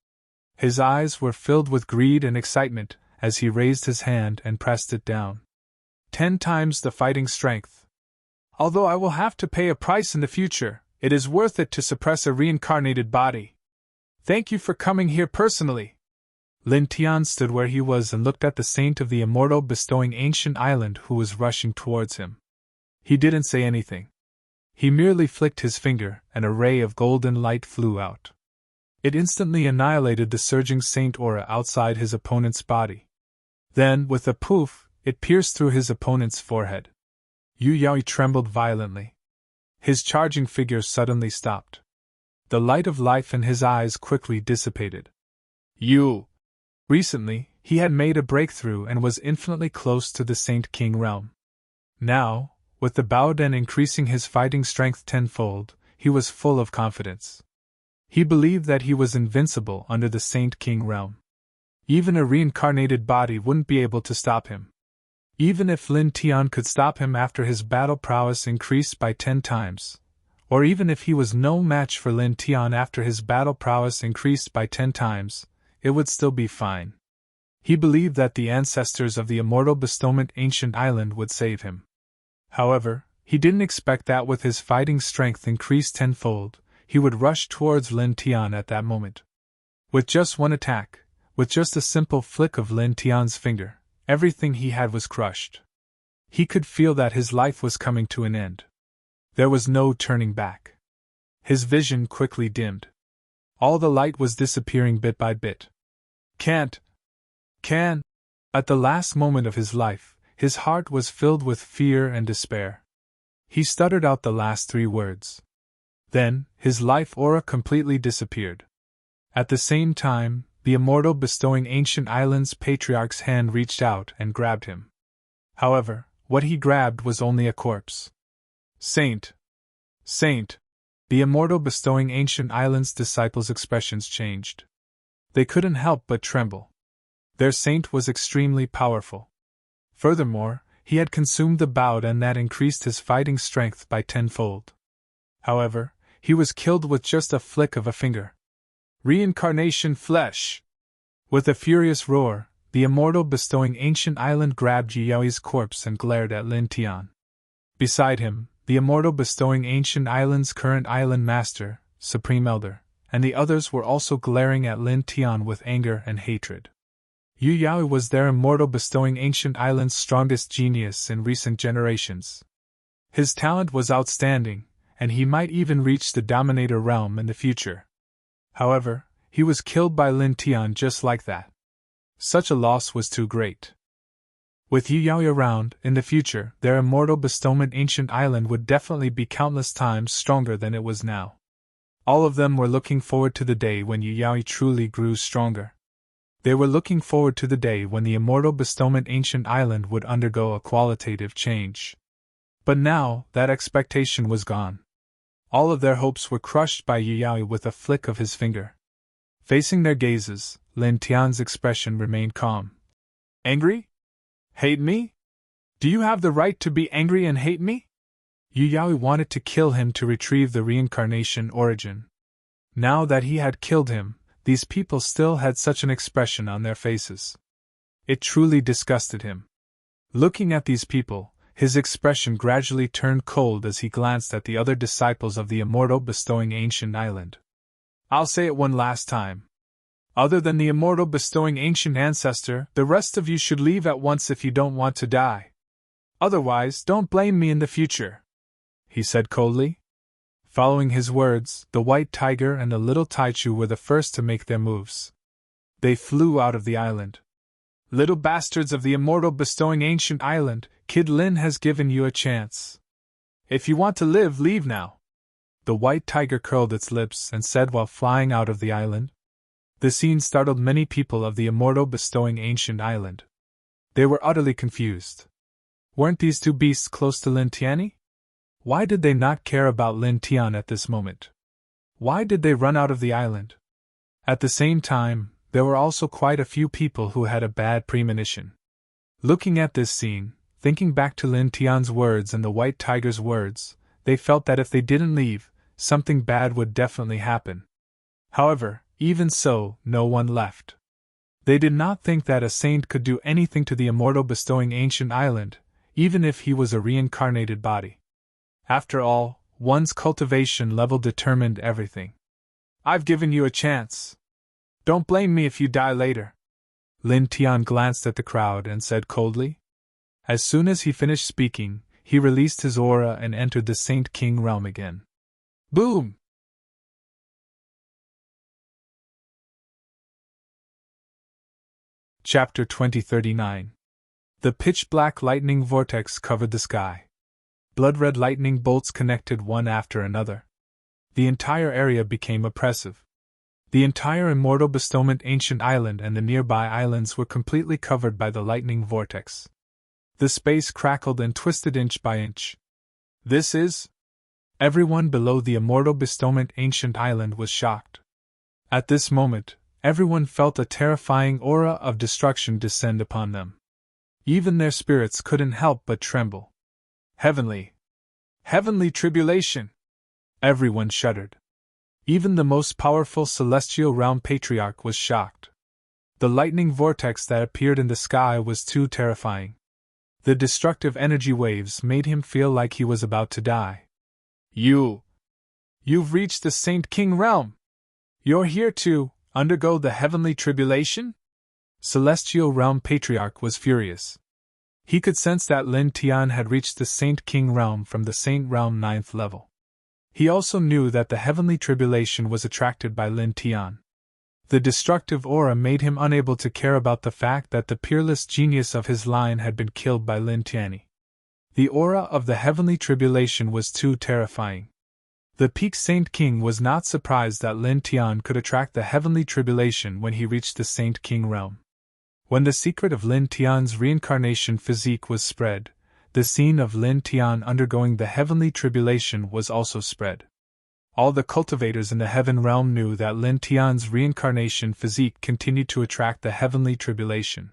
His eyes were filled with greed and excitement as he raised his hand and pressed it down. 10 times the fighting strength. Although I will have to pay a price in the future, it is worth it to suppress a reincarnated body. Thank you for coming here personally. Lin Tian stood where he was and looked at the saint of the immortal bestowing ancient island who was rushing towards him. He didn't say anything. He merely flicked his finger and a ray of golden light flew out. It instantly annihilated the surging saint aura outside his opponent's body. Then, with a poof, it pierced through his opponent's forehead. Yaoi trembled violently. His charging figure suddenly stopped. The light of life in his eyes quickly dissipated. Recently, he had made a breakthrough and was infinitely close to the Saint King realm. Now, with the Baoden increasing his fighting strength tenfold, he was full of confidence. He believed that he was invincible under the Saint King realm. Even a reincarnated body wouldn't be able to stop him. Even if Lin Tian could stop him after his battle prowess increased by 10 times, or even if he was no match for Lin Tian after his battle prowess increased by 10 times, it would still be fine. He believed that the ancestors of the immortal bestowment ancient island would save him. However, he didn't expect that with his fighting strength increased tenfold, he would rush towards Lin Tian at that moment. With just one attack, with just a simple flick of Lin Tian's finger, everything he had was crushed. He could feel that his life was coming to an end. There was no turning back. His vision quickly dimmed. All the light was disappearing bit by bit. Can. At the last moment of his life, his heart was filled with fear and despair. He stuttered out the last 3 words. Then, his life aura completely disappeared. At the same time, the immortal bestowing ancient islands patriarch's hand reached out and grabbed him. However, what he grabbed was only a corpse. Saint! The immortal bestowing ancient islands disciples' expressions changed. They couldn't help but tremble. Their saint was extremely powerful. Furthermore, he had consumed the bout and that increased his fighting strength by 10-fold. However, he was killed with just a flick of a finger. Reincarnation flesh! With a furious roar, the immortal bestowing ancient island grabbed Yaoi's corpse and glared at Lin Tian. Beside him, the immortal bestowing ancient island's current island master, Supreme Elder, and the others were also glaring at Lin Tian with anger and hatred. Yu Yaoi was their immortal bestowing ancient island's strongest genius in recent generations. His talent was outstanding, and he might even reach the Dominator realm in the future. However, he was killed by Lin Tian just like that. Such a loss was too great. With Yu Yaoi around, in the future, their immortal bestowment ancient island would definitely be countless times stronger than it was now. All of them were looking forward to the day when Yu Yaoi truly grew stronger. They were looking forward to the day when the immortal bestowment ancient island would undergo a qualitative change. But now, that expectation was gone. All of their hopes were crushed by Yu Yaoi with a flick of his finger. Facing their gazes, Lin Tian's expression remained calm. Angry? Hate me? Do you have the right to be angry and hate me? Yu Yaoi wanted to kill him to retrieve the reincarnation origin. Now that he had killed him, these people still had such an expression on their faces. It truly disgusted him. Looking at these people, his expression gradually turned cold as he glanced at the other disciples of the immortal bestowing ancient island. I'll say it one last time. Other than the immortal bestowing ancient ancestor, the rest of you should leave at once if you don't want to die. Otherwise, don't blame me in the future, he said coldly. Following his words, the white tiger and the little Taichu were the first to make their moves. They flew out of the island. Little bastards of the immortal bestowing ancient island, Kid Lin has given you a chance. If you want to live, leave now. The white tiger curled its lips and said while flying out of the island. The scene startled many people of the immortal bestowing ancient island. They were utterly confused. Weren't these 2 beasts close to Lin Tian? Why did they not care about Lin Tian at this moment? Why did they run out of the island? At the same time, there were also quite a few people who had a bad premonition. Looking at this scene, thinking back to Lin Tian's words and the white tiger's words, they felt that if they didn't leave, something bad would definitely happen. However, even so, no one left. They did not think that a saint could do anything to the immortal bestowing ancient island, even if he was a reincarnated body. After all, one's cultivation level determined everything. I've given you a chance. Don't blame me if you die later. Lin Tian glanced at the crowd and said coldly. As soon as he finished speaking, he released his aura and entered the Saint King realm again. Boom! Chapter 2039. The pitch-black lightning vortex covered the sky. Blood-red lightning bolts connected one after another. The entire area became oppressive. The entire immortal bestowment ancient island and the nearby islands were completely covered by the lightning vortex. The space crackled and twisted inch by inch. This is... Everyone below the immortal bestowment ancient island was shocked. At this moment, everyone felt a terrifying aura of destruction descend upon them. Even their spirits couldn't help but tremble. Heavenly tribulation! Everyone shuddered. Even the most powerful celestial realm patriarch was shocked. The lightning vortex that appeared in the sky was too terrifying. The destructive energy waves made him feel like he was about to die. You've reached the Saint King realm! You're here to undergo the heavenly tribulation? Celestial realm patriarch was furious. He could sense that Lin Tian had reached the Saint King realm from the Saint realm 9th level. He also knew that the heavenly tribulation was attracted by Lin Tian. The destructive aura made him unable to care about the fact that the peerless genius of his line had been killed by Lin Tianyi. The aura of the heavenly tribulation was too terrifying. The Peak Saint King was not surprised that Lin Tian could attract the heavenly tribulation when he reached the Saint King realm. When the secret of Lin Tian's reincarnation physique was spread, the scene of Lin Tian undergoing the heavenly tribulation was also spread. All the cultivators in the heaven realm knew that Lin Tian's reincarnation physique continued to attract the heavenly tribulation.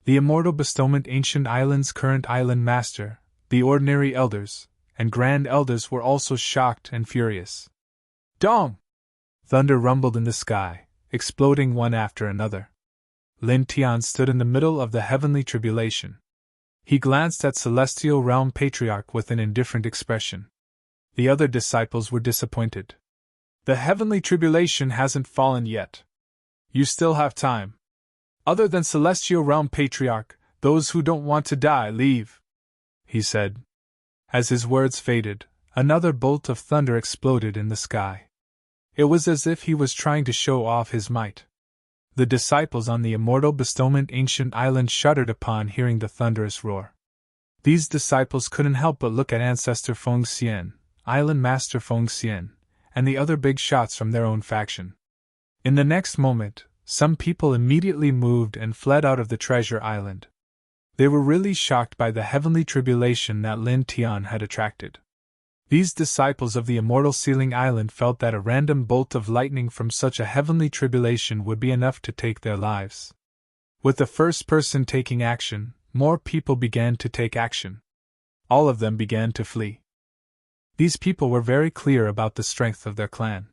The immortal bestowment ancient island's current island master, the ordinary elders, and grand elders were also shocked and furious. Dong! Thunder rumbled in the sky, exploding one after another. Lin Tian stood in the middle of the heavenly tribulation. He glanced at Celestial Realm Patriarch with an indifferent expression. The other disciples were disappointed. The heavenly tribulation hasn't fallen yet. You still have time. Other than Celestial Realm Patriarch, those who don't want to die leave, he said. As his words faded, another bolt of thunder exploded in the sky. It was as if he was trying to show off his might. The disciples on the immortal bestowment ancient island shuddered upon hearing the thunderous roar. These disciples couldn't help but look at Ancestor Feng Xian, Island Master Feng Xian, and the other big shots from their own faction. In the next moment, some people immediately moved and fled out of the treasure island. They were really shocked by the heavenly tribulation that Lin Tian had attracted. These disciples of the immortal Sealing Island felt that a random bolt of lightning from such a heavenly tribulation would be enough to take their lives. With the first person taking action, more people began to take action. All of them began to flee. These people were very clear about the strength of their clan.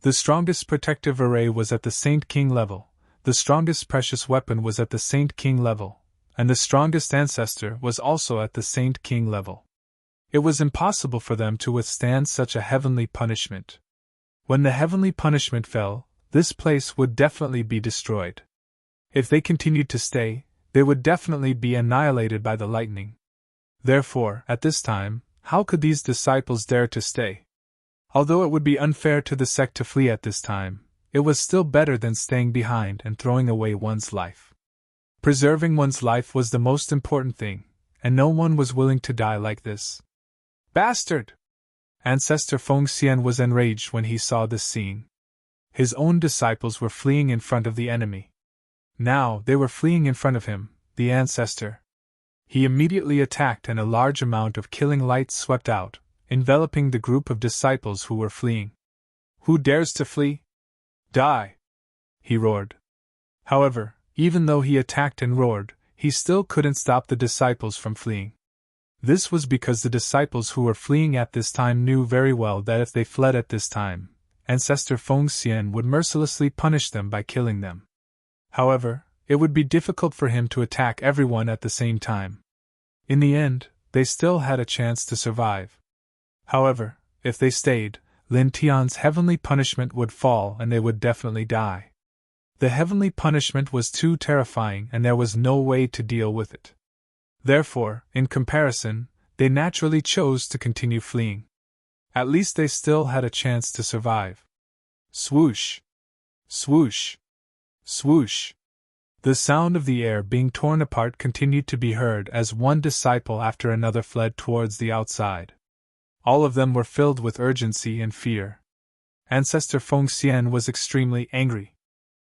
The strongest protective array was at the Saint King level, the strongest precious weapon was at the Saint King level, and the strongest ancestor was also at the Saint King level. It was impossible for them to withstand such a heavenly punishment. When the heavenly punishment fell, this place would definitely be destroyed. If they continued to stay, they would definitely be annihilated by the lightning. Therefore, at this time, how could these disciples dare to stay? Although it would be unfair to the sect to flee at this time, it was still better than staying behind and throwing away one's life. Preserving one's life was the most important thing, and no one was willing to die like this. Bastard! Ancestor Feng Xian was enraged when he saw this scene. His own disciples were fleeing in front of the enemy. Now they were fleeing in front of him, the ancestor. He immediately attacked and a large amount of killing light swept out, enveloping the group of disciples who were fleeing. Who dares to flee? Die! He roared. However, even though he attacked and roared, he still couldn't stop the disciples from fleeing. This was because the disciples who were fleeing at this time knew very well that if they fled at this time, Ancestor Feng Xian would mercilessly punish them by killing them. However, it would be difficult for him to attack everyone at the same time. In the end, they still had a chance to survive. However, if they stayed, Lin Tian's heavenly punishment would fall and they would definitely die. The heavenly punishment was too terrifying and there was no way to deal with it. Therefore, in comparison, they naturally chose to continue fleeing. At least they still had a chance to survive. Swoosh! Swoosh! Swoosh! The sound of the air being torn apart continued to be heard as one disciple after another fled towards the outside. All of them were filled with urgency and fear. Ancestor Feng Xian was extremely angry.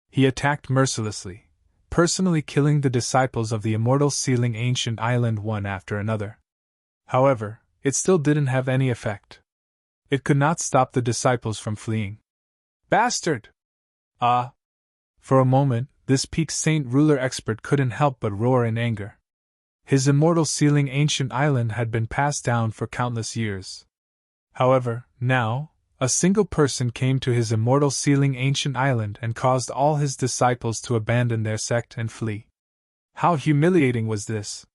He attacked mercilessly, personally killing the disciples of the immortal Sealing Ancient Island one after another. However, it still didn't have any effect. It could not stop the disciples from fleeing. Bastard! Ah! For a moment, this Peak Saint ruler expert couldn't help but roar in anger. His immortal Sealing Ancient Island had been passed down for countless years. However, now, a single person came to his immortal Sealing Ancient Island and caused all his disciples to abandon their sect and flee. How humiliating was this?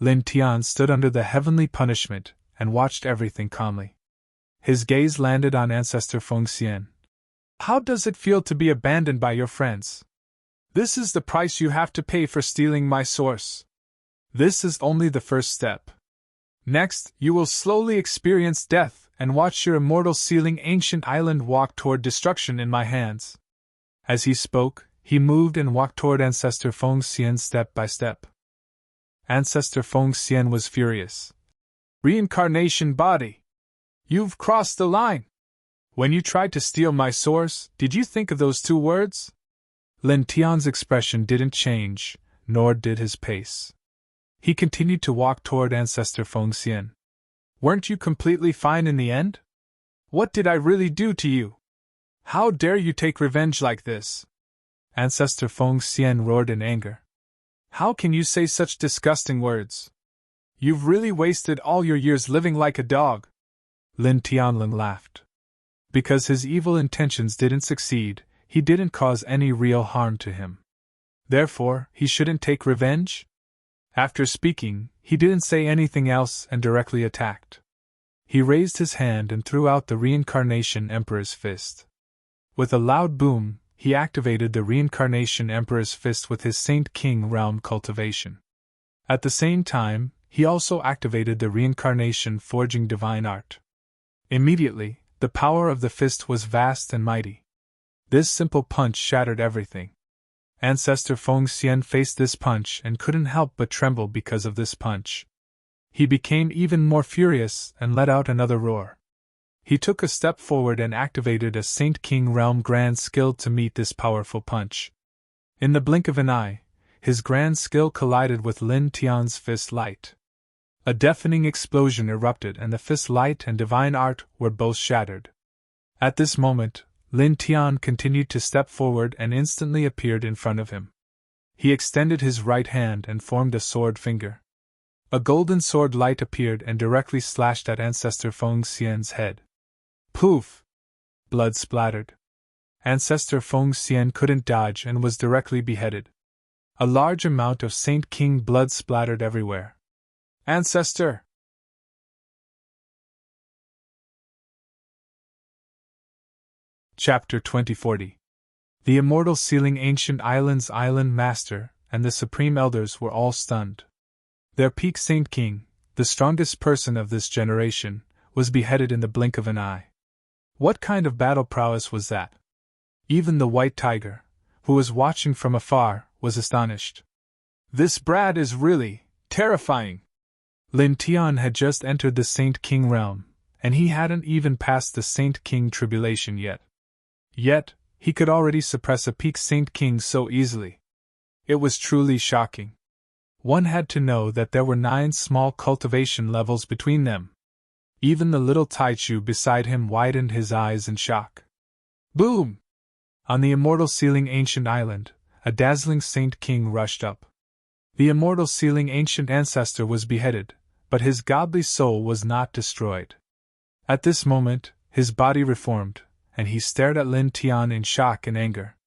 Lin Tian stood under the heavenly punishment and watched everything calmly. His gaze landed on Ancestor Feng Xian. How does it feel to be abandoned by your friends? This is the price you have to pay for stealing my source. This is only the first step. Next, you will slowly experience death and watch your immortal sealing ancient island walk toward destruction in my hands. As he spoke, he moved and walked toward Ancestor Feng Xian step by step. Ancestor Feng Xian was furious. Reincarnation body! You've crossed the line! When you tried to steal my source, did you think of those 2 words? Lin Tian's expression didn't change, nor did his pace. He continued to walk toward Ancestor Feng Xian. Weren't you completely fine in the end? What did I really do to you? How dare you take revenge like this? Ancestor Feng Xian roared in anger. How can you say such disgusting words? You've really wasted all your years living like a dog. Lin Tianlin laughed. Because his evil intentions didn't succeed, he didn't cause any real harm to him. Therefore, he shouldn't take revenge? After speaking, he didn't say anything else and directly attacked. He raised his hand and threw out the Reincarnation Emperor's fist. With a loud boom, he activated the Reincarnation Emperor's fist with his Saint King realm cultivation. At the same time, he also activated the Reincarnation Forging Divine Art. Immediately, the power of the fist was vast and mighty. This simple punch shattered everything. Ancestor Feng Xian faced this punch and couldn't help but tremble because of this punch. He became even more furious and let out another roar. He took a step forward and activated a Saint King Realm Grand Skill to meet this powerful punch. In the blink of an eye, his Grand Skill collided with Lin Tian's fist light. A deafening explosion erupted and the fist light and divine art were both shattered. At this moment, Lin Tian continued to step forward and instantly appeared in front of him. He extended his right hand and formed a sword finger. A golden sword light appeared and directly slashed at Ancestor Feng Xian's head. Poof! Blood splattered. Ancestor Feng Xian couldn't dodge and was directly beheaded. A large amount of Saint King blood splattered everywhere. Ancestor! Chapter 2040. The immortal sealing ancient island's island master and the supreme elders were all stunned. Their peak Saint King, the strongest person of this generation, was beheaded in the blink of an eye. What kind of battle prowess was that? Even the white tiger, who was watching from afar, was astonished. This brat is really terrifying. Lin Tian had just entered the Saint King realm, and he hadn't even passed the Saint King tribulation yet. Yet, he could already suppress a peak Saint King so easily. It was truly shocking. One had to know that there were 9 small cultivation levels between them. Even the little Taichu beside him widened his eyes in shock. Boom! On the immortal sealing ancient island, a dazzling Saint King rushed up. The immortal sealing ancient ancestor was beheaded, but his godly soul was not destroyed. At this moment, his body reformed, and he stared at Lin Tian in shock and anger.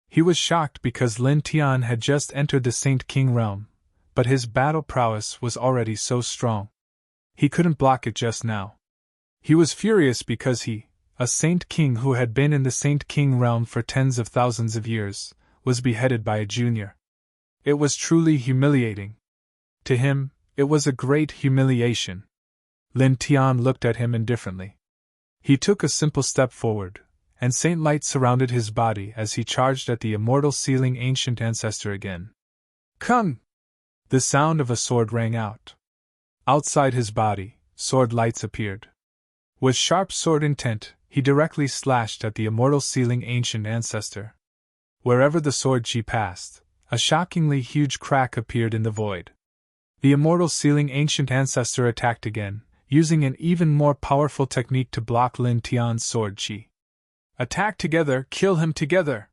He was shocked because Lin Tian had just entered the Saint King realm, but his battle prowess was already so strong. He couldn't block it just now. He was furious because he, a Saint King who had been in the Saint King realm for tens of thousands of years, was beheaded by a junior. It was truly humiliating. To him, it was a great humiliation. Lin Tian looked at him indifferently. He took a simple step forward, and Saint Light surrounded his body as he charged at the immortal sealing ancient ancestor again. Kung! The sound of a sword rang out. Outside his body, sword lights appeared. With sharp sword intent, he directly slashed at the immortal sealing ancient ancestor. Wherever the sword chi passed, a shockingly huge crack appeared in the void. The immortal sealing ancient ancestor attacked again, using an even more powerful technique to block Lin Tian's sword chi. Attack together, kill him together!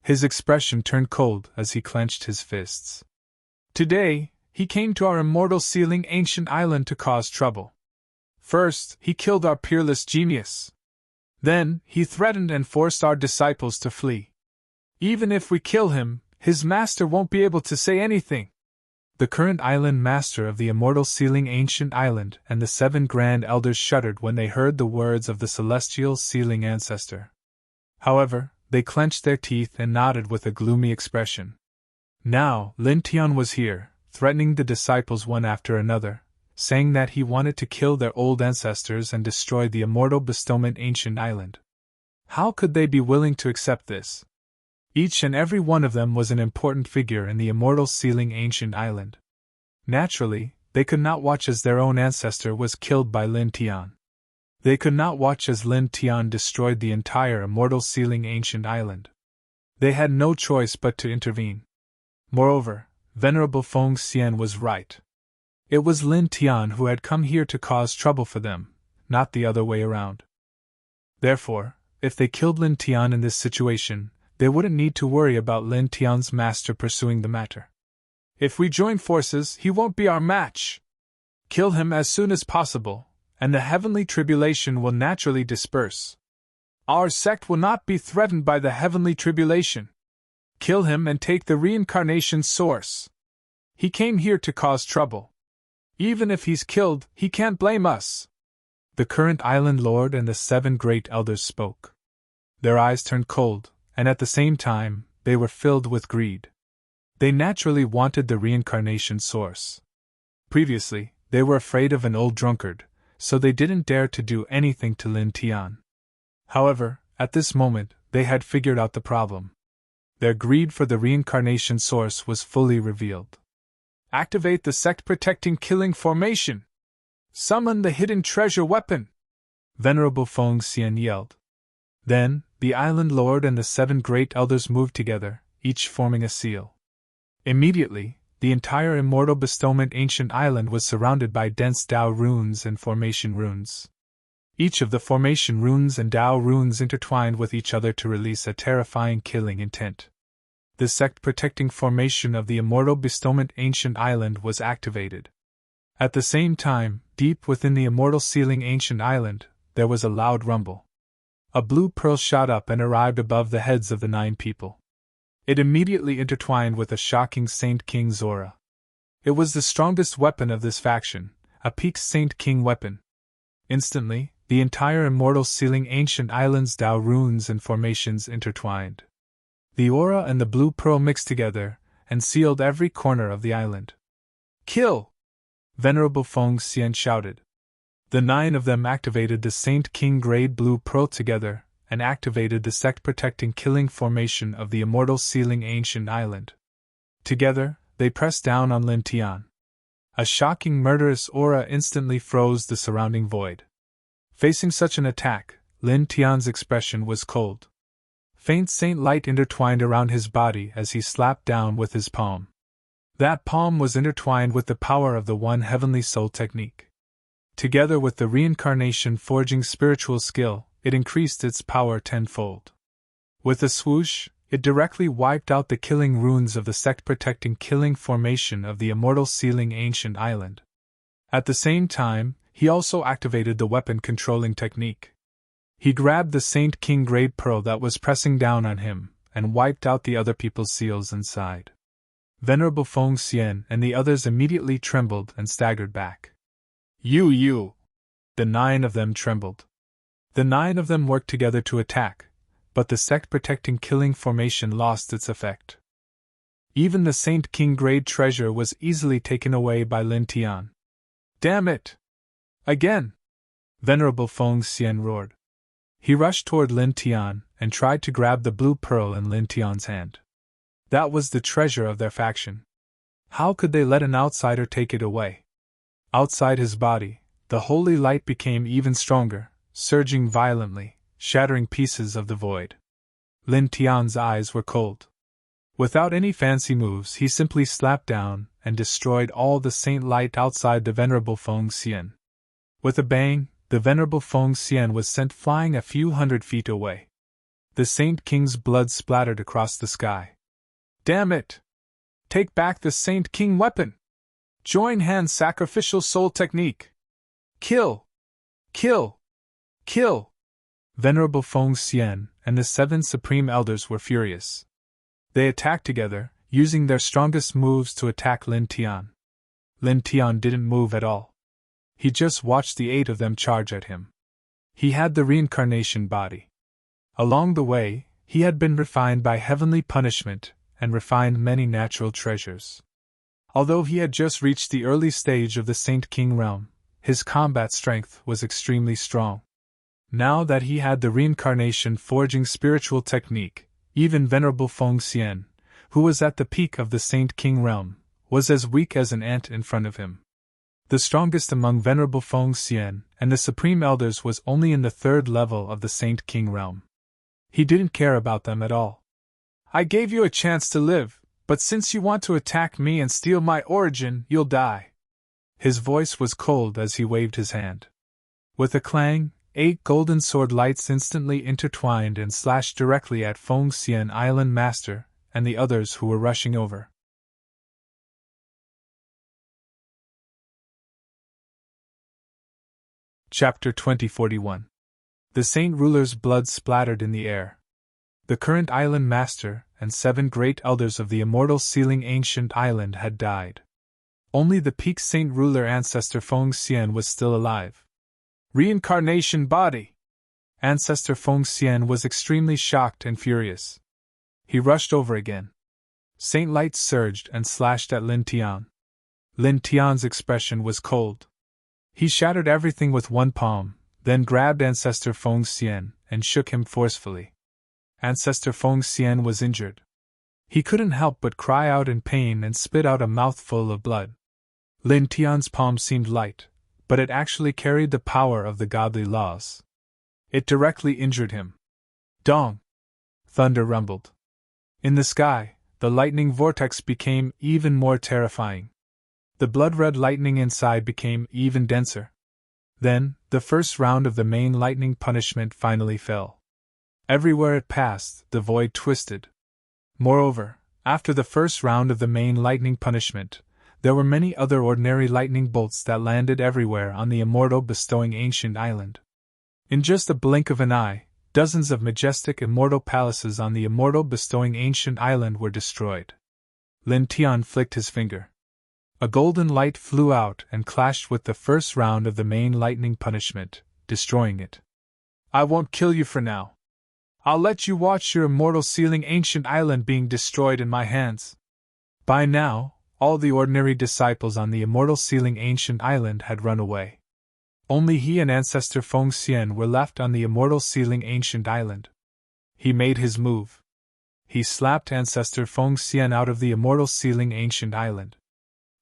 His expression turned cold as he clenched his fists. Today, he came to our immortal sealing ancient island to cause trouble. First, he killed our peerless genius. Then, he threatened and forced our disciples to flee. Even if we kill him, his master won't be able to say anything. The current island master of the immortal sealing ancient island and the 7 grand elders shuddered when they heard the words of the celestial sealing ancestor. However, they clenched their teeth and nodded with a gloomy expression. Now, Lin Tian was here, threatening the disciples one after another, saying that he wanted to kill their old ancestors and destroy the immortal bestowment ancient island. How could they be willing to accept this? Each and every one of them was an important figure in the immortal sealing ancient island. Naturally, they could not watch as their own ancestor was killed by Lin Tian. They could not watch as Lin Tian destroyed the entire immortal sealing ancient island. They had no choice but to intervene. Moreover, Venerable Feng Xian was right. It was Lin Tian who had come here to cause trouble for them, not the other way around. Therefore, if they killed Lin Tian in this situation, they wouldn't need to worry about Lin Tian's master pursuing the matter. If we join forces, he won't be our match. Kill him as soon as possible, and the heavenly tribulation will naturally disperse. Our sect will not be threatened by the heavenly tribulation. Kill him and take the reincarnation source. He came here to cause trouble. Even if he's killed, he can't blame us. The current island lord and the 7 great elders spoke. Their eyes turned cold, and at the same time, they were filled with greed. They naturally wanted the reincarnation source. Previously, they were afraid of an old drunkard, so they didn't dare to do anything to Lin Tian. However, at this moment, they had figured out the problem. Their greed for the reincarnation source was fully revealed. Activate the sect-protecting killing formation! Summon the hidden treasure weapon! Venerable Feng Xian yelled. Then, the island lord and the 7 great elders moved together, each forming a seal. Immediately, the entire immortal bestowment ancient island was surrounded by dense Dao runes and formation runes. Each of the formation runes and Dao runes intertwined with each other to release a terrifying killing intent. The sect-protecting formation of the immortal bestowment ancient island was activated. At the same time, deep within the immortal sealing ancient island, there was a loud rumble. A blue pearl shot up and arrived above the heads of the 9 people. It immediately intertwined with a shocking Saint King's aura. It was the strongest weapon of this faction, a peak Saint King weapon. Instantly, the entire immortal sealing ancient island's Dao runes and formations intertwined. The aura and the blue pearl mixed together, and sealed every corner of the island. Kill! Venerable Feng Xian shouted. The 9 of them activated the Saint King grade blue pearl together, and activated the sect-protecting killing formation of the immortal sealing ancient island. Together, they pressed down on Lin Tian. A shocking murderous aura instantly froze the surrounding void. Facing such an attack, Lin Tian's expression was cold. Faint saint light intertwined around his body as he slapped down with his palm. That palm was intertwined with the power of the One Heavenly Soul technique. Together with the reincarnation forging spiritual skill, it increased its power tenfold. With a swoosh, it directly wiped out the killing runes of the sect-protecting killing formation of the immortal sealing ancient island. At the same time, he also activated the weapon controlling technique. He grabbed the Saint King grade pearl that was pressing down on him, and wiped out the other people's seals inside. Venerable Feng Xian and the others immediately trembled and staggered back. You! The 9 of them trembled. The 9 of them worked together to attack, but the sect-protecting killing formation lost its effect. Even the Saint King grade treasure was easily taken away by Lin Tian. Damn it! Again! Venerable Feng Xian roared. He rushed toward Lin Tian and tried to grab the blue pearl in Lin Tian's hand. That was the treasure of their faction. How could they let an outsider take it away? Outside his body, the holy light became even stronger, surging violently, shattering pieces of the void. Lin Tian's eyes were cold. Without any fancy moves, he simply slapped down and destroyed all the saint light outside the Venerable Feng Xian. With a bang, the Venerable Feng Xian was sent flying a few hundred feet away. The Saint King's blood splattered across the sky. Damn it! Take back the Saint King weapon! Join hands sacrificial soul technique! Kill! Kill! Kill! Venerable Feng Xian and the 7 supreme elders were furious. They attacked together, using their strongest moves to attack Lin Tian. Lin Tian didn't move at all. He just watched the 8 of them charge at him. He had the reincarnation body. Along the way, he had been refined by heavenly punishment and refined many natural treasures. Although he had just reached the early stage of the Saint King realm, his combat strength was extremely strong. Now that he had the reincarnation forging spiritual technique, even Venerable Feng Xian, who was at the peak of the Saint King realm, was as weak as an ant in front of him. The strongest among Venerable Feng Xian and the Supreme Elders was only in the third level of the Saint King realm. He didn't care about them at all. I gave you a chance to live, but since you want to attack me and steal my origin, you'll die. His voice was cold as he waved his hand. With a clang, 8 golden sword lights instantly intertwined and slashed directly at Feng Xian Island Master and the others who were rushing over. Chapter 2041. The Saint Ruler's blood splattered in the air. The current Island Master and 7 great elders of the immortal sealing ancient island had died. Only the peak Saint Ruler ancestor Feng Xian was still alive. Reincarnation body! Ancestor Feng Xian was extremely shocked and furious. He rushed over again. Saint Light surged and slashed at Lin Tian. Lin Tian's expression was cold. He shattered everything with one palm, then grabbed Ancestor Feng Xian and shook him forcefully. Ancestor Feng Xian was injured. He couldn't help but cry out in pain and spit out a mouthful of blood. Lin Tian's palm seemed light, but it actually carried the power of the godly laws. It directly injured him. Dong! Thunder rumbled. In the sky, the lightning vortex became even more terrifying. The blood-red lightning inside became even denser. Then, the first round of the main lightning punishment finally fell. Everywhere it passed, the void twisted. Moreover, after the first round of the main lightning punishment, there were many other ordinary lightning bolts that landed everywhere on the immortal bestowing ancient island. In just a blink of an eye, dozens of majestic immortal palaces on the immortal bestowing ancient island were destroyed. Lin Tian flicked his finger. A golden light flew out and clashed with the first round of the main lightning punishment, destroying it. I won't kill you for now. I'll let you watch your immortal sealing ancient island being destroyed in my hands. By now, all the ordinary disciples on the immortal sealing ancient island had run away. Only he and Ancestor Feng Xian were left on the immortal sealing ancient island. He made his move. He slapped Ancestor Feng Xian out of the immortal sealing ancient island.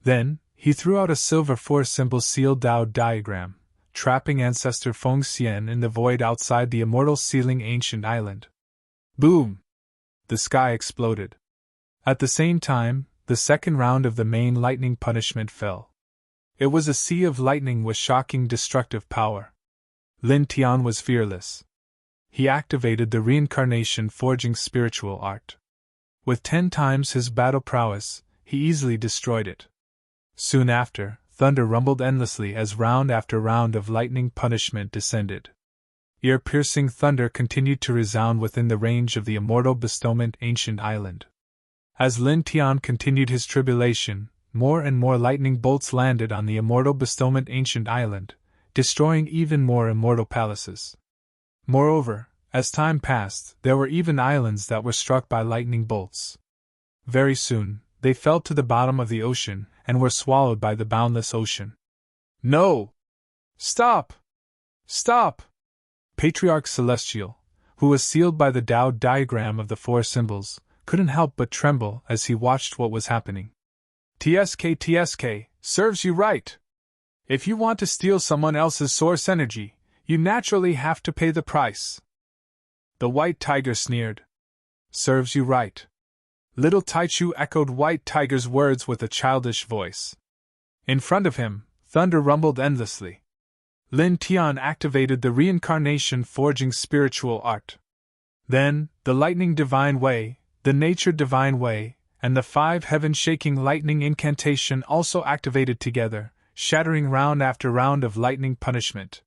Then, he threw out a silver 4-symbol seal Dao diagram, trapping Ancestor Feng Xian in the void outside the immortal sealing ancient island. Boom! The sky exploded. At the same time, the second round of the main lightning punishment fell. It was a sea of lightning with shocking destructive power. Lin Tian was fearless. He activated the reincarnation forging spiritual art. With 10 times his battle prowess, he easily destroyed it. Soon after, thunder rumbled endlessly as round after round of lightning punishment descended. Ear-piercing thunder continued to resound within the range of the immortal bestowment ancient island. As Lin Tian continued his tribulation, more and more lightning bolts landed on the immortal bestowment ancient island, destroying even more immortal palaces. Moreover, as time passed, there were even islands that were struck by lightning bolts. Very soon, they fell to the bottom of the ocean and were swallowed by the boundless ocean. No! Stop! Stop! Patriarch Celestial, who was sealed by the Tao diagram of the 4 symbols, couldn't help but tremble as he watched what was happening. TSK, serves you right. If you want to steal someone else's source energy, you naturally have to pay the price. The White Tiger sneered. Serves you right. Little Taichu echoed White Tiger's words with a childish voice. In front of him, thunder rumbled endlessly. Lin Tian activated the reincarnation forging spiritual art. Then, the lightning divine way, the nature divine way, and the 5 heaven-shaking lightning incantation also activated together, shattering round after round of lightning punishment.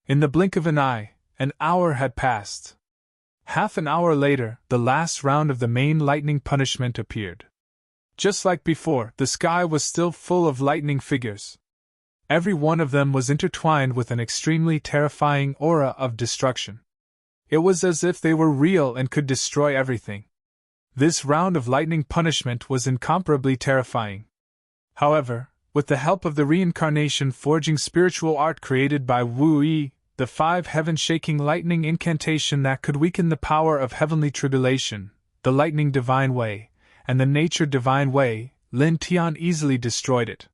In the blink of an eye, an hour had passed. Half an hour later, the last round of the main lightning punishment appeared. Just like before, the sky was still full of lightning figures. Every one of them was intertwined with an extremely terrifying aura of destruction. It was as if they were real and could destroy everything. This round of lightning punishment was incomparably terrifying. However, with the help of the reincarnation forging spiritual art created by Wu Yi, the 5 heaven-shaking lightning incantation that could weaken the power of heavenly tribulation, the lightning divine way, and the nature divine way, Lin Tian easily destroyed it.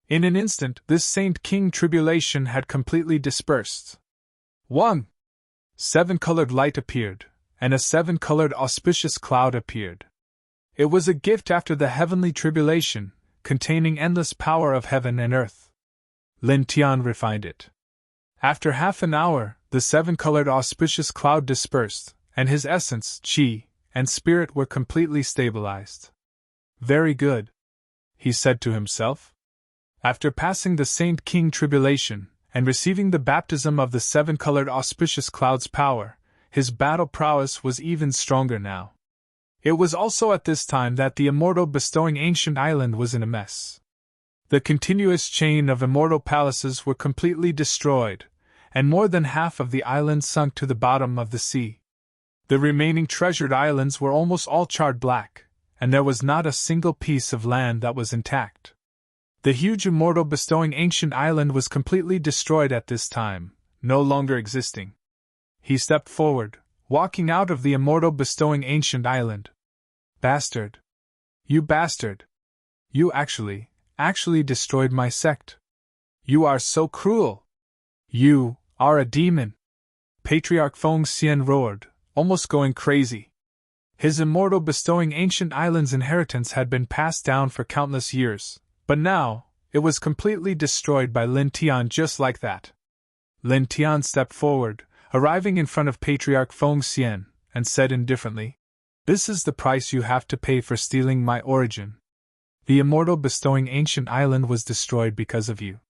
In an instant, this Saint King tribulation had completely dispersed. 1. 7-colored light appeared, and a 7-colored auspicious cloud appeared. It was a gift after the heavenly tribulation, containing endless power of heaven and earth. Lin Tian refined it. After half an hour, the 7-colored auspicious cloud dispersed, and his essence, qi, and spirit were completely stabilized. Very good, he said to himself. After passing the Saint King tribulation, and receiving the baptism of the 7-colored auspicious cloud's power, his battle prowess was even stronger now. It was also at this time that the immortal bestowing ancient island was in a mess. The continuous chain of immortal palaces were completely destroyed, and more than half of the island sunk to the bottom of the sea. The remaining treasured islands were almost all charred black, and there was not a single piece of land that was intact. The huge immortal bestowing ancient island was completely destroyed at this time, no longer existing. He stepped forward, walking out of the immortal bestowing ancient island. Bastard! You bastard! You actually destroyed my sect. You are so cruel! You are a demon! Patriarch Feng Xian roared, almost going crazy. His immortal bestowing ancient island's inheritance had been passed down for countless years, but now, it was completely destroyed by Lin Tian just like that. Lin Tian stepped forward, arriving in front of Patriarch Feng Xian, and said indifferently, "This is the price you have to pay for stealing my origin. The immortal bestowing ancient island was destroyed because of you."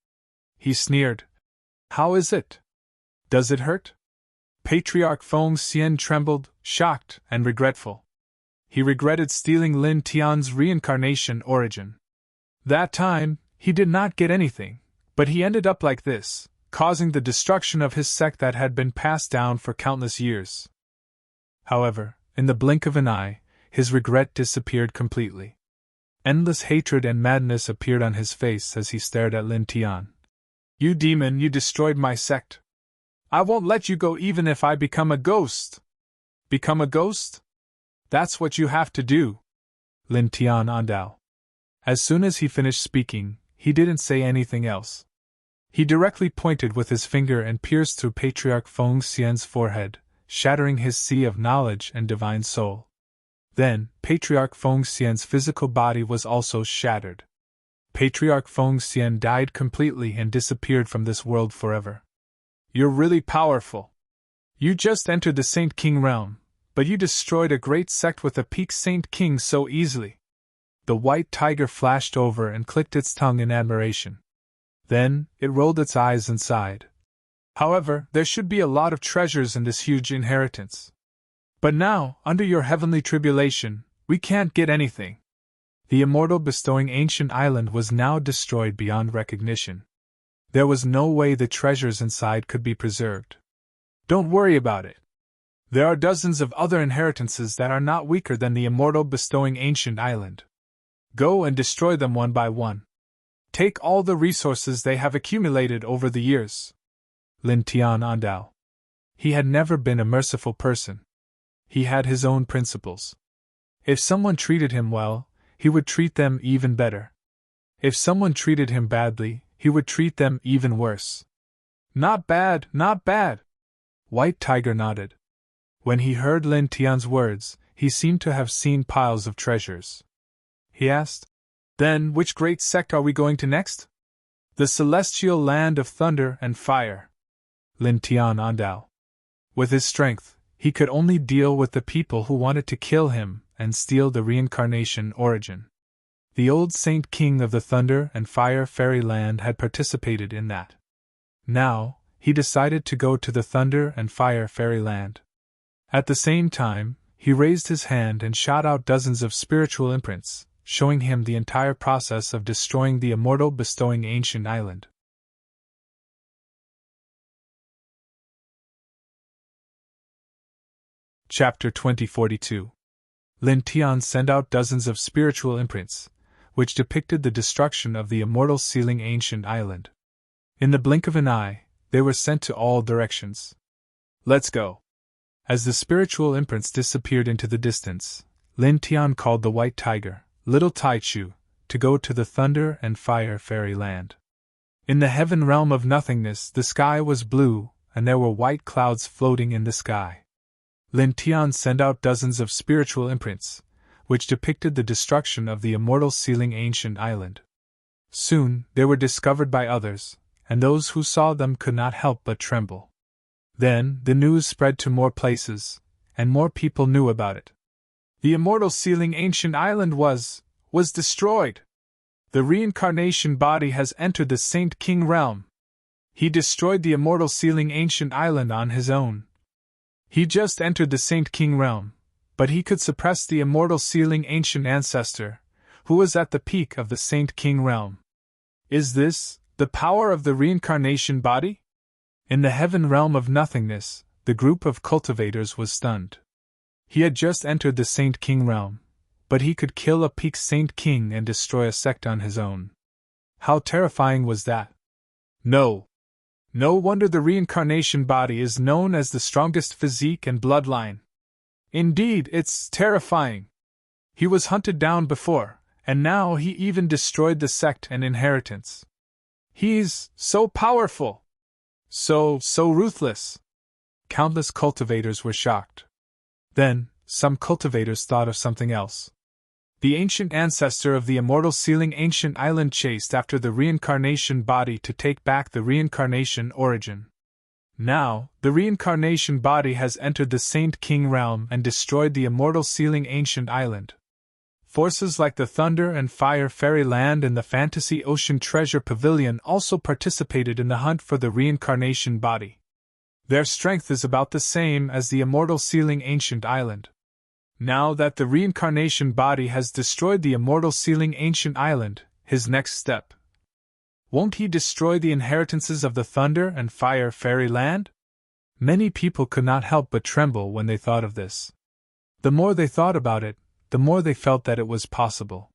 He sneered. "How is it? Does it hurt?" Patriarch Feng Xian trembled, shocked and regretful. He regretted stealing Lin Tian's reincarnation origin. That time, he did not get anything, but he ended up like this, causing the destruction of his sect that had been passed down for countless years. However, in the blink of an eye, his regret disappeared completely. Endless hatred and madness appeared on his face as he stared at Lin Tian. "You demon, you destroyed my sect. I won't let you go even if I become a ghost." "Become a ghost? That's what you have to do." Lin Tian unveil. As soon as he finished speaking, he didn't say anything else. He directly pointed with his finger and pierced through Patriarch Feng Xian's forehead, shattering his sea of knowledge and divine soul. Then, Patriarch Feng Xian's physical body was also shattered. Patriarch Feng Xian died completely and disappeared from this world forever. "You're really powerful. You just entered the Saint King realm, but you destroyed a great sect with a peak Saint King so easily." The white tiger flashed over and clicked its tongue in admiration. Then, it rolled its eyes and sighed. "However, there should be a lot of treasures in this huge inheritance. But now, under your heavenly tribulation, we can't get anything." The immortal bestowing ancient island was now destroyed beyond recognition. There was no way the treasures inside could be preserved. "Don't worry about it. There are dozens of other inheritances that are not weaker than the immortal bestowing ancient island. Go and destroy them one by one. Take all the resources they have accumulated over the years." Lin Tian unveil. He had never been a merciful person. He had his own principles. If someone treated him well, he would treat them even better. If someone treated him badly, he would treat them even worse. "Not bad, not bad." White Tiger nodded. When he heard Lin Tian's words, he seemed to have seen piles of treasures. He asked, "Then which great sect are we going to next?" "The celestial land of thunder and fire." Lin Tian unveil. With his strength, he could only deal with the people who wanted to kill him and steal the reincarnation origin. The old Saint King of the Thunder and Fire Fairy Land had participated in that. Now, he decided to go to the Thunder and Fire Fairy Land. At the same time, he raised his hand and shot out dozens of spiritual imprints, showing him the entire process of destroying the immortal bestowing ancient island. Chapter 2042. Lin Tian sent out dozens of spiritual imprints, which depicted the destruction of the immortal sealing ancient island. In the blink of an eye, they were sent to all directions. Let's go. As the spiritual imprints disappeared into the distance, Lin Tian called the white tiger, little Tai Chu, to go to the thunder and fire fairy land. In the heaven realm of nothingness, the sky was blue, and there were white clouds floating in the sky. Lin Tian sent out dozens of spiritual imprints, which depicted the destruction of the immortal sealing ancient island. Soon, they were discovered by others, and those who saw them could not help but tremble. Then, the news spread to more places, and more people knew about it. The immortal sealing ancient island was destroyed. The reincarnation body has entered the Saint King realm. He destroyed the immortal sealing ancient island on his own. He just entered the Saint King realm, but he could suppress the immortal sealing ancient ancestor, who was at the peak of the Saint King realm. Is this the power of the reincarnation body? In the heaven realm of nothingness, the group of cultivators was stunned. He had just entered the Saint King realm, but he could kill a peak Saint King and destroy a sect on his own. How terrifying was that? No wonder the reincarnation body is known as the strongest physique and bloodline. Indeed, it's terrifying. He was hunted down before, and now he even destroyed the sect and inheritance. He's so powerful. So ruthless. Countless cultivators were shocked. Then, some cultivators thought of something else. The ancient ancestor of the immortal sealing ancient island chased after the reincarnation body to take back the reincarnation origin. Now, the reincarnation body has entered the Saint King realm and destroyed the immortal sealing ancient island. Forces like the Thunder and Fire Fairy Land and the Fantasy Ocean Treasure Pavilion also participated in the hunt for the reincarnation body. Their strength is about the same as the immortal sealing ancient island. Now that the reincarnation body has destroyed the immortal sealing ancient island, his next step. Won't he destroy the inheritances of the Thunder and Fire Fairy Land? Many people could not help but tremble when they thought of this. The more they thought about it, the more they felt that it was possible.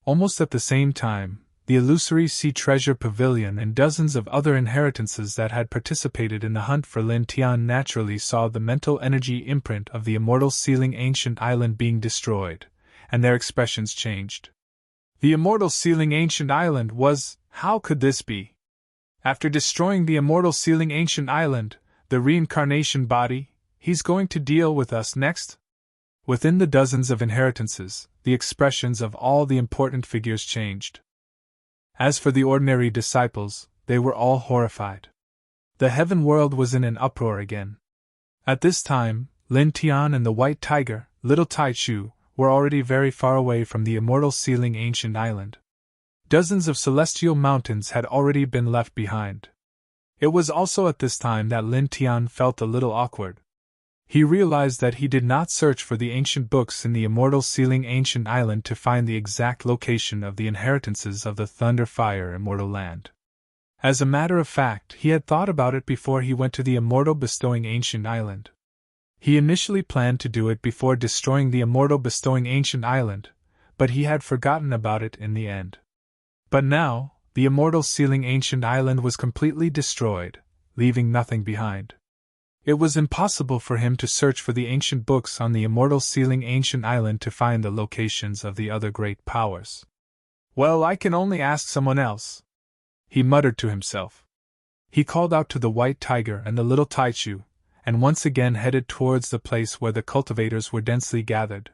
Almost at the same time, the illusory Sea Treasure Pavilion and dozens of other inheritances that had participated in the hunt for Lin Tian naturally saw the mental energy imprint of the immortal sealing ancient island being destroyed, and their expressions changed. The immortal sealing ancient island was, how could this be? After destroying the immortal sealing ancient island, the reincarnation body, he's going to deal with us next? Within the dozens of inheritances, the expressions of all the important figures changed. As for the ordinary disciples, they were all horrified. The heaven world was in an uproar again. At this time, Lin Tian and the white tiger, little Tai Chu, were already very far away from the immortal sealing ancient island. Dozens of celestial mountains had already been left behind. It was also at this time that Lin Tian felt a little awkward. He realized that he did not search for the ancient books in the immortal sealing ancient island to find the exact location of the inheritances of the Thunder Fire immortal land. As a matter of fact, he had thought about it before he went to the immortal bestowing ancient island. He initially planned to do it before destroying the immortal bestowing ancient island, but he had forgotten about it in the end. But now, the immortal sealing ancient island was completely destroyed, leaving nothing behind. It was impossible for him to search for the ancient books on the immortal sealing ancient island to find the locations of the other great powers. Well, I can only ask someone else, he muttered to himself. He called out to the white tiger and the little Tai Chu, and once again headed towards the place where the cultivators were densely gathered.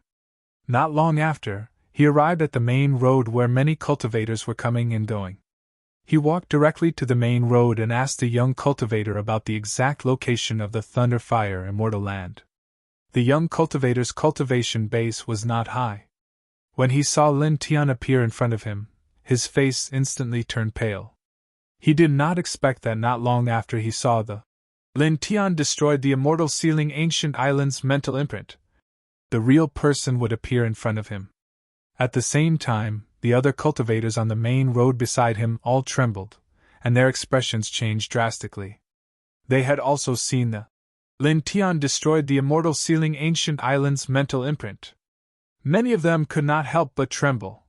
Not long after, he arrived at the main road where many cultivators were coming and going. He walked directly to the main road and asked a young cultivator about the exact location of the Thunder Fire immortal land. The young cultivator's cultivation base was not high. When he saw Lin Tian appear in front of him, his face instantly turned pale. He did not expect that not long after he saw the Lin Tian destroyed the immortal sealing ancient island's mental imprint, the real person would appear in front of him. At the same time, the other cultivators on the main road beside him all trembled, and their expressions changed drastically. They had also seen the Lin Tian destroyed the immortal sealing ancient island's mental imprint. Many of them could not help but tremble.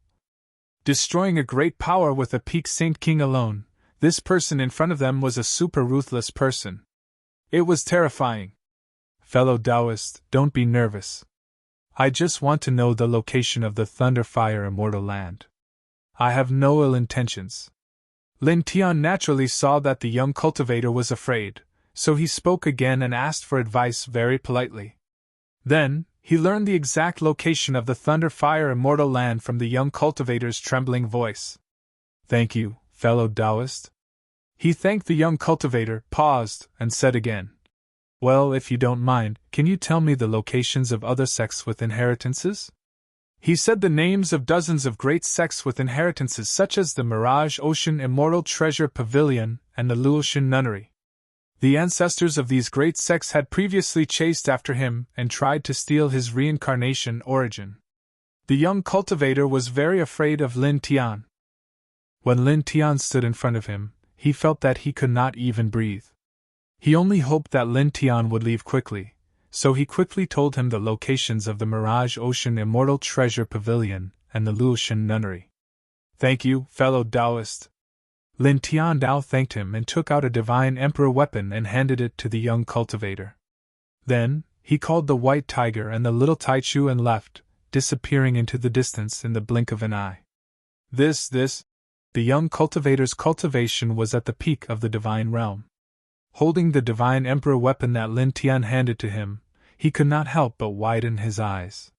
destroying a great power with a peak Saint King alone. This person in front of them was a super ruthless person. It was terrifying. Fellow Taoist, don't be nervous. I just want to know the location of the Thunder Fire Immortal Land. I have no ill intentions. Lin Tian naturally saw that the young cultivator was afraid, so he spoke again and asked for advice very politely. Then, he learned the exact location of the Thunder Fire Immortal Land from the young cultivator's trembling voice. Thank you, fellow Taoist. He thanked the young cultivator, paused, and said again, well, if you don't mind, can you tell me the locations of other sects with inheritances? He said the names of dozens of great sects with inheritances such as the Mirage Ocean Immortal Treasure Pavilion and the Luotian Nunnery. The ancestors of these great sects had previously chased after him and tried to steal his reincarnation origin. The young cultivator was very afraid of Lin Tian. When Lin Tian stood in front of him, he felt that he could not even breathe. He only hoped that Lin Tian would leave quickly, so he quickly told him the locations of the Mirage Ocean Immortal Treasure Pavilion and the Luotian Nunnery. Thank you, fellow Taoist. Lin Tian Dao thanked him and took out a divine emperor weapon and handed it to the young cultivator. Then, he called the white tiger and the little Taichu and left, disappearing into the distance in the blink of an eye. The young cultivator's cultivation was at the peak of the divine realm. Holding the divine emperor weapon that Lin Tian handed to him, he could not help but widen his eyes.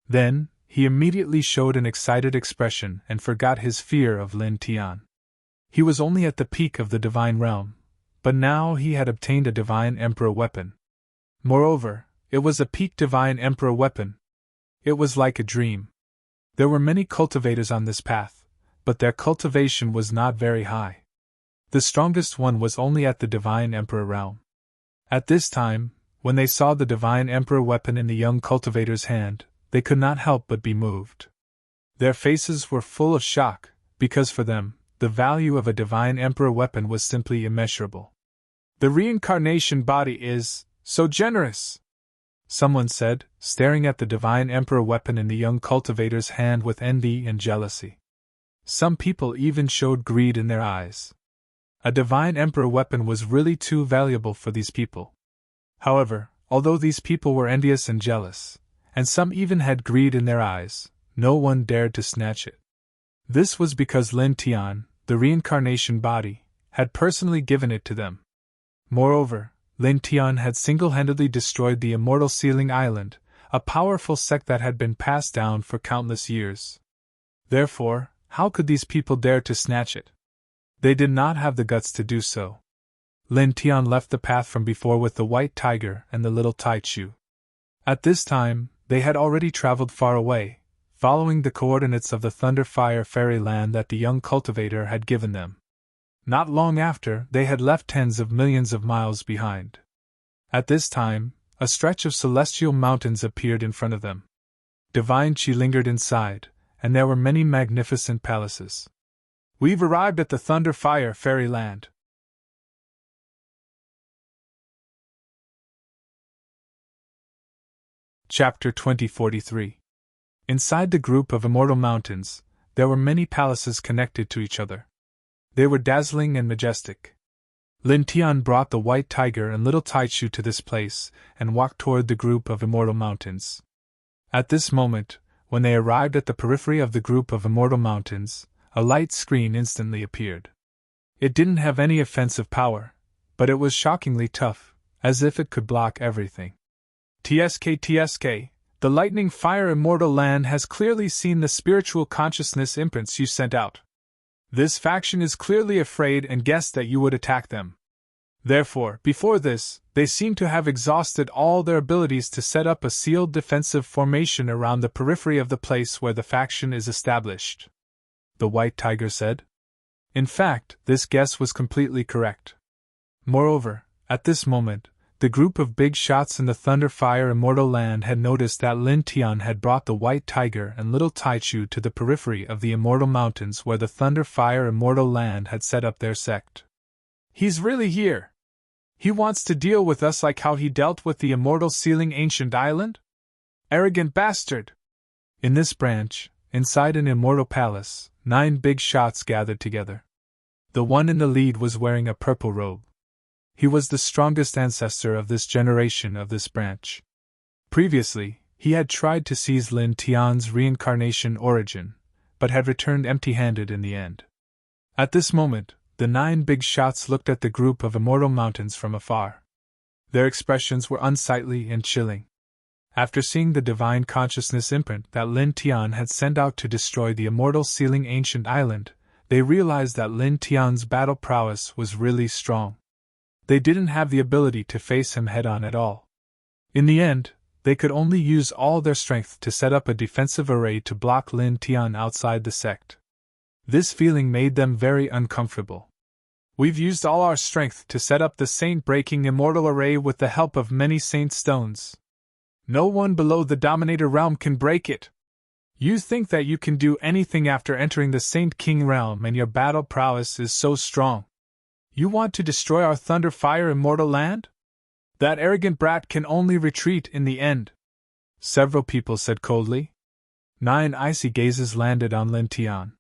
Then, he immediately showed an excited expression and forgot his fear of Lin Tian. He was only at the peak of the divine realm, but now he had obtained a divine emperor weapon. Moreover, it was a peak divine emperor weapon. It was like a dream. There were many cultivators on this path, but their cultivation was not very high. The strongest one was only at the divine emperor realm. At this time, when they saw the divine emperor weapon in the young cultivator's hand, they could not help but be moved. Their faces were full of shock, because for them, the value of a divine emperor weapon was simply immeasurable. The reincarnation body is so generous, someone said, staring at the divine emperor weapon in the young cultivator's hand with envy and jealousy. Some people even showed greed in their eyes. A divine emperor weapon was really too valuable for these people. However, although these people were envious and jealous, and some even had greed in their eyes, no one dared to snatch it. This was because Lin Tian, the reincarnation body, had personally given it to them. Moreover, Lin Tian had single-handedly destroyed the Immortal Sealing Island, a powerful sect that had been passed down for countless years. Therefore, how could these people dare to snatch it? They did not have the guts to do so. Lin Tian left the path from before with the white tiger and the little Taichu. At this time, they had already traveled far away, following the coordinates of the Thunder Fire Fairyland that the young cultivator had given them. Not long after, they had left tens of millions of miles behind. At this time, a stretch of celestial mountains appeared in front of them. Divine Qi lingered inside, and there were many magnificent palaces. We've arrived at the Thunder Fire Fairyland. Chapter 2043. Inside the group of immortal mountains, there were many palaces connected to each other. They were dazzling and majestic. Lin Tian brought the white tiger and little Taichu to this place and walked toward the group of immortal mountains. At this moment, when they arrived at the periphery of the group of immortal mountains, a light screen instantly appeared. It didn't have any offensive power, but it was shockingly tough, as if it could block everything. TSK, the Lightning Fire Immortal Land has clearly seen the spiritual consciousness imprints you sent out. This faction is clearly afraid and guessed that you would attack them. Therefore, before this, they seem to have exhausted all their abilities to set up a sealed defensive formation around the periphery of the place where the faction is established. The white tiger said. In fact, this guess was completely correct. Moreover, at this moment, the group of big shots in the Thunder Fire Immortal Land had noticed that Lin Tian had brought the white tiger and little Taichu to the periphery of the Immortal Mountains where the Thunder Fire Immortal Land had set up their sect. He's really here. He wants to deal with us like how he dealt with the Immortal Sealing Ancient Island? Arrogant bastard! In this branch, inside an immortal palace, 9 big shots gathered together. The one in the lead was wearing a purple robe. He was the strongest ancestor of this generation of this branch. Previously, he had tried to seize Lin Tian's reincarnation origin, but had returned empty-handed in the end. At this moment, the 9 big shots looked at the group of immortal mountains from afar. Their expressions were unsightly and chilling. After seeing the divine consciousness imprint that Lin Tian had sent out to destroy the immortal sealing ancient island, they realized that Lin Tian's battle prowess was really strong. They didn't have the ability to face him head-on at all. In the end, they could only use all their strength to set up a defensive array to block Lin Tian outside the sect. This feeling made them very uncomfortable. We've used all our strength to set up the saint-breaking immortal array with the help of many saint stones. No one below the Dominator realm can break it. You think that you can do anything after entering the Saint King realm and your battle prowess is so strong. You want to destroy our Thunderfire immortal land? That arrogant brat can only retreat in the end. Several people said coldly. 9 icy gazes landed on Lin Tian.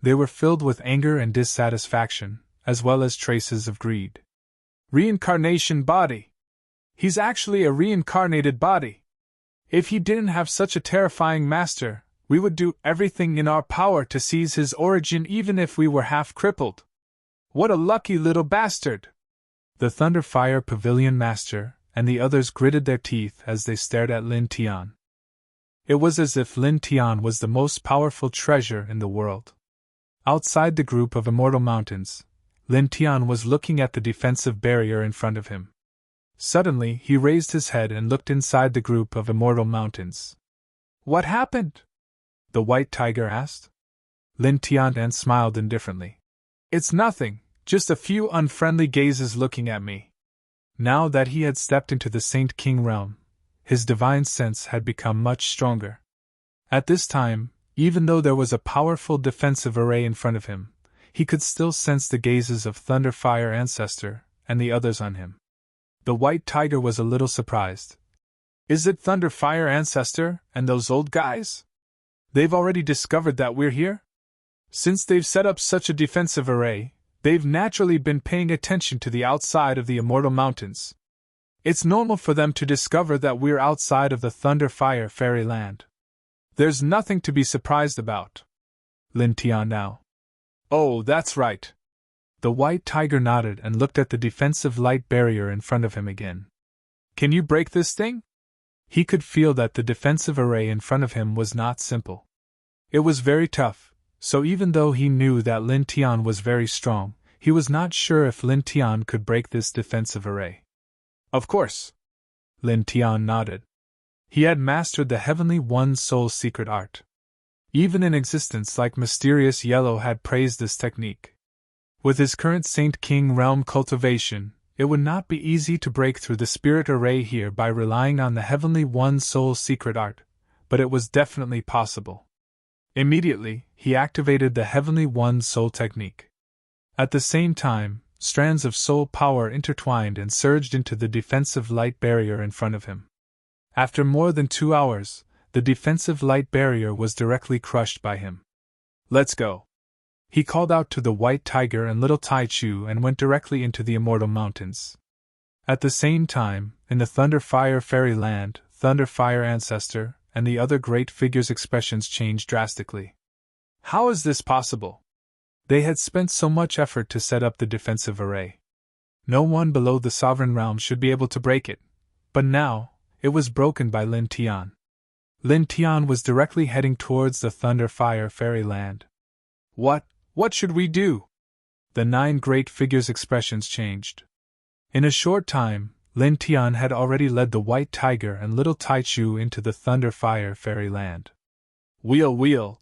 They were filled with anger and dissatisfaction, as well as traces of greed. Reincarnation body! He's actually a reincarnated body! If he didn't have such a terrifying master, we would do everything in our power to seize his origin even if we were half crippled. What a lucky little bastard! The Thunderfire Pavilion Master and the others gritted their teeth as they stared at Lin Tian. It was as if Lin Tian was the most powerful treasure in the world. Outside the group of immortal mountains, Lin Tian was looking at the defensive barrier in front of him. Suddenly, he raised his head and looked inside the group of immortal mountains. What happened? The white tiger asked. Lin Tian smiled indifferently. It's nothing, just a few unfriendly gazes looking at me. Now that he had stepped into the Saint King realm, his divine sense had become much stronger. At this time, even though there was a powerful defensive array in front of him, he could still sense the gazes of Thunderfire Ancestor and the others on him. The white tiger was a little surprised. Is it Thunderfire Ancestor and those old guys? They've already discovered that we're here? Since they've set up such a defensive array, they've naturally been paying attention to the outside of the Immortal Mountains. It's normal for them to discover that we're outside of the Thunderfire Fairyland. There's nothing to be surprised about. Lin Tian now. Oh, that's right. The white tiger nodded and looked at the defensive light barrier in front of him again. Can you break this thing? He could feel that the defensive array in front of him was not simple. It was very tough, so even though he knew that Lin Tian was very strong, he was not sure if Lin Tian could break this defensive array. Of course. Lin Tian nodded. He had mastered the Heavenly One's soul secret art. Even in existence like Mysterious Yellow had praised this technique. With his current Saint King realm cultivation, it would not be easy to break through the spirit array here by relying on the Heavenly One's soul secret art, but it was definitely possible. Immediately, he activated the Heavenly One's soul technique. At the same time, strands of soul power intertwined and surged into the defensive light barrier in front of him. After more than 2 hours, the defensive light barrier was directly crushed by him. Let's go. He called out to the white tiger and little Tai Chu and went directly into the Immortal Mountains. At the same time, in the Thunderfire Fairyland, Thunderfire Ancestor and the other great figures' expressions changed drastically. How is this possible? They had spent so much effort to set up the defensive array. No one below the Sovereign Realm should be able to break it, but now, it was broken by Lin Tian. Lin Tian was directly heading towards the Thunderfire Fairyland. What should we do? The 9 great figures' expressions changed. In a short time, Lin Tian had already led the white tiger and little Tai Chu into the Thunderfire Fairyland. Wheel!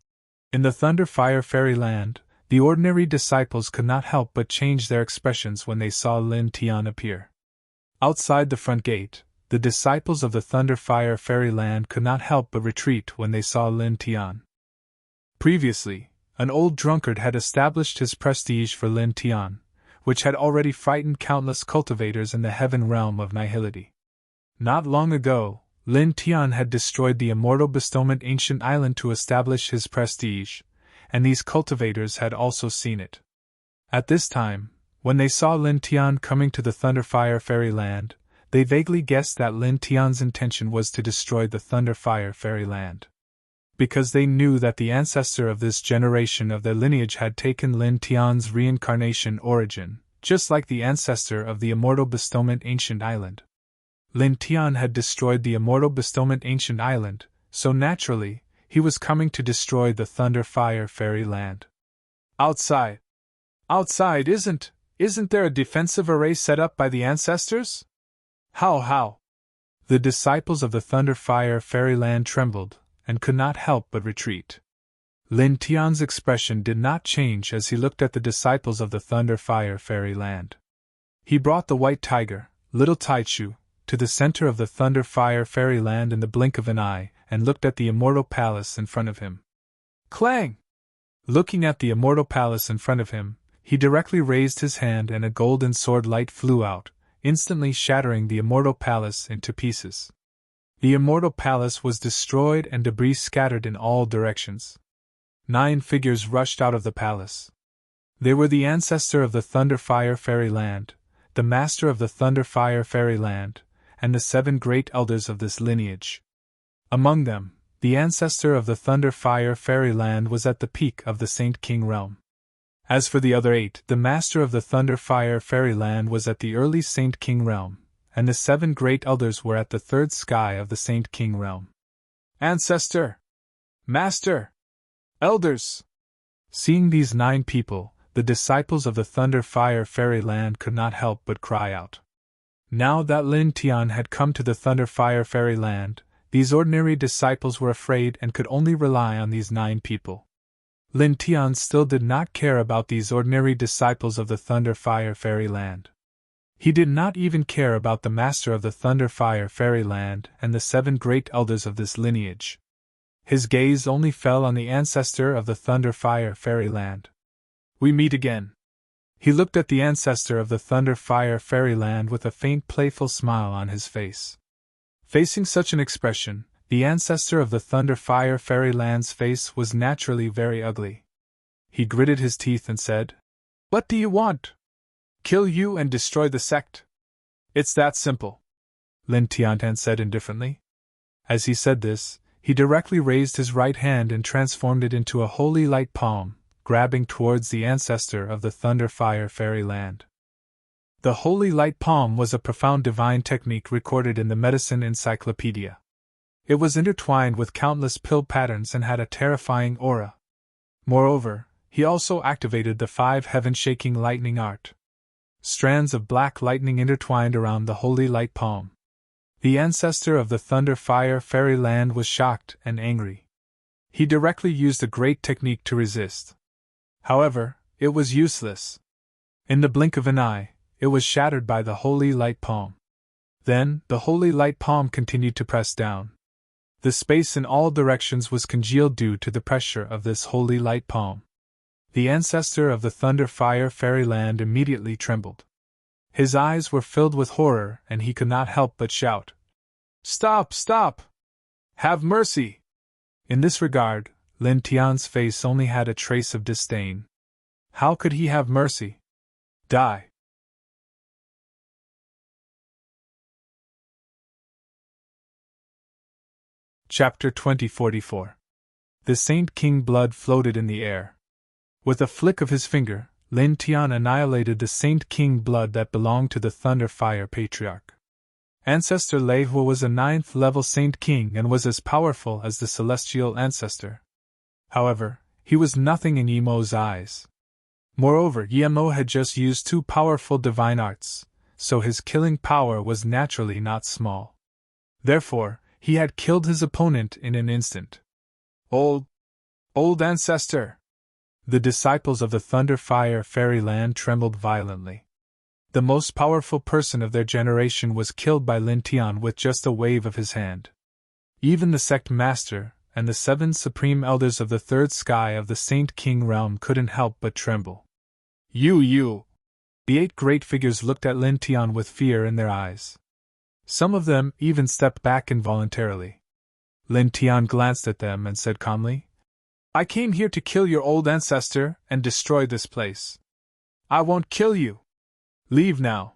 In the Thunderfire Fairyland, the ordinary disciples could not help but change their expressions when they saw Lin Tian appear. Outside the front gate, the disciples of the Thunderfire Fairyland could not help but retreat when they saw Lin Tian. Previously, an old drunkard had established his prestige for Lin Tian, which had already frightened countless cultivators in the heaven realm of nihility. Not long ago, Lin Tian had destroyed the immortal bestowment ancient island to establish his prestige, and these cultivators had also seen it. At this time, when they saw Lin Tian coming to the Thunderfire Fairyland, they vaguely guessed that Lin Tian's intention was to destroy the Thunderfire Fairyland. Because they knew that the ancestor of this generation of their lineage had taken Lin Tian's reincarnation origin, just like the ancestor of the Immortal Bestowment Ancient Island. Lin Tian had destroyed the Immortal Bestowment Ancient Island, so naturally, he was coming to destroy the Thunderfire Fairyland. Outside, isn't there a defensive array set up by the ancestors? How? The disciples of the Thunderfire Fairyland trembled, and could not help but retreat. Lin Tian's expression did not change as he looked at the disciples of the Thunderfire Fairyland. He brought the white tiger, little Taichu, to the center of the Thunderfire Fairyland in the blink of an eye, and looked at the Immortal Palace in front of him. Clang! Looking at the Immortal Palace in front of him, he directly raised his hand and a golden sword light flew out, instantly shattering the Immortal Palace into pieces. The Immortal Palace was destroyed and debris scattered in all directions. 9 figures rushed out of the palace. They were the ancestor of the Thunderfire Fairyland, the master of the Thunderfire Fairyland, and the 7 great elders of this lineage. Among them, the ancestor of the Thunderfire Fairyland was at the peak of the Saint King realm. As for the other 8, the master of the Thunderfire Fairyland was at the early Saint King realm, and the 7 great elders were at the 3rd sky of the Saint King realm. Ancestor! Master! Elders! Seeing these 9 people, the disciples of the Thunderfire Fairyland could not help but cry out. Now that Lin Tian had come to the Thunderfire Fairyland, these ordinary disciples were afraid and could only rely on these 9 people. Lin Tian still did not care about these ordinary disciples of the Thunderfire Fairyland. He did not even care about the master of the Thunderfire Fairyland and the 7 great elders of this lineage. His gaze only fell on the ancestor of the Thunderfire Fairyland. We meet again. He looked at the ancestor of the Thunderfire Fairyland with a faint playful smile on his face. Facing such an expression, the ancestor of the Thunderfire Fairyland's face was naturally very ugly. He gritted his teeth and said, "What do you want? Kill you and destroy the sect? It's that simple," Lin Tian said indifferently. As he said this, he directly raised his right hand and transformed it into a holy light palm, grabbing towards the ancestor of the Thunderfire Fairyland. The holy light palm was a profound divine technique recorded in the Medicine Encyclopedia. It was intertwined with countless pill patterns and had a terrifying aura. Moreover, he also activated the 5 heaven-shaking lightning art. Strands of black lightning intertwined around the holy light palm. The ancestor of the Thunderfire Fairyland was shocked and angry. He directly used a great technique to resist. However, it was useless. In the blink of an eye, it was shattered by the holy light palm. Then, the holy light palm continued to press down. The space in all directions was congealed due to the pressure of this holy light palm. The ancestor of the Thunderfire Fairyland immediately trembled. His eyes were filled with horror and he could not help but shout, "Stop! Stop! Have mercy!" In this regard, Lin Tian's face only had a trace of disdain. How could he have mercy? Die! Chapter 2044. The Saint King blood floated in the air. With a flick of his finger, Lin Tian annihilated the Saint King blood that belonged to the Thunderfire Patriarch. Ancestor Lei Hua was a 9th-level Saint King and was as powerful as the celestial ancestor. However, he was nothing in Yimo's eyes. Moreover, Yimo had just used 2 powerful divine arts, so his killing power was naturally not small. Therefore, he had killed his opponent in an instant. Old ancestor! The disciples of the Thunderfire Fairyland trembled violently. The most powerful person of their generation was killed by Lin Tian with just a wave of his hand. Even the sect master and the 7 supreme elders of the 3rd sky of the Saint King realm couldn't help but tremble. You! The 8 great figures looked at Lin Tian with fear in their eyes. Some of them even stepped back involuntarily. Lin Tian glanced at them and said calmly, I came here to kill your old ancestor and destroy this place. I won't kill you. Leave now.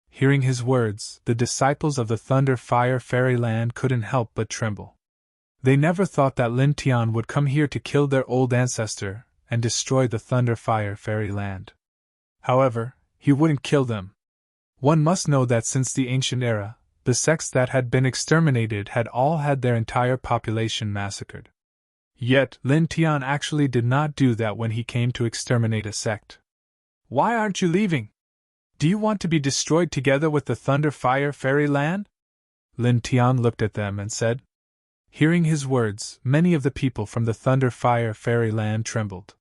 Hearing his words, the disciples of the Thunder Fire Fairyland couldn't help but tremble. They never thought that Lin Tian would come here to kill their old ancestor and destroy the Thunder Fire Fairyland. However, he wouldn't kill them. One must know that since the ancient era, the sects that had been exterminated had all had their entire population massacred. Yet, Lin Tian actually did not do that when he came to exterminate a sect. Why aren't you leaving? Do you want to be destroyed together with the Thunder Fire Fairyland? Lin Tian looked at them and said. Hearing his words, many of the people from the Thunder Fire Fairyland trembled.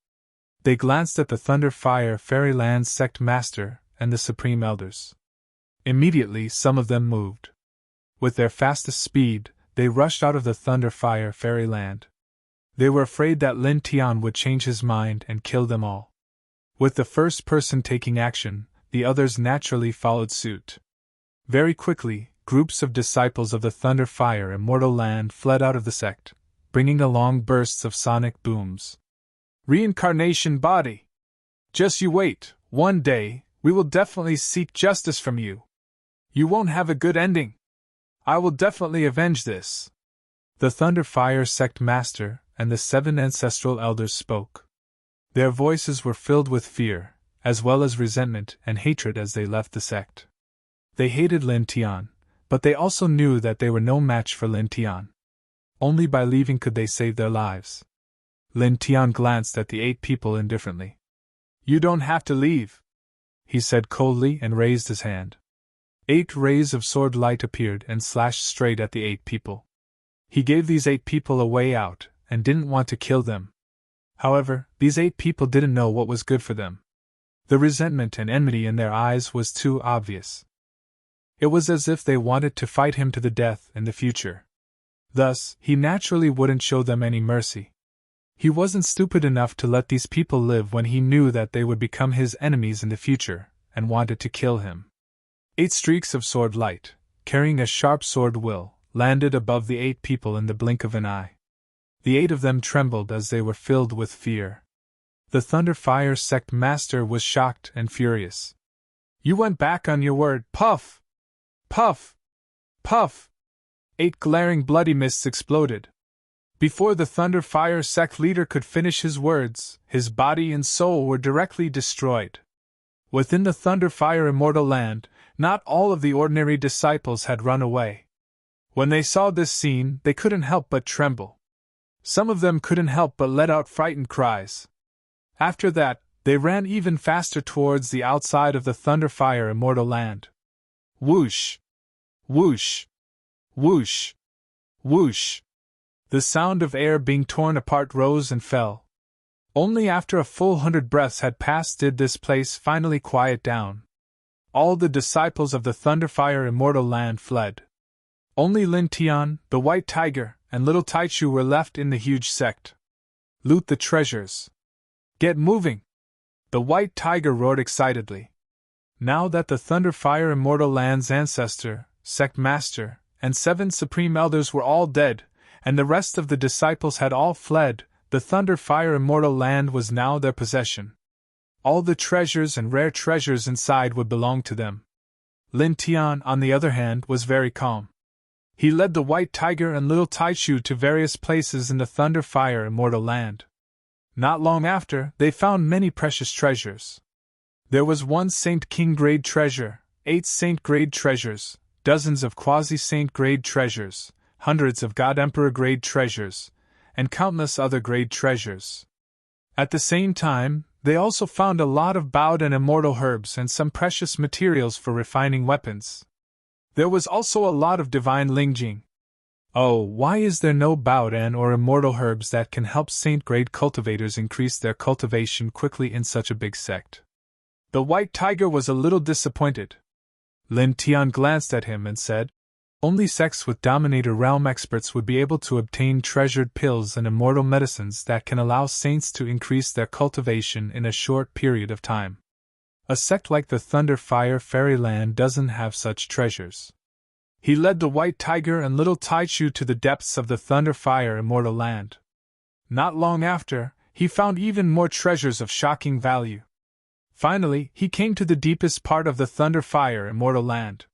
They glanced at the Thunder Fire Fairyland's sect master and the supreme elders. Immediately, some of them moved. With their fastest speed, they rushed out of the Thunder Fire Fairyland. They were afraid that Lin Tian would change his mind and kill them all. With the first person taking action, the others naturally followed suit. Very quickly, groups of disciples of the Thunder Fire Immortal Land fled out of the sect, bringing along bursts of sonic booms. Reincarnation body! Just you wait, one day, we will definitely seek justice from you. You won't have a good ending. I will definitely avenge this. The Thunder Fire sect master and the 7 ancestral elders spoke. Their voices were filled with fear, as well as resentment and hatred as they left the sect. They hated Lin Tian, but they also knew that they were no match for Lin Tian. Only by leaving could they save their lives. Lin Tian glanced at the 8 people indifferently. You don't have to leave, he said coldly and raised his hand. 8 rays of sword light appeared and slashed straight at the 8 people. He gave these 8 people a way out and didn't want to kill them. However, these 8 people didn't know what was good for them. The resentment and enmity in their eyes was too obvious. It was as if they wanted to fight him to the death in the future. Thus, he naturally wouldn't show them any mercy. He wasn't stupid enough to let these people live when he knew that they would become his enemies in the future, and wanted to kill him. 8 streaks of sword light, carrying a sharp sword will, landed above the 8 people in the blink of an eye. The 8 of them trembled as they were filled with fear. The Thunder Fire sect master was shocked and furious. You went back on your word, puff! Puff! Puff! 8 glaring bloody mists exploded. Before the Thunder Fire sect leader could finish his words, his body and soul were directly destroyed. Within the Thunder Fire Immortal Land, not all of the ordinary disciples had run away. When they saw this scene, they couldn't help but tremble. Some of them couldn't help but let out frightened cries. After that, they ran even faster towards the outside of the Thunder Fire Immortal Land. Whoosh! Whoosh! Whoosh! Whoosh! The sound of air being torn apart rose and fell. Only after a full 100 breaths had passed did this place finally quiet down. All the disciples of the Thunder Fire Immortal Land fled. Only Lin Tian, the White Tiger, and little Taichu were left in the huge sect. Loot the treasures. Get moving! The White Tiger roared excitedly. Now that the Thunder Fire Immortal Land's ancestor, sect master, and 7 supreme elders were all dead, and the rest of the disciples had all fled, the Thunder Fire Immortal Land was now their possession. All the treasures and rare treasures inside would belong to them. Lin Tian, on the other hand, was very calm. He led the White Tiger and little Taichu to various places in the Thunder Fire Immortal Land. Not long after, they found many precious treasures. There was 1 Saint King grade treasure, 8 Saint grade treasures, dozens of quasi-Saint grade treasures, hundreds of God Emperor grade treasures, and countless other grade treasures. At the same time, they also found a lot of bowed and immortal herbs and some precious materials for refining weapons. There was also a lot of divine lingjing. Oh, why is there no Baodan or immortal herbs that can help saint-grade cultivators increase their cultivation quickly in such a big sect? The White Tiger was a little disappointed. Lin Tian glanced at him and said, only sects with Dominator Realm experts would be able to obtain treasured pills and immortal medicines that can allow saints to increase their cultivation in a short period of time. A sect like the Thunder Fire Fairyland doesn't have such treasures. He led the White Tiger and little Taichu to the depths of the Thunder Fire Immortal Land. Not long after, he found even more treasures of shocking value. Finally, he came to the deepest part of the Thunder Fire Immortal Land.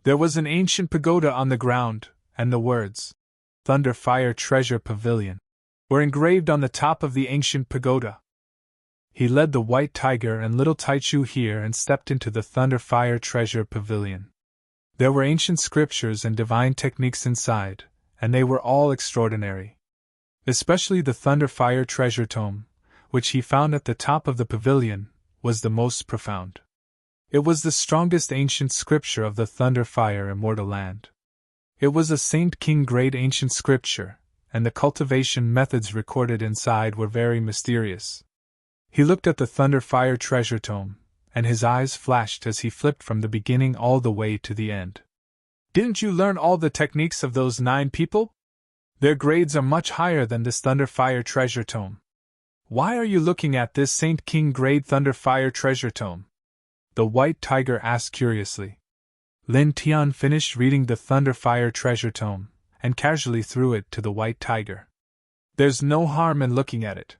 There was an ancient pagoda on the ground, and the words, Thunder Fire Treasure Pavilion, were engraved on the top of the ancient pagoda. He led the White Tiger and Little Taichu here and stepped into the Thunder Fire Treasure Pavilion. There were ancient scriptures and divine techniques inside, and they were all extraordinary. Especially the Thunder Fire Treasure Tome, which he found at the top of the pavilion, was the most profound. It was the strongest ancient scripture of the Thunder Fire Immortal Land. It was a Saint King grade ancient scripture, and the cultivation methods recorded inside were very mysterious. He looked at the Thunder Fire Treasure Tome, and his eyes flashed as he flipped from the beginning all the way to the end. Didn't you learn all the techniques of those 9 people? Their grades are much higher than this Thunder Fire Treasure Tome. Why are you looking at this Saint King grade Thunder Fire Treasure Tome? The White Tiger asked curiously. Lin Tian finished reading the Thunder Fire Treasure Tome, and casually threw it to the White Tiger. There's no harm in looking at it.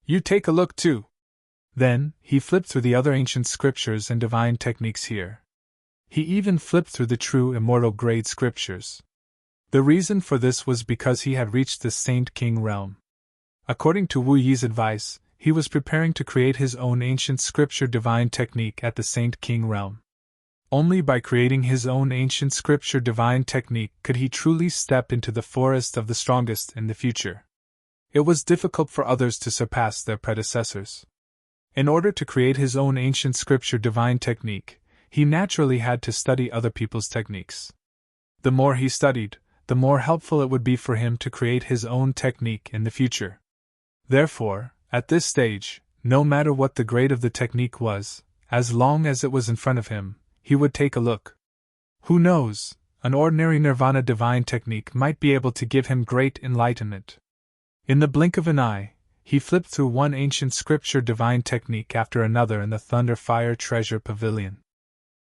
You take a look too. Then, he flipped through the other ancient scriptures and divine techniques here. He even flipped through the true immortal grade scriptures. The reason for this was because he had reached the Saint King realm. According to Wu Yi's advice, he was preparing to create his own ancient scripture divine technique at the Saint King realm. Only by creating his own ancient scripture divine technique could he truly step into the forest of the strongest in the future. It was difficult for others to surpass their predecessors. In order to create his own ancient scripture divine technique, he naturally had to study other people's techniques. The more he studied, the more helpful it would be for him to create his own technique in the future. Therefore, at this stage, no matter what the grade of the technique was, as long as it was in front of him, he would take a look. Who knows, an ordinary nirvana divine technique might be able to give him great enlightenment. In the blink of an eye, he flipped through one ancient scripture divine technique after another in the Thunder Fire Treasure Pavilion.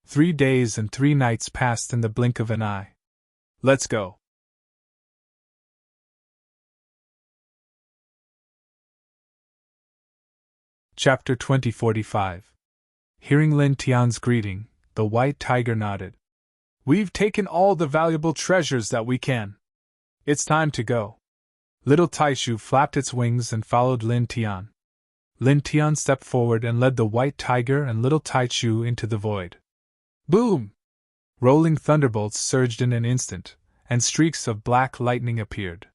3 days and 3 nights passed in the blink of an eye. Let's go. Chapter 2045. Hearing Lin Tian's greeting, the White Tiger nodded. We've taken all the valuable treasures that we can. It's time to go. Little Taishu flapped its wings and followed Lin Tian. Lin Tian stepped forward and led the White Tiger and Little Taichu into the void. Boom! Rolling thunderbolts surged in an instant, and streaks of black lightning appeared.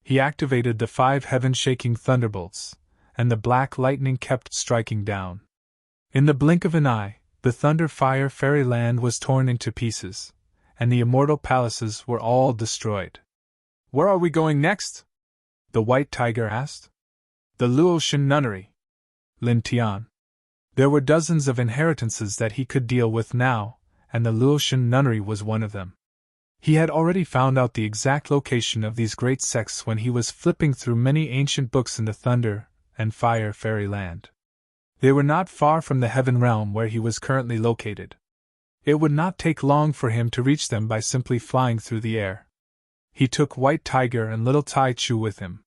He activated the 5 heaven-shaking thunderbolts, and the black lightning kept striking down. In the blink of an eye, the Thunder Fire Fairyland was torn into pieces, and the immortal palaces were all destroyed. Where are we going next? The White Tiger asked. The Luotian Nunnery. Lin Tian. There were dozens of inheritances that he could deal with now, and the Luotian Nunnery was one of them. He had already found out the exact location of these great sects when he was flipping through many ancient books in the Thunder and Fire Fairyland. They were not far from the Heaven Realm where he was currently located. It would not take long for him to reach them by simply flying through the air. He took White Tiger and Little Taichu with him.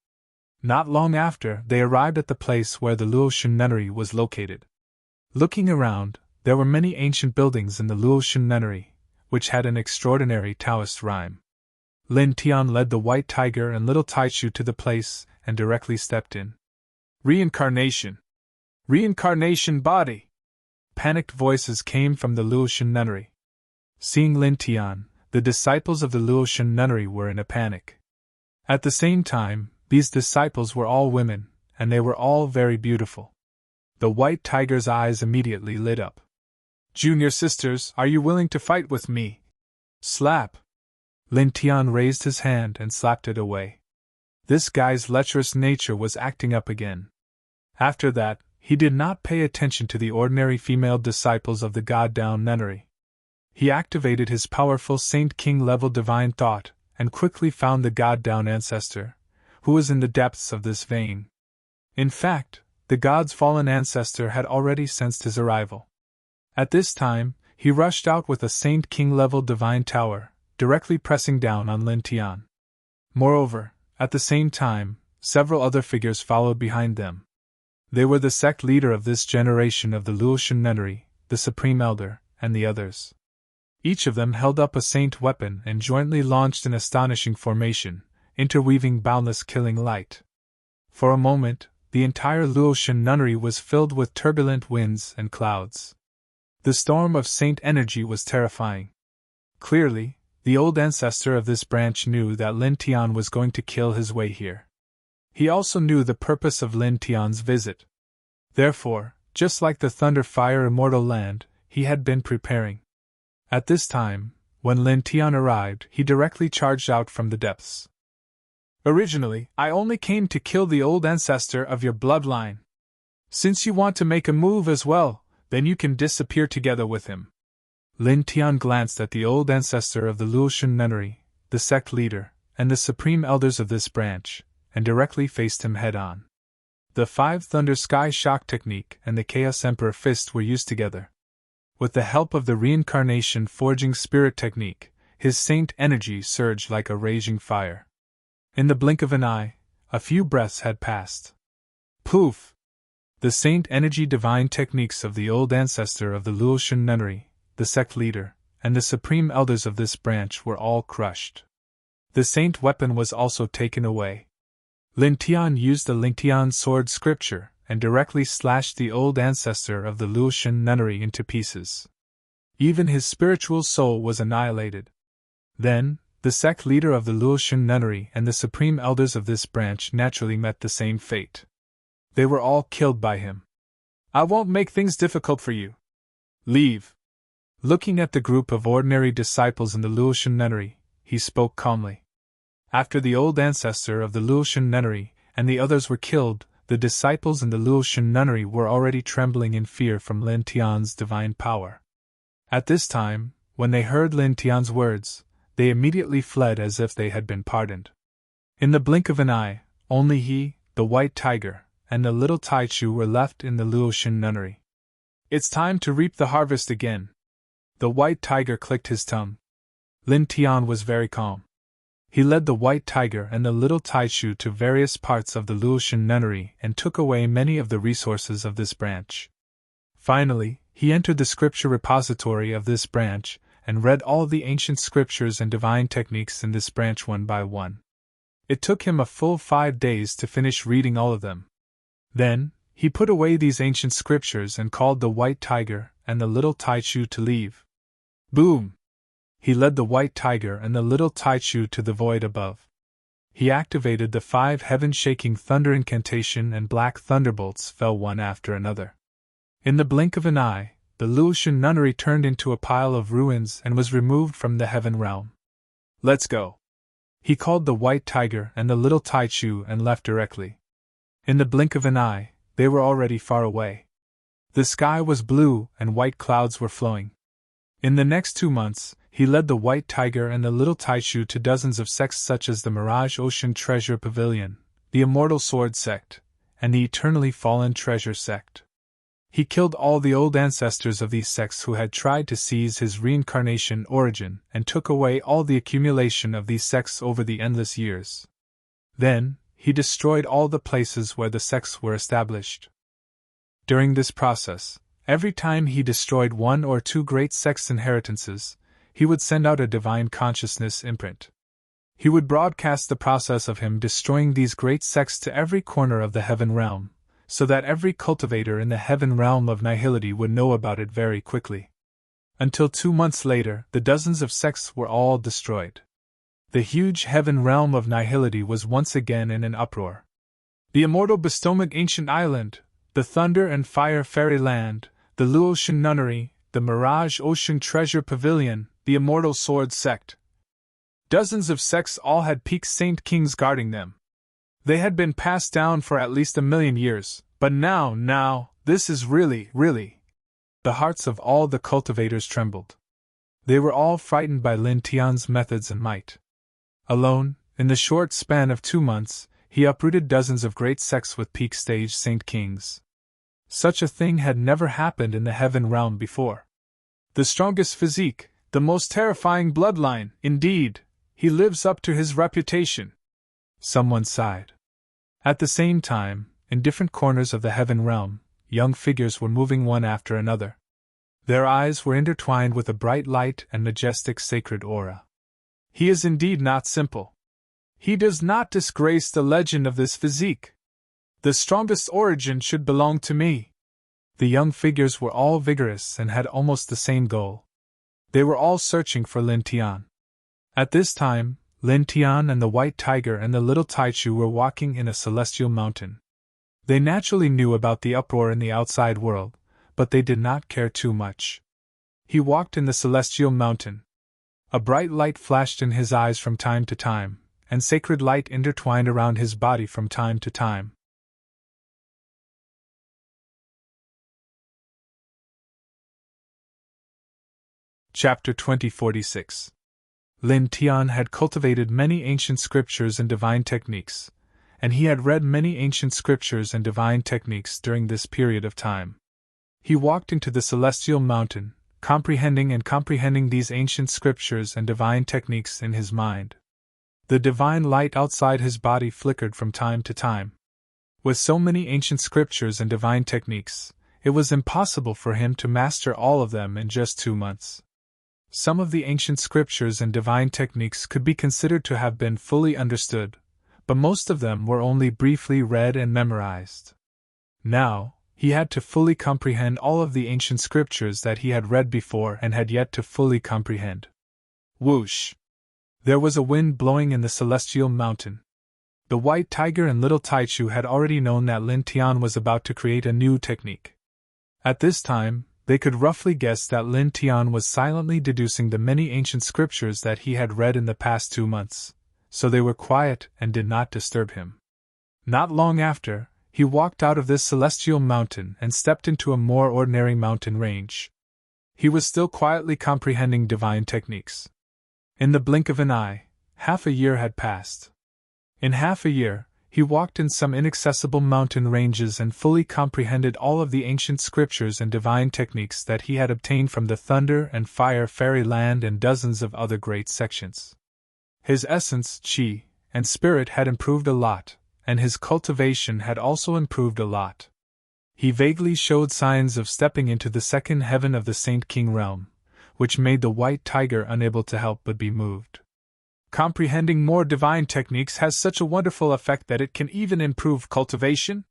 Not long after, they arrived at the place where the Luotian Nunnery was located. Looking around, there were many ancient buildings in the Luotian Nunnery, which had an extraordinary Taoist rhyme. Lin Tian led the White Tiger and Little Taichu to the place and directly stepped in. Reincarnation! Reincarnation body! Panicked voices came from the Luotian Nunnery. Seeing Lin Tian, the disciples of the Luotian Nunnery were in a panic. At the same time, these disciples were all women, and they were all very beautiful. The White Tiger's eyes immediately lit up. Junior sisters, are you willing to fight with me? Slap! Lin Tian raised his hand and slapped it away. This guy's lecherous nature was acting up again. After that, he did not pay attention to the ordinary female disciples of the God-down Nunnery. He activated his powerful Saint King-level divine thought, and quickly found the God-down ancestor, who was in the depths of this vein. In fact, the god's fallen ancestor had already sensed his arrival. At this time, he rushed out with a Saint King-level divine tower, directly pressing down on Lin Tian. Moreover, at the same time, several other figures followed behind them. They were the sect leader of this generation of the Luotian nunnery, the Supreme Elder, and the others. Each of them held up a saint weapon and jointly launched an astonishing formation, interweaving boundless killing light. For a moment, the entire Luotian nunnery was filled with turbulent winds and clouds. The storm of saint energy was terrifying. Clearly, the old ancestor of this branch knew that Lin Tian was going to kill his way here. He also knew the purpose of Lin Tian's visit. Therefore, just like the Thunder Fire Immortal Land, he had been preparing. At this time, when Lin Tian arrived, he directly charged out from the depths. Originally, I only came to kill the old ancestor of your bloodline. Since you want to make a move as well, then you can disappear together with him. Lin Tian glanced at the old ancestor of the Luotian nunnery, the sect leader, and the supreme elders of this branch, and directly faced him head-on. The 5 Thunder Sky Shock technique and the Chaos Emperor Fist were used together. With the help of the Reincarnation Forging Spirit technique, his saint energy surged like a raging fire. In the blink of an eye, a few breaths had passed. Poof! The saint energy divine techniques of the old ancestor of the Luotian nunnery, the sect leader, and the supreme elders of this branch were all crushed. The saint weapon was also taken away. Lin Tian used the Ling Tian sword scripture and directly slashed the old ancestor of the Luotian nunnery into pieces. Even his spiritual soul was annihilated. Then, the sect leader of the Luotian nunnery and the supreme elders of this branch naturally met the same fate. They were all killed by him. I won't make things difficult for you. Leave. Looking at the group of ordinary disciples in the Luotian nunnery, he spoke calmly. After the old ancestor of the Luotian nunnery and the others were killed, the disciples in the Luotian nunnery were already trembling in fear from Lin Tian's divine power. At this time, when they heard Lin Tian's words, they immediately fled as if they had been pardoned. In the blink of an eye, only he, the white tiger, and the little Taichu were left in the Luotian nunnery. It's time to reap the harvest again. The white tiger clicked his tongue. Lin Tian was very calm. He led the white tiger and the little Taichu to various parts of the Luotian nunnery and took away many of the resources of this branch. Finally, he entered the scripture repository of this branch and read all the ancient scriptures and divine techniques in this branch one by one. It took him a full 5 days to finish reading all of them. Then, he put away these ancient scriptures and called the white tiger and the little Taichu to leave. Boom! He led the white tiger and the little Taichu to the void above. He activated the 5 heaven-shaking thunder incantation and black thunderbolts fell one after another. In the blink of an eye, the Luotian nunnery turned into a pile of ruins and was removed from the heaven realm. Let's go. He called the white tiger and the little Taichu and left directly. In the blink of an eye, they were already far away. The sky was blue and white clouds were flowing. In the next 2 months, he led the white tiger and the little Taichu to dozens of sects such as the Mirage Ocean Treasure Pavilion, the Immortal Sword Sect, and the Eternally Fallen Treasure Sect. He killed all the old ancestors of these sects who had tried to seize his reincarnation origin and took away all the accumulation of these sects over the endless years. Then, he destroyed all the places where the sects were established. During this process, every time he destroyed 1 or 2 great sects' inheritances, he would send out a divine consciousness imprint. He would broadcast the process of him destroying these great sects to every corner of the heaven realm, so that every cultivator in the heaven realm of nihility would know about it very quickly. Until 2 months later, the dozens of sects were all destroyed. The huge heaven realm of nihility was once again in an uproar. The immortal bestowment ancient island, the thunder and fire fairy land, the Luotian nunnery, the Mirage Ocean Treasure Pavilion, the Immortal Sword Sect. Dozens of sects all had peak saint kings guarding them. They had been passed down for at least 1,000,000 years, but now, this is really. The hearts of all the cultivators trembled. They were all frightened by Lin Tian's methods and might. Alone, in the short span of 2 months, he uprooted dozens of great sects with peak stage saint kings. Such a thing had never happened in the heaven realm before. The strongest physique, the most terrifying bloodline, indeed, he lives up to his reputation. Someone sighed. At the same time, in different corners of the heaven realm, young figures were moving one after another. Their eyes were intertwined with a bright light and majestic sacred aura. He is indeed not simple. He does not disgrace the legend of this physique. The strongest origin should belong to me. The young figures were all vigorous and had almost the same goal. They were all searching for Lin Tian. At this time, Lin Tian and the white tiger and the little Taichu were walking in a celestial mountain. They naturally knew about the uproar in the outside world, but they did not care too much. He walked in the celestial mountain. A bright light flashed in his eyes from time to time, and sacred light intertwined around his body from time to time. Chapter 2046. Lin Tian had cultivated many ancient scriptures and divine techniques, and he had read many ancient scriptures and divine techniques during this period of time. He walked into the celestial mountain, comprehending these ancient scriptures and divine techniques in his mind. The divine light outside his body flickered from time to time. With so many ancient scriptures and divine techniques, it was impossible for him to master all of them in just 2 months. Some of the ancient scriptures and divine techniques could be considered to have been fully understood, but most of them were only briefly read and memorized. Now, he had to fully comprehend all of the ancient scriptures that he had read before and had yet to fully comprehend. Whoosh! There was a wind blowing in the celestial mountain. The white tiger and little Taichu had already known that Lin Tian was about to create a new technique. At this time, they could roughly guess that Lin Tian was silently deducing the many ancient scriptures that he had read in the past 2 months, so they were quiet and did not disturb him. Not long after, he walked out of this celestial mountain and stepped into a more ordinary mountain range. He was still quietly comprehending divine techniques. In the blink of an eye, half a year had passed. In half a year, he walked in some inaccessible mountain ranges and fully comprehended all of the ancient scriptures and divine techniques that he had obtained from the Thunder and Fire Fairy Land and dozens of other great sections. His essence, chi, and spirit had improved a lot, and his cultivation had also improved a lot. He vaguely showed signs of stepping into the second heaven of the Saint King realm, which made the white tiger unable to help but be moved. Comprehending more divine techniques has such a wonderful effect that it can even improve cultivation?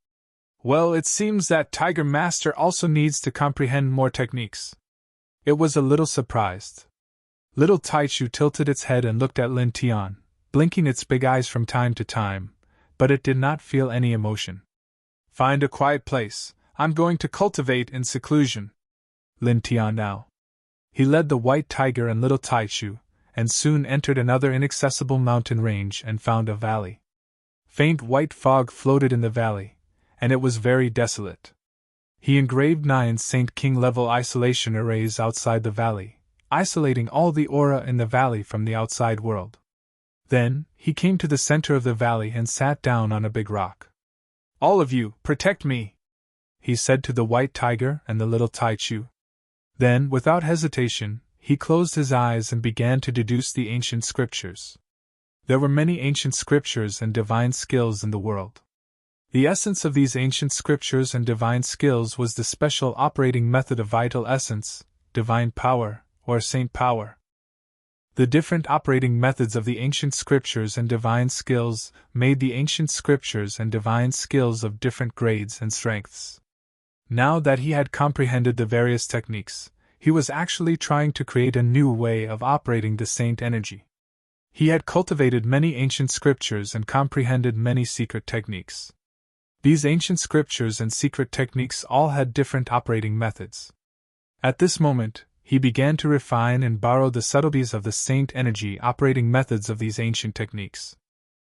Well, it seems that Tiger Master also needs to comprehend more techniques. It was a little surprised. Little Taichu tilted its head and looked at Lin Tian, blinking its big eyes from time to time, but it did not feel any emotion. Find a quiet place, I'm going to cultivate in seclusion. Lin Tian now. He led the white tiger and little Taichu, and soon entered another inaccessible mountain range and found a valley. Faint white fog floated in the valley, and it was very desolate. He engraved 9 Saint King level isolation arrays outside the valley, isolating all the aura in the valley from the outside world. Then, he came to the center of the valley and sat down on a big rock. All of you, protect me, he said to the white tiger and the little Taichu. Then, without hesitation, he closed his eyes and began to deduce the ancient scriptures. There were many ancient scriptures and divine skills in the world. The essence of these ancient scriptures and divine skills was the special operating method of vital essence, divine power, or saint power. The different operating methods of the ancient scriptures and divine skills made the ancient scriptures and divine skills of different grades and strengths. Now that he had comprehended the various techniques, he was actually trying to create a new way of operating the saint energy. He had cultivated many ancient scriptures and comprehended many secret techniques. These ancient scriptures and secret techniques all had different operating methods. At this moment, he began to refine and borrow the subtleties of the saint energy operating methods of these ancient techniques.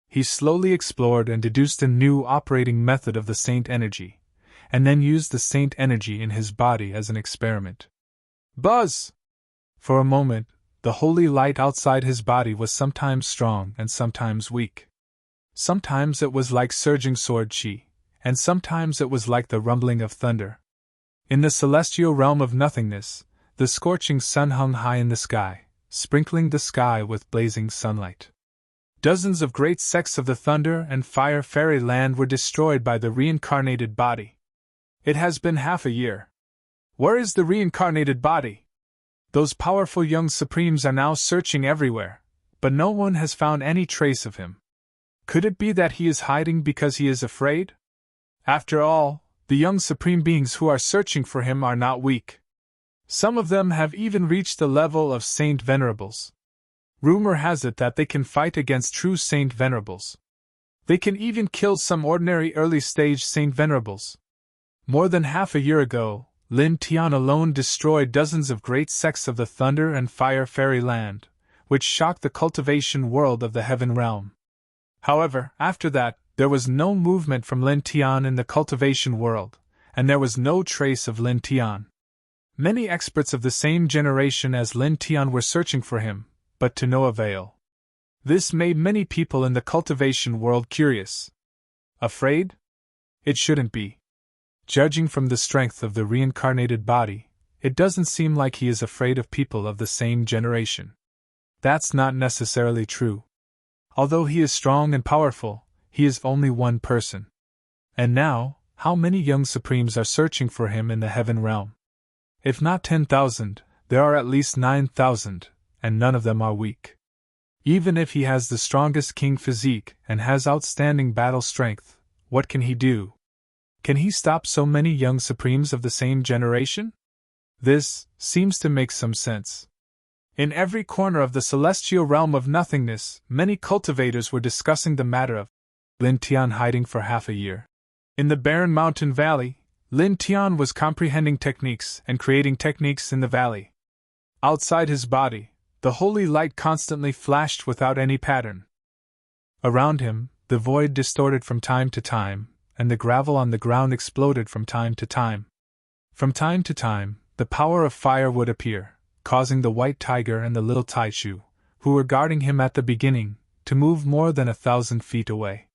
He slowly explored and deduced a new operating method of the saint energy, and then used the saint energy in his body as an experiment. Buzz! For a moment, the holy light outside his body was sometimes strong and sometimes weak. Sometimes it was like surging sword chi, and sometimes it was like the rumbling of thunder. In the celestial realm of nothingness, the scorching sun hung high in the sky, sprinkling the sky with blazing sunlight. Dozens of great sects of the Thunder and Fire Fairy Land were destroyed by the reincarnated body. It has been half a year. Where is the reincarnated body? Those powerful young Supremes are now searching everywhere, but no one has found any trace of him. Could it be that he is hiding because he is afraid? After all, the young Supreme Beings who are searching for him are not weak. Some of them have even reached the level of Saint Venerables. Rumor has it that they can fight against true Saint Venerables. They can even kill some ordinary early-stage Saint Venerables. More than half a year ago, Lin Tian alone destroyed dozens of great sects of the Thunder and Fire Fairy Land, which shocked the cultivation world of the Heaven Realm. However, after that, there was no movement from Lin Tian in the cultivation world, and there was no trace of Lin Tian. Many experts of the same generation as Lin Tian were searching for him, but to no avail. This made many people in the cultivation world curious. Afraid? It shouldn't be. Judging from the strength of the reincarnated body, it doesn't seem like he is afraid of people of the same generation. That's not necessarily true. Although he is strong and powerful, he is only one person. And now, how many young Supremes are searching for him in the Heaven Realm? If not 10,000, there are at least 9,000, and none of them are weak. Even if he has the strongest king physique and has outstanding battle strength, what can he do? Can he stop so many young Supremes of the same generation? This seems to make some sense. In every corner of the celestial realm of nothingness, many cultivators were discussing the matter of Lin Tian hiding for half a year. In the barren mountain valley, Lin Tian was comprehending techniques and creating techniques in the valley. Outside his body, the holy light constantly flashed without any pattern. Around him, the void distorted from time to time, and the gravel on the ground exploded from time to time. From time to time, the power of fire would appear, causing the white tiger and the little Taichu, who were guarding him at the beginning, to move more than 1,000 feet away.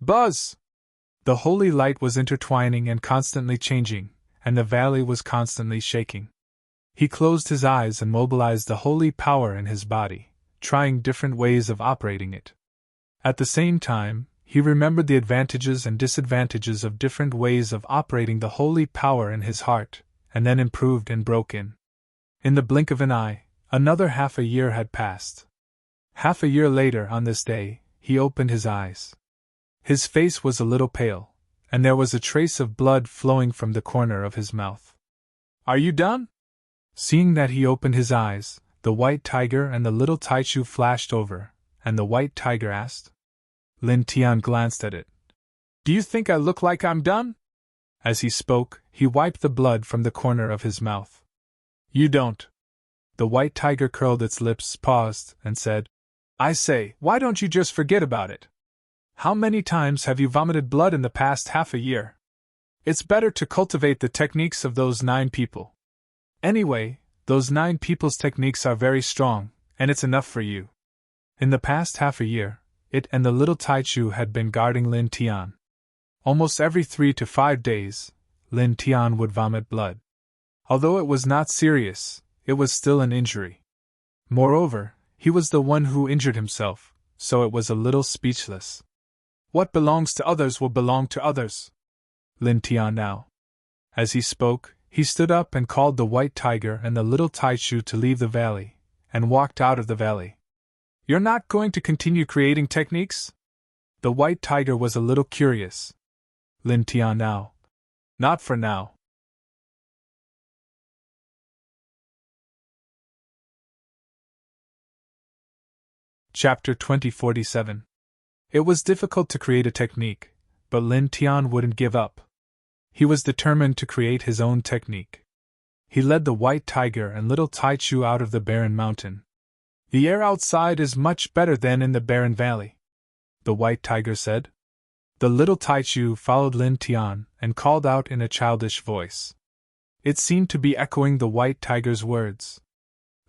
Buzz! The holy light was intertwining and constantly changing, and the valley was constantly shaking. He closed his eyes and mobilized the holy power in his body, trying different ways of operating it. At the same time, he remembered the advantages and disadvantages of different ways of operating the holy power in his heart, and then improved and broke in. In the blink of an eye, another half a year had passed. Half a year later, on this day, he opened his eyes. His face was a little pale, and there was a trace of blood flowing from the corner of his mouth. "Are you done?" Seeing that he opened his eyes, the white tiger and the little Taichu flashed over, and the white tiger asked. Lin Tian glanced at it. "Do you think I look like I'm done?" As he spoke, he wiped the blood from the corner of his mouth. "You don't." The white tiger curled its lips, paused, and said, "I say, why don't you just forget about it? How many times have you vomited blood in the past half a year? It's better to cultivate the techniques of those 9 people. Anyway, those 9 people's techniques are very strong, and it's enough for you." In the past half a year, it and the little Taichu had been guarding Lin Tian. Almost every 3 to 5 days, Lin Tian would vomit blood. Although it was not serious, it was still an injury. Moreover, he was the one who injured himself, so it was a little speechless. What belongs to others will belong to others. Lin Tian now. As he spoke, he stood up and called the white tiger and the little Taichu to leave the valley, and walked out of the valley. "You're not going to continue creating techniques?" The white tiger was a little curious. Lin Tian now. "Not for now." Chapter 2047. It was difficult to create a technique, but Lin Tian wouldn't give up. He was determined to create his own technique. He led the white tiger and little Taichu out of the barren mountain. "The air outside is much better than in the barren valley," the white tiger said. The little Taichu followed Lin Tian and called out in a childish voice. It seemed to be echoing the white tiger's words.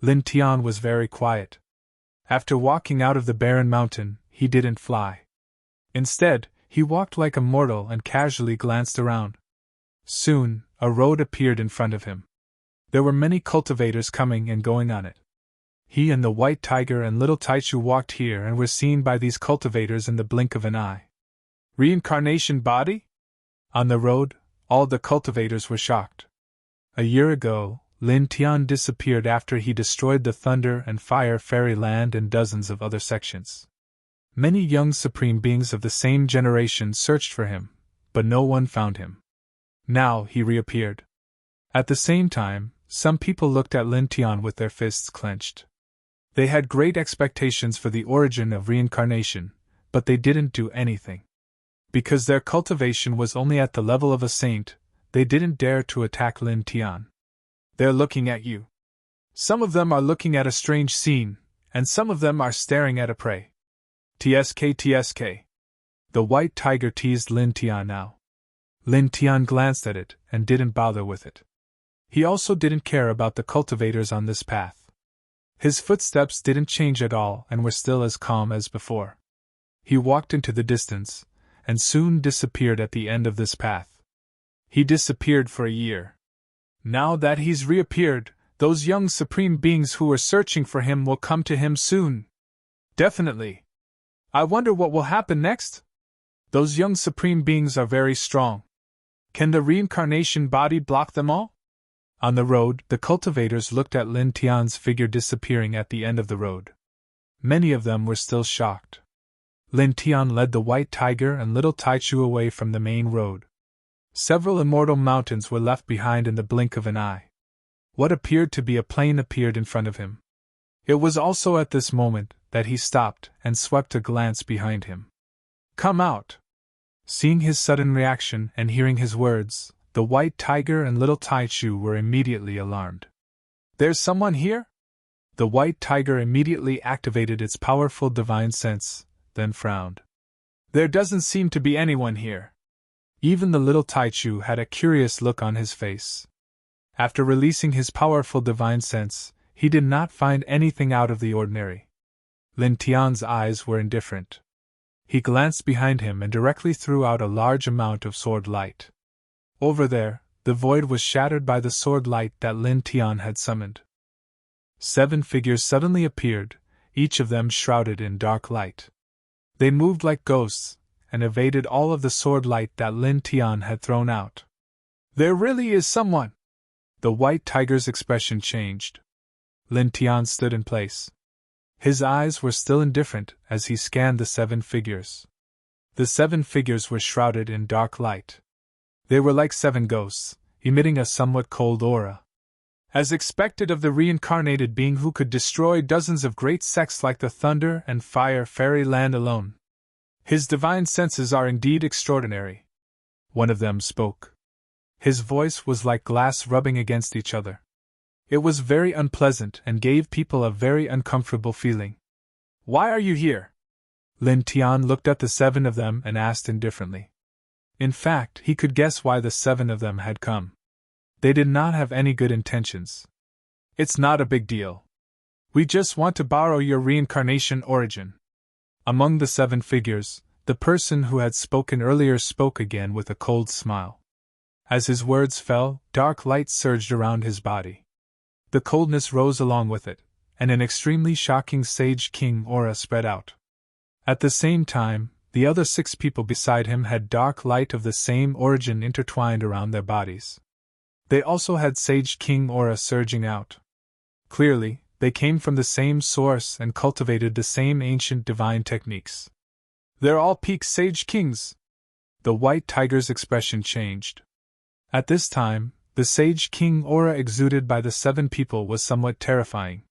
Lin Tian was very quiet. After walking out of the barren mountain, he didn't fly. Instead, he walked like a mortal and casually glanced around. Soon, a road appeared in front of him. There were many cultivators coming and going on it. He and the white tiger and little Taichu walked here and were seen by these cultivators in the blink of an eye. Reincarnation body? On the road, all the cultivators were shocked. A year ago, Lin Tian disappeared after he destroyed the Thunder and Fire Fairyland and dozens of other sections. Many young supreme beings of the same generation searched for him, but no one found him. Now he reappeared. At the same time, some people looked at Lin Tian with their fists clenched. They had great expectations for the origin of reincarnation, but they didn't do anything. Because their cultivation was only at the level of a saint, they didn't dare to attack Lin Tian. They're looking at you. Some of them are looking at a strange scene, and some of them are staring at a prey. TSK. The white tiger teased Lin Tian now. Lin Tian glanced at it and didn't bother with it. He also didn't care about the cultivators on this path. His footsteps didn't change at all and were still as calm as before. He walked into the distance, and soon disappeared at the end of this path. He disappeared for a year. Now that he's reappeared, those young supreme beings who were searching for him will come to him soon. Definitely. I wonder what will happen next? Those young supreme beings are very strong. Can the reincarnation body block them all? On the road, the cultivators looked at Lin Tian's figure disappearing at the end of the road. Many of them were still shocked. Lin Tian led the white tiger and little Taichu away from the main road. Several immortal mountains were left behind in the blink of an eye. What appeared to be a plain appeared in front of him. It was also at this moment that he stopped and swept a glance behind him. Come out! Seeing his sudden reaction and hearing his words, the white tiger and little Taichu were immediately alarmed. There's someone here? The white tiger immediately activated its powerful divine sense, then frowned. There doesn't seem to be anyone here. Even the little Taichu had a curious look on his face. After releasing his powerful divine sense, he did not find anything out of the ordinary. Lin Tian's eyes were indifferent. He glanced behind him and directly threw out a large amount of sword light. Over there, the void was shattered by the sword light that Lin Tian had summoned. 7 figures suddenly appeared, each of them shrouded in dark light. They moved like ghosts, and evaded all of the sword light that Lin Tian had thrown out. There really is someone! The white tiger's expression changed. Lin Tian stood in place. His eyes were still indifferent as he scanned the 7 figures. The 7 figures were shrouded in dark light. They were like 7 ghosts, emitting a somewhat cold aura. As expected of the reincarnated being who could destroy dozens of great sects like the Thunder and Fire Fairyland alone. His divine senses are indeed extraordinary. One of them spoke. His voice was like glass rubbing against each other. It was very unpleasant and gave people a very uncomfortable feeling. Why are you here? Lin Tian looked at the 7 of them and asked indifferently. In fact, he could guess why the 7 of them had come. They did not have any good intentions. It's not a big deal. We just want to borrow your reincarnation origin. Among the 7 figures, the person who had spoken earlier spoke again with a cold smile. As his words fell, dark light surged around his body. The coldness rose along with it, and an extremely shocking Sage King aura spread out. At the same time, the other 6 people beside him had dark light of the same origin intertwined around their bodies. They also had Sage King aura surging out. Clearly, they came from the same source and cultivated the same ancient divine techniques. They're all peak Sage Kings. The white tiger's expression changed. At this time, the Sage King aura exuded by the 7 people was somewhat terrifying.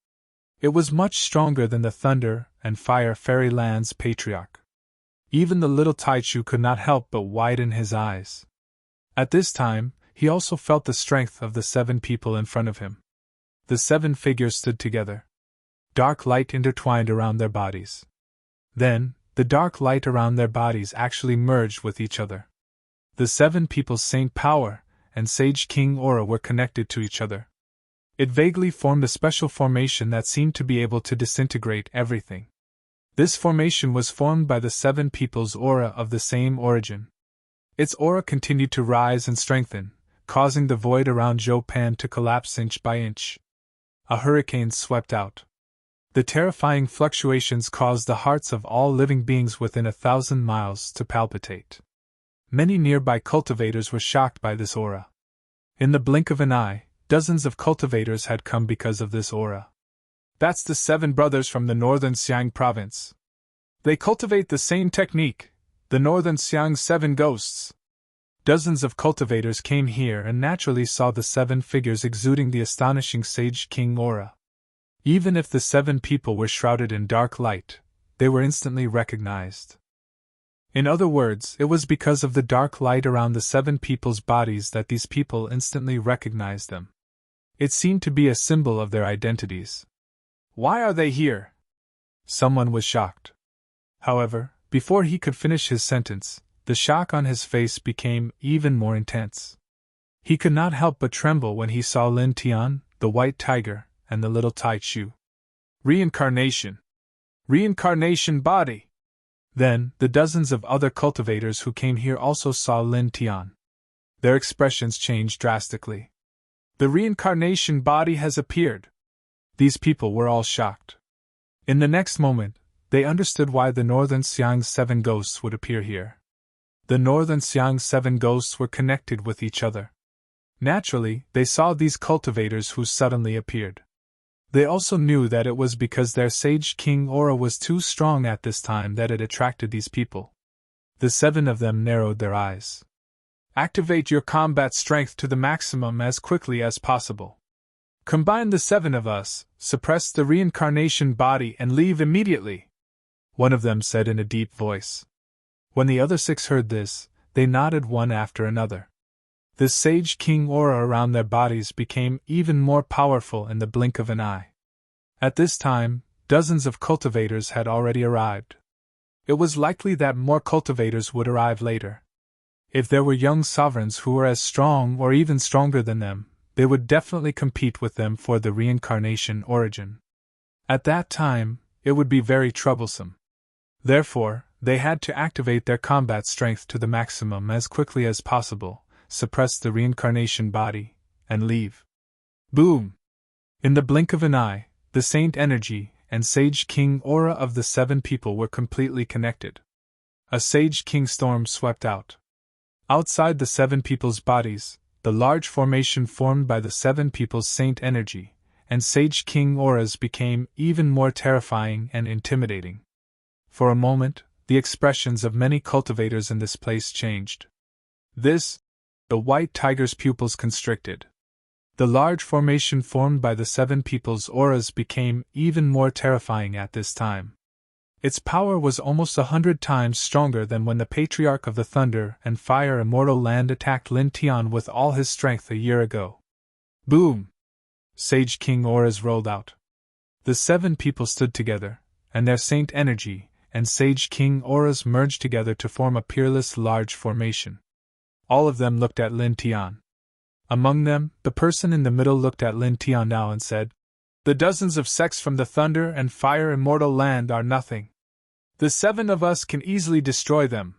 It was much stronger than the Thunder and Fire Fairyland's patriarch. Even the little Taichu could not help but widen his eyes. At this time, he also felt the strength of the 7 people in front of him. The 7 figures stood together. Dark light intertwined around their bodies. Then, the dark light around their bodies actually merged with each other. The 7 people's saint power and Sage King aura were connected to each other. It vaguely formed a special formation that seemed to be able to disintegrate everything. This formation was formed by the 7 people's aura of the same origin. Its aura continued to rise and strengthen, causing the void around Zhou Pan to collapse inch by inch. A hurricane swept out. The terrifying fluctuations caused the hearts of all living beings within 1,000 miles to palpitate. Many nearby cultivators were shocked by this aura. In the blink of an eye, dozens of cultivators had come because of this aura. That's the 7 brothers from the northern Xiang province. They cultivate the same technique, the northern Xiang 7 ghosts. Dozens of cultivators came here and naturally saw the 7 figures exuding the astonishing Sage King aura. Even if the 7 people were shrouded in dark light, they were instantly recognized. In other words, it was because of the dark light around the 7 people's bodies that these people instantly recognized them. It seemed to be a symbol of their identities. Why are they here? Someone was shocked. However, before he could finish his sentence, the shock on his face became even more intense. He could not help but tremble when he saw Lin Tian, the white tiger, and the little Tai Chu. Reincarnation! Reincarnation body! Then, the dozens of other cultivators who came here also saw Lin Tian. Their expressions changed drastically. The reincarnation body has appeared! These people were all shocked. In the next moment, they understood why the Northern Xiang 7 ghosts would appear here. The Northern Xiang 7 ghosts were connected with each other. Naturally, they saw these cultivators who suddenly appeared. They also knew that it was because their Sage King aura was too strong at this time that it attracted these people. The 7 of them narrowed their eyes. Activate your combat strength to the maximum as quickly as possible. Combine the 7 of us, suppress the reincarnation body and leave immediately, one of them said in a deep voice. When the other 6 heard this, they nodded one after another. The Sage King aura around their bodies became even more powerful in the blink of an eye. At this time, dozens of cultivators had already arrived. It was likely that more cultivators would arrive later. If there were young sovereigns who were as strong or even stronger than them, they would definitely compete with them for the reincarnation origin. At that time, it would be very troublesome. Therefore, they had to activate their combat strength to the maximum as quickly as possible, suppress the reincarnation body, and leave. Boom! In the blink of an eye, the Saint energy and Sage King aura of the 7 people were completely connected. A Sage King storm swept out. Outside the 7 people's bodies, the large formation formed by the 7 people's Saint energy and Sage King auras became even more terrifying and intimidating. For a moment, the expressions of many cultivators in this place changed. The white tiger's pupils constricted. The large formation formed by the 7 people's auras became even more terrifying at this time. Its power was almost 100 times stronger than when the Patriarch of the Thunder and Fire Immortal Land attacked Lin Tian with all his strength a year ago. Boom! Sage King auras rolled out. The 7 people stood together, and their Saint energy and Sage King auras merged together to form a peerless large formation. All of them looked at Lin Tian. Among them, the person in the middle looked at Lin Tian now and said, "The dozens of sects from the Thunder and Fire Immortal Land are nothing. The 7 of us can easily destroy them."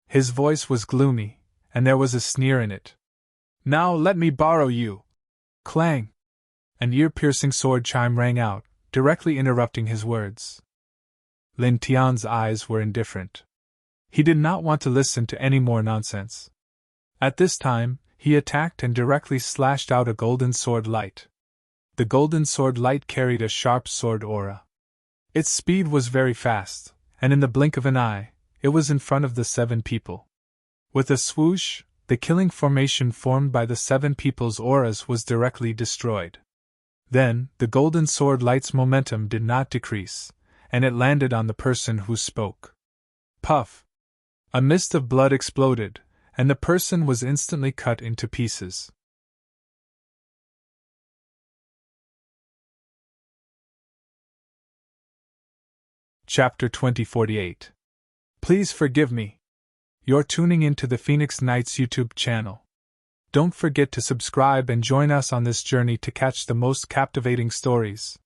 His voice was gloomy, and there was a sneer in it. "Now let me borrow you." Clang! An ear-piercing sword chime rang out, directly interrupting his words. Lin Tian's eyes were indifferent. He did not want to listen to any more nonsense. At this time, he attacked and directly slashed out a golden sword light. The golden sword light carried a sharp sword aura. Its speed was very fast, and in the blink of an eye, it was in front of the 7 people. With a swoosh, the killing formation formed by the 7 people's auras was directly destroyed. Then, the golden sword light's momentum did not decrease, and it landed on the person who spoke. Puff! A mist of blood exploded, and the person was instantly cut into pieces. Chapter 2048. Please forgive me. You're tuning into the Phoenix Knights YouTube channel. Don't forget to subscribe and join us on this journey to catch the most captivating stories.